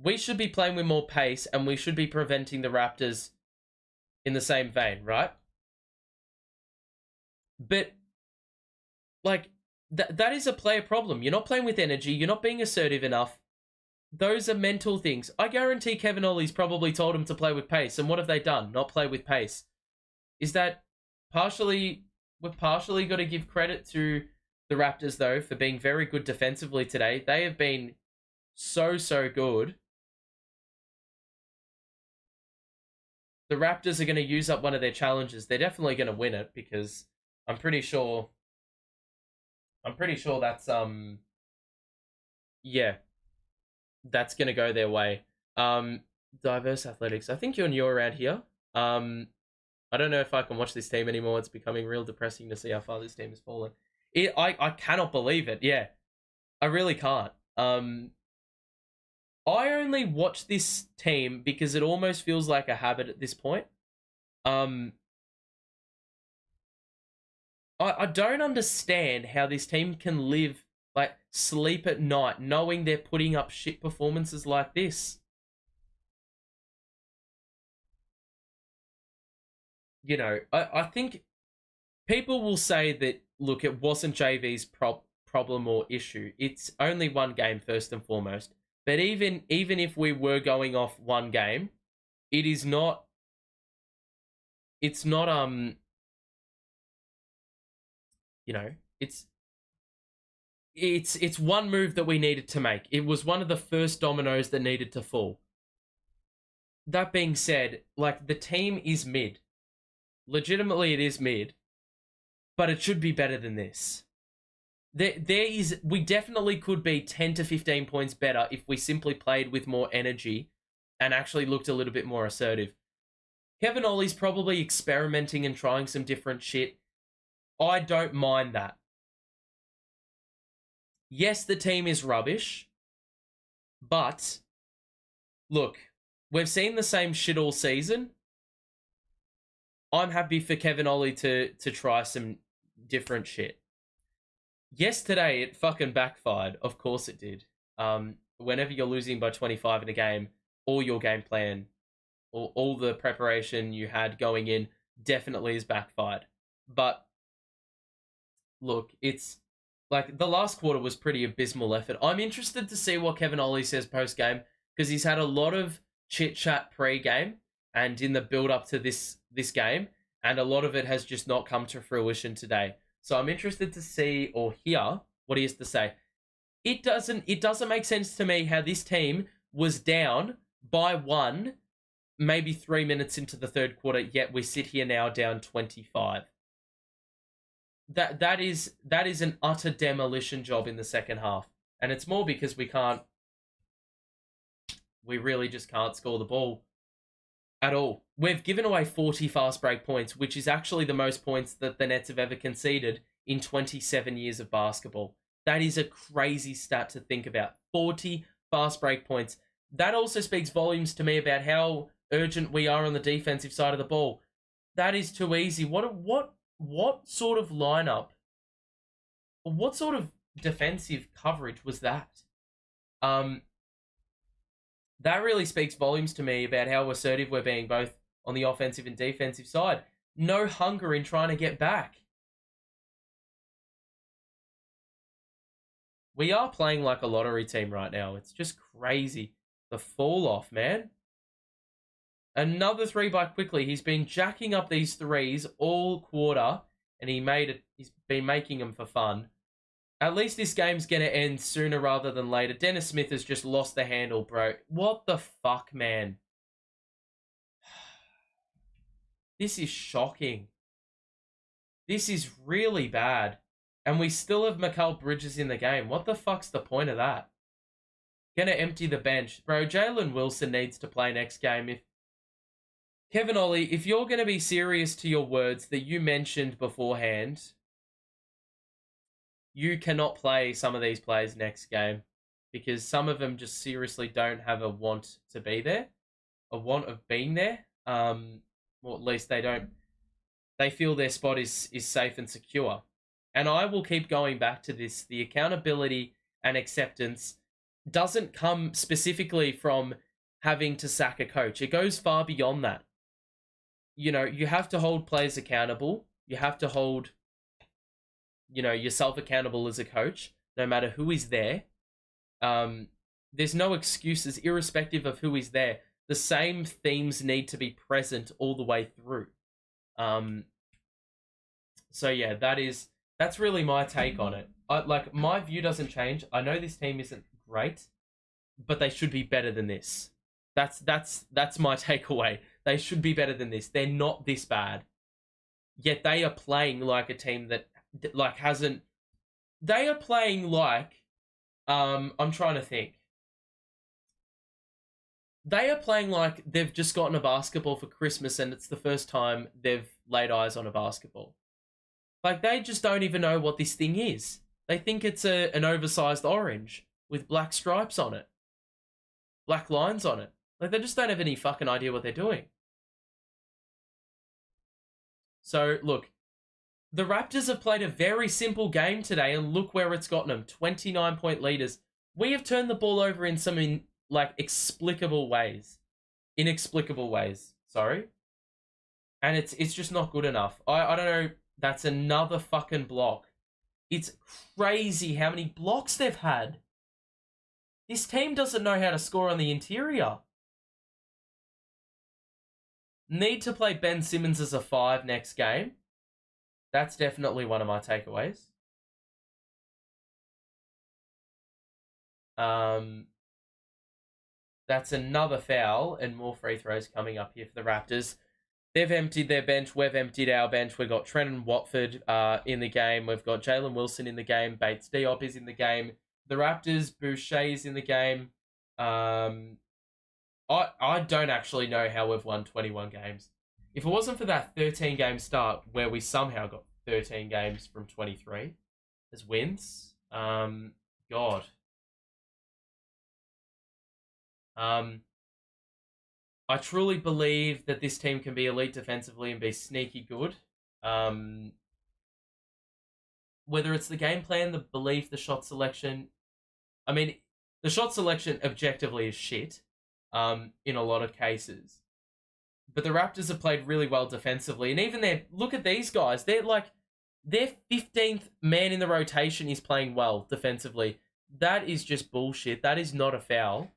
We should be playing with more pace and we should be preventing the Raptors in the same vein, right? But like that is a player problem. You're not playing with energy, you're not being assertive enough. Those are mental things. I guarantee Kevin Ollie's probably told him to play with pace, and what have they done? Not play with pace. Is that we've partially got to give credit to the Raptors, though, for being very good defensively today. They have been so good. The Raptors are going to use up one of their challenges. They're definitely going to win it because I'm pretty sure that's yeah, that's going to go their way. Diverse athletics. I think you're new around here. I don't know if I can watch this team anymore. It's becoming real depressing to see how far this team has fallen. I cannot believe it. Yeah, I really can't. I only watch this team because it almost feels like a habit at this point. I don't understand how this team can sleep at night knowing they're putting up shit performances like this. You know, I think people will say that, look, it wasn't JV's problem or issue. It's only one game, first and foremost. But even if we were going off one game, it's not you know, it's one move that we needed to make. It was one of the first dominoes that needed to fall. That being said, like, the team is mid. Legitimately, it is mid, but it should be better than this. We definitely could be 10 to 15 points better if we simply played with more energy and actually looked a little bit more assertive. Kevin Ollie's probably experimenting and trying some different shit. I don't mind that. Yes, the team is rubbish, but look, we've seen the same shit all season. I'm happy for Kevin Ollie to try some different shit. Yes, today it fucking backfired. Of course it did. Whenever you're losing by 25 in a game, all your game plan, or all the preparation you had going in definitely is backfired. But look, it's like the last quarter was pretty abysmal effort. I'm interested to see what Kevin Ollie says post-game because he's had a lot of chit-chat pre-game and in the build-up to this game, and a lot of it has just not come to fruition today. So I'm interested to see or hear what he has to say. It doesn't make sense to me how this team was down by 1, maybe 3 minutes into the third quarter, yet we sit here now down 25. That is an utter demolition job in the second half. And it's more because we really just can't score the ball at all. We've given away 40 fast break points, which is actually the most points that the Nets have ever conceded in 27 years of basketball. That is a crazy stat to think about. 40 fast break points. That also speaks volumes to me about how urgent we are on the defensive side of the ball. That is too easy. What sort of lineup? What sort of defensive coverage was that? That really speaks volumes to me about how assertive we're being, both on the offensive and defensive side. No hunger in trying to get back. We are playing like a lottery team right now. It's just crazy. The fall off, man. Another 3 by Quickley. He's been jacking up these threes all quarter, and he's been making them for fun. At least this game's going to end sooner rather than later. Dennis Smith has just lost the handle, bro. What the fuck, man? This is shocking. This is really bad. And we still have Mikal Bridges in the game. What the fuck's the point of that? Gonna empty the bench. Bro, Jalen Wilson needs to play next game. Kevin Ollie, if you're going to be serious to your words that you mentioned beforehand, you cannot play some of these players next game because some of them just seriously don't have a want to be there, a want of being there. Or at least they feel their spot is safe and secure. And I will keep going back to this. The accountability and acceptance doesn't come specifically from having to sack a coach. It goes far beyond that. You know, you have to hold players accountable. You have to hold, yourself accountable as a coach, no matter who is there. There's no excuses, irrespective of who is there. The same themes need to be present all the way through. So yeah, that's really my take on it. My view doesn't change. I know this team isn't great, but they should be better than this. That's my takeaway. They should be better than this. They're not this bad. Yet they are playing like a team that hasn't. They are playing like I'm trying to think. They are playing like they've just gotten a basketball for Christmas and it's the first time they've laid eyes on a basketball. Like, they just don't even know what this thing is. They think it's an oversized orange with black stripes on it. Black lines on it. Like, they just don't have any fucking idea what they're doing. So, look, the Raptors have played a very simple game today, and look where it's gotten them. 29-point leaders. We have turned the ball over in some, inexplicable ways. Sorry. And it's just not good enough. I don't know. That's another fucking block. It's crazy how many blocks they've had. This team doesn't know how to score on the interior. Need to play Ben Simmons as a 5 next game. That's definitely one of my takeaways. That's another foul and more free throws coming up here for the Raptors. They've emptied their bench. We've emptied our bench. We've got Trenton Watford in the game. We've got Jalen Wilson in the game. Bates Diop is in the game. The Raptors, Boucher is in the game. I don't actually know how we've won 21 games. If it wasn't for that 13-game start where we somehow got 13 games from 23 as wins, God. I truly believe that this team can be elite defensively and be sneaky good. Whether it's the game plan, the belief, the shot selection. I mean, the shot selection objectively is shit in a lot of cases. But the Raptors have played really well defensively. And even look at these guys. Their 15th man in the rotation is playing well defensively. That is just bullshit. That is not a foul.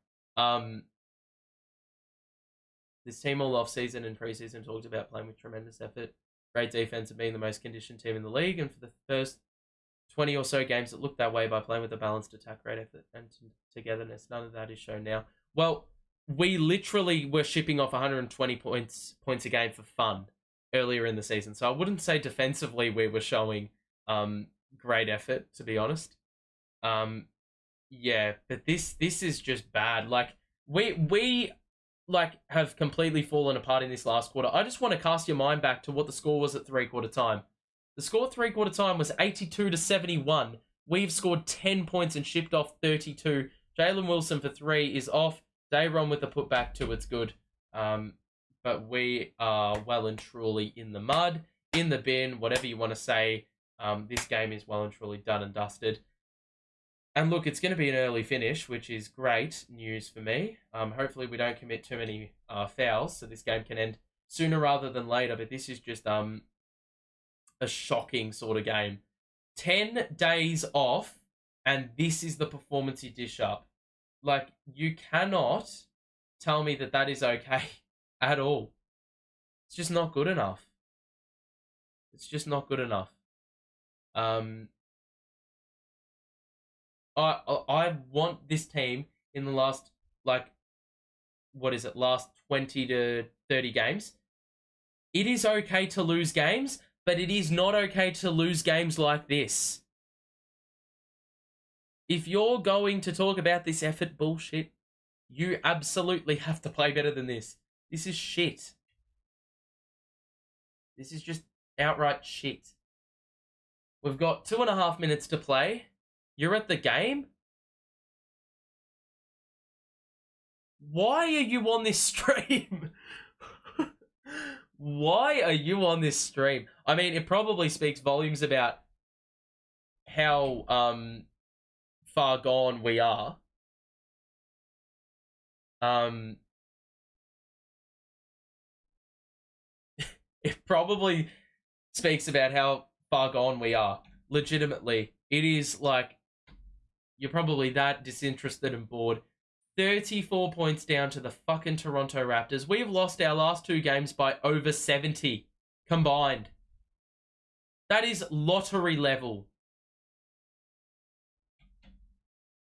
This team all off-season and preseason talked about playing with tremendous effort, great defense, and being the most conditioned team in the league. And for the first 20 or so games, it looked that way by playing with a balanced attack, great effort, and togetherness. None of that is shown now. Well, we literally were shipping off 120 points a game for fun earlier in the season. So I wouldn't say defensively we were showing great effort, to be honest. Yeah, but this is just bad. Like we like have completely fallen apart in this last quarter. I just want to cast your mind back to what the score was at 3/4 time. The score at 3/4 time was 82-71. We've scored 10 points and shipped off 32. Jalen Wilson for 3 is off. Dayron with the putback 2, it's good. But we are well and truly in the mud, in the bin, whatever you want to say. This game is well and truly done and dusted. And look, it's going to be an early finish, which is great news for me. Hopefully we don't commit too many fouls, so this game can end sooner rather than later. But this is just a shocking sort of game. 10 days off, and this is the performance you dish up. Like, you cannot tell me that is okay at all. It's just not good enough. It's just not good enough. I want this team in the last, like, last 20 to 30 games. It is okay to lose games, but it is not okay to lose games like this. If you're going to talk about this effort bullshit, you absolutely have to play better than this. This is shit. This is just outright shit. We've got 2.5 minutes to play. You're at the game? Why are you on this stream? Why are you on this stream? I mean, it probably speaks volumes about how far gone we are. It probably speaks about how far gone we are. Legitimately. It is like, you're probably that disinterested and bored. 34 points down to the fucking Toronto Raptors. We've lost our last 2 games by over 70 combined. That is lottery level.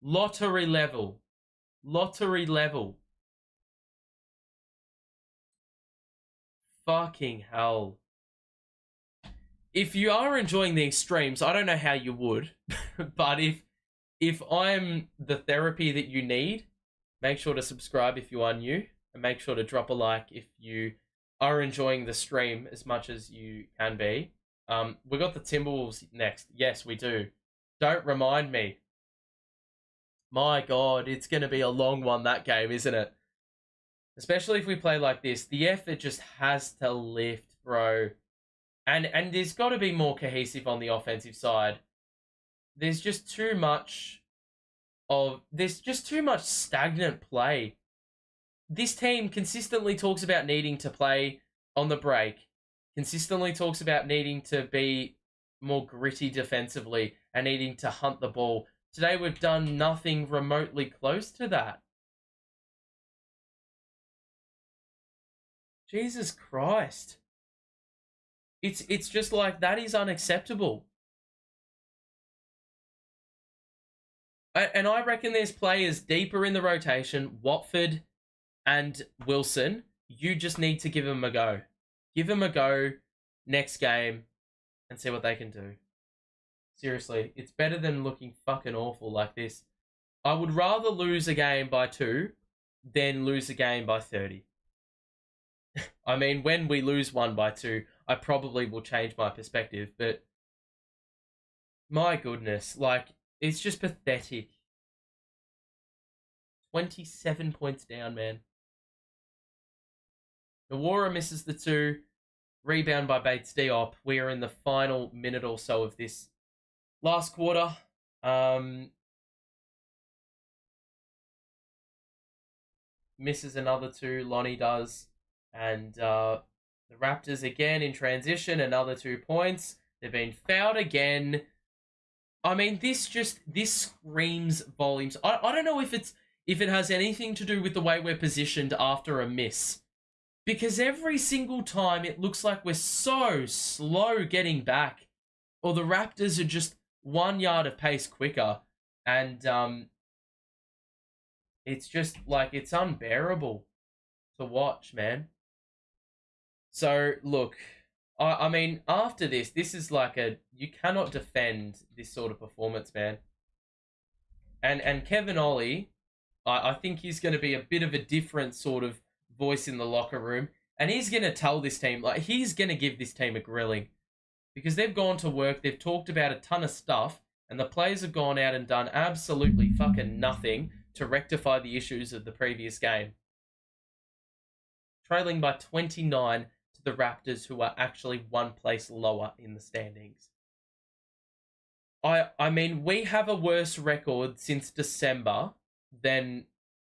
Lottery level. Lottery level. Fucking hell. If you are enjoying these streams, I don't know how you would, but if I'm the therapy that you need, make sure to subscribe if you are new, and make sure to drop a like if you are enjoying the stream as much as you can be. We got the Timberwolves next. Yes, we do. Don't remind me. My God, it's going to be a long one, that game, isn't it? Especially if we play like this. The effort just has to lift, bro. And there's got to be more cohesive on the offensive side. There's just too much stagnant play. This team consistently talks about needing to play on the break. Consistently talks about needing to be more gritty defensively and needing to hunt the ball. Today we've done nothing remotely close to that. Jesus Christ. It's just like, that is unacceptable. And I reckon there's players deeper in the rotation, Watford and Wilson. You just need to give them a go. Give them a go next game and see what they can do. Seriously, it's better than looking fucking awful like this. I would rather lose a game by 2 than lose a game by 30. I mean, when we lose one by 2, I probably will change my perspective, but my goodness, like, it's just pathetic. 27 points down, man. Nawara misses the 2. Rebound by Bates Diop. We are in the final minute or so of this last quarter. Misses another 2. Lonnie does. And the Raptors again in transition, another 2 points. They've been fouled again. I mean, this screams volumes. I don't know if it has anything to do with the way we're positioned after a miss. Because every single time it looks like we're so slow getting back. Or the Raptors are just 1 yard of pace quicker. And It's just like it's unbearable to watch, man. So look, I mean, after this is like a you cannot defend this sort of performance, man. And Kevin Ollie, I think he's going to be a bit of a different sort of voice in the locker room, and he's going to tell this team like he's going to give this team a grilling because they've gone to work, they've talked about a ton of stuff, and the players have gone out and done absolutely fucking nothing to rectify the issues of the previous game. Trailing by 29 to the Raptors, who are actually one place lower in the standings. I mean, we have a worse record since December than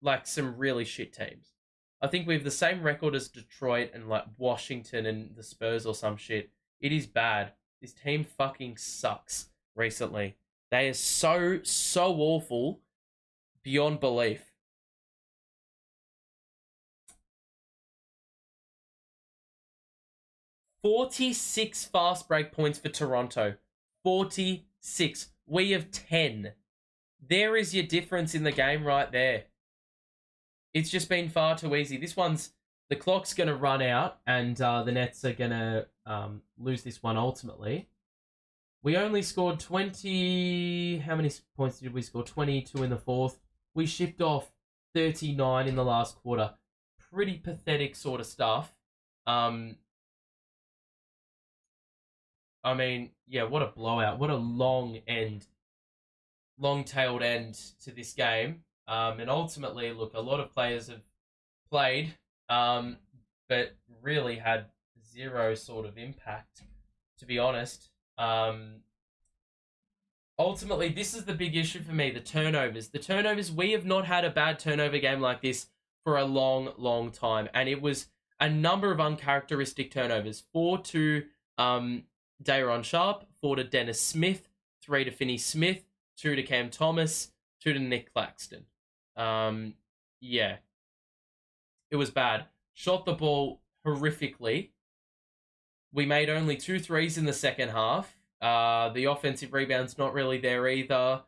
like some really shit teams. I think we have the same record as Detroit and like Washington and the Spurs or some shit. It is bad. This team fucking sucks recently. They are so awful beyond belief. 46 fast break points for Toronto. 46. We have 10. There is your difference in the game right there. It's just been far too easy. The clock's going to run out, and the Nets are going to lose this one ultimately. We only scored 20... How many points did we score? 22 in the fourth. We shipped off 39 in the last quarter. Pretty pathetic sort of stuff. I mean, yeah, what a blowout. What a long-tailed end to this game. And ultimately, look, a lot of players have played, but really had zero sort of impact, to be honest. Ultimately, this is the big issue for me, the turnovers. The turnovers, we have not had a bad turnover game like this for a long time. And it was a number of uncharacteristic turnovers. 4 to Day'Ron Sharpe, 4 to Dennis Smith, 3 to Finney Smith, 2 to Cam Thomas, 2 to Nic Claxton. Yeah. It was bad. Shot the ball horrifically. We made only 2 threes in the second half. The offensive rebound's not really there either.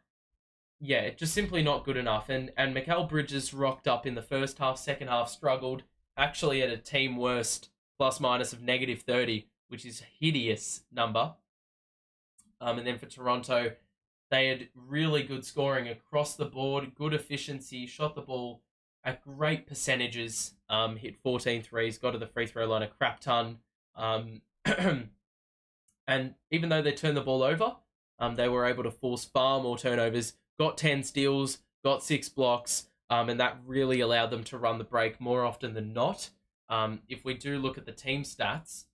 Yeah, just simply not good enough. And Mikal Bridges rocked up in the first half, second half struggled. Actually at a team worst plus-minus of -30, which is a hideous number. And then for Toronto, they had really good scoring across the board, good efficiency, shot the ball at great percentages, hit 14 threes, got to the free throw line a crap ton. And even though they turned the ball over, they were able to force far more turnovers, got 10 steals, got 6 blocks, and that really allowed them to run the break more often than not. If we do look at the team stats,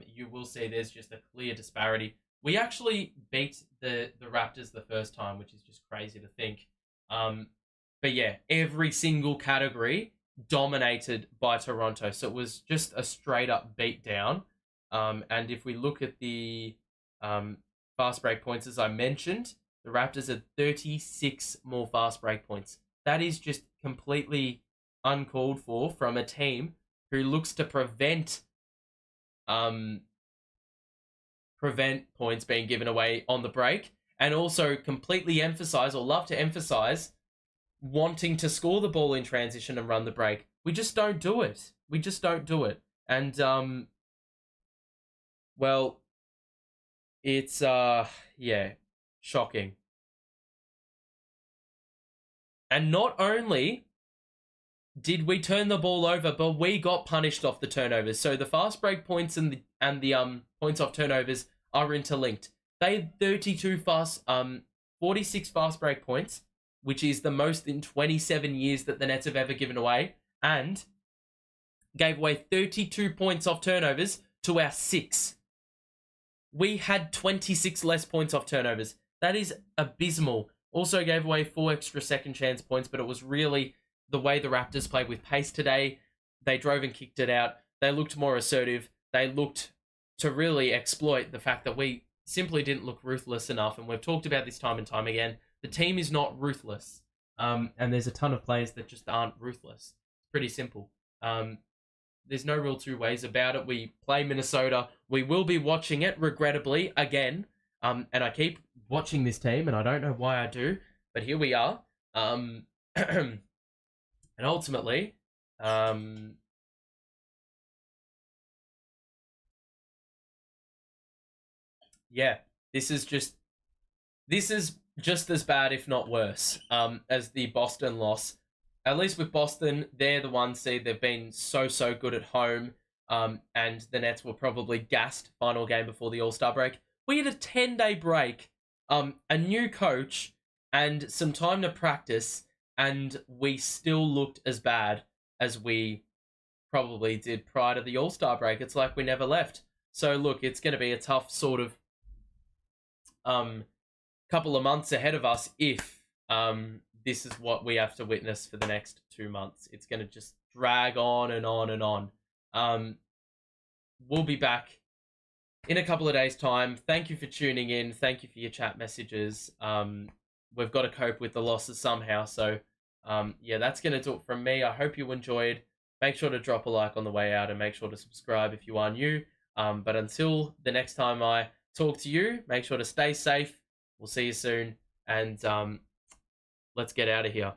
you will see there's just a clear disparity. We actually beat the Raptors the first time, which is just crazy to think. But yeah, every single category dominated by Toronto. So it was just a straight up beat down. And if we look at the fast break points, as I mentioned, the Raptors had 36 more fast break points. That is just completely uncalled for from a team who looks to prevent points being given away on the break, and also completely emphasize or love to emphasize wanting to score the ball in transition and run the break. We just don't do it. We just don't do it. And well, it's yeah, shocking. And not only did we turn the ball over, but we got punished off the turnovers. So the fast break points and the points off turnovers are interlinked. They had 46 fast break points, which is the most in 27 years that the Nets have ever given away, and gave away 32 points off turnovers to our 6. We had 26 less points off turnovers. That is abysmal. Also gave away 4 extra second chance points, but it was really the way the Raptors played with pace today. They drove and kicked it out. They looked more assertive. They looked to really exploit the fact that we simply didn't look ruthless enough. And we've talked about this time and time again. The team is not ruthless. And there's a ton of players that just aren't ruthless. It's pretty simple. There's no real two ways about it. We play Minnesota. We will be watching it, regrettably, again. And I keep watching this team, and I don't know why I do, but here we are. And ultimately, yeah, this is just as bad, if not worse, as the Boston loss. At least with Boston, they're the one seed. They've been so good at home. And the Nets were probably gassed final game before the All-Star break. We had a 10-day break, a new coach, and some time to practice, and we still looked as bad as we probably did prior to the All-Star break. It's like we never left. So look, it's going to be a tough sort of um couple of months ahead of us if this is what we have to witness for the next 2 months. It's going to just drag on and on and on. Um, we'll be back in a couple of days' time. Thank you for tuning in. Thank you for your chat messages. We've got to cope with the losses somehow. So, yeah, that's going to do it from me. I hope you enjoyed. Make sure to drop a like on the way out and make sure to subscribe if you are new. But until the next time I talk to you, make sure to stay safe. We'll see you soon. And let's get out of here.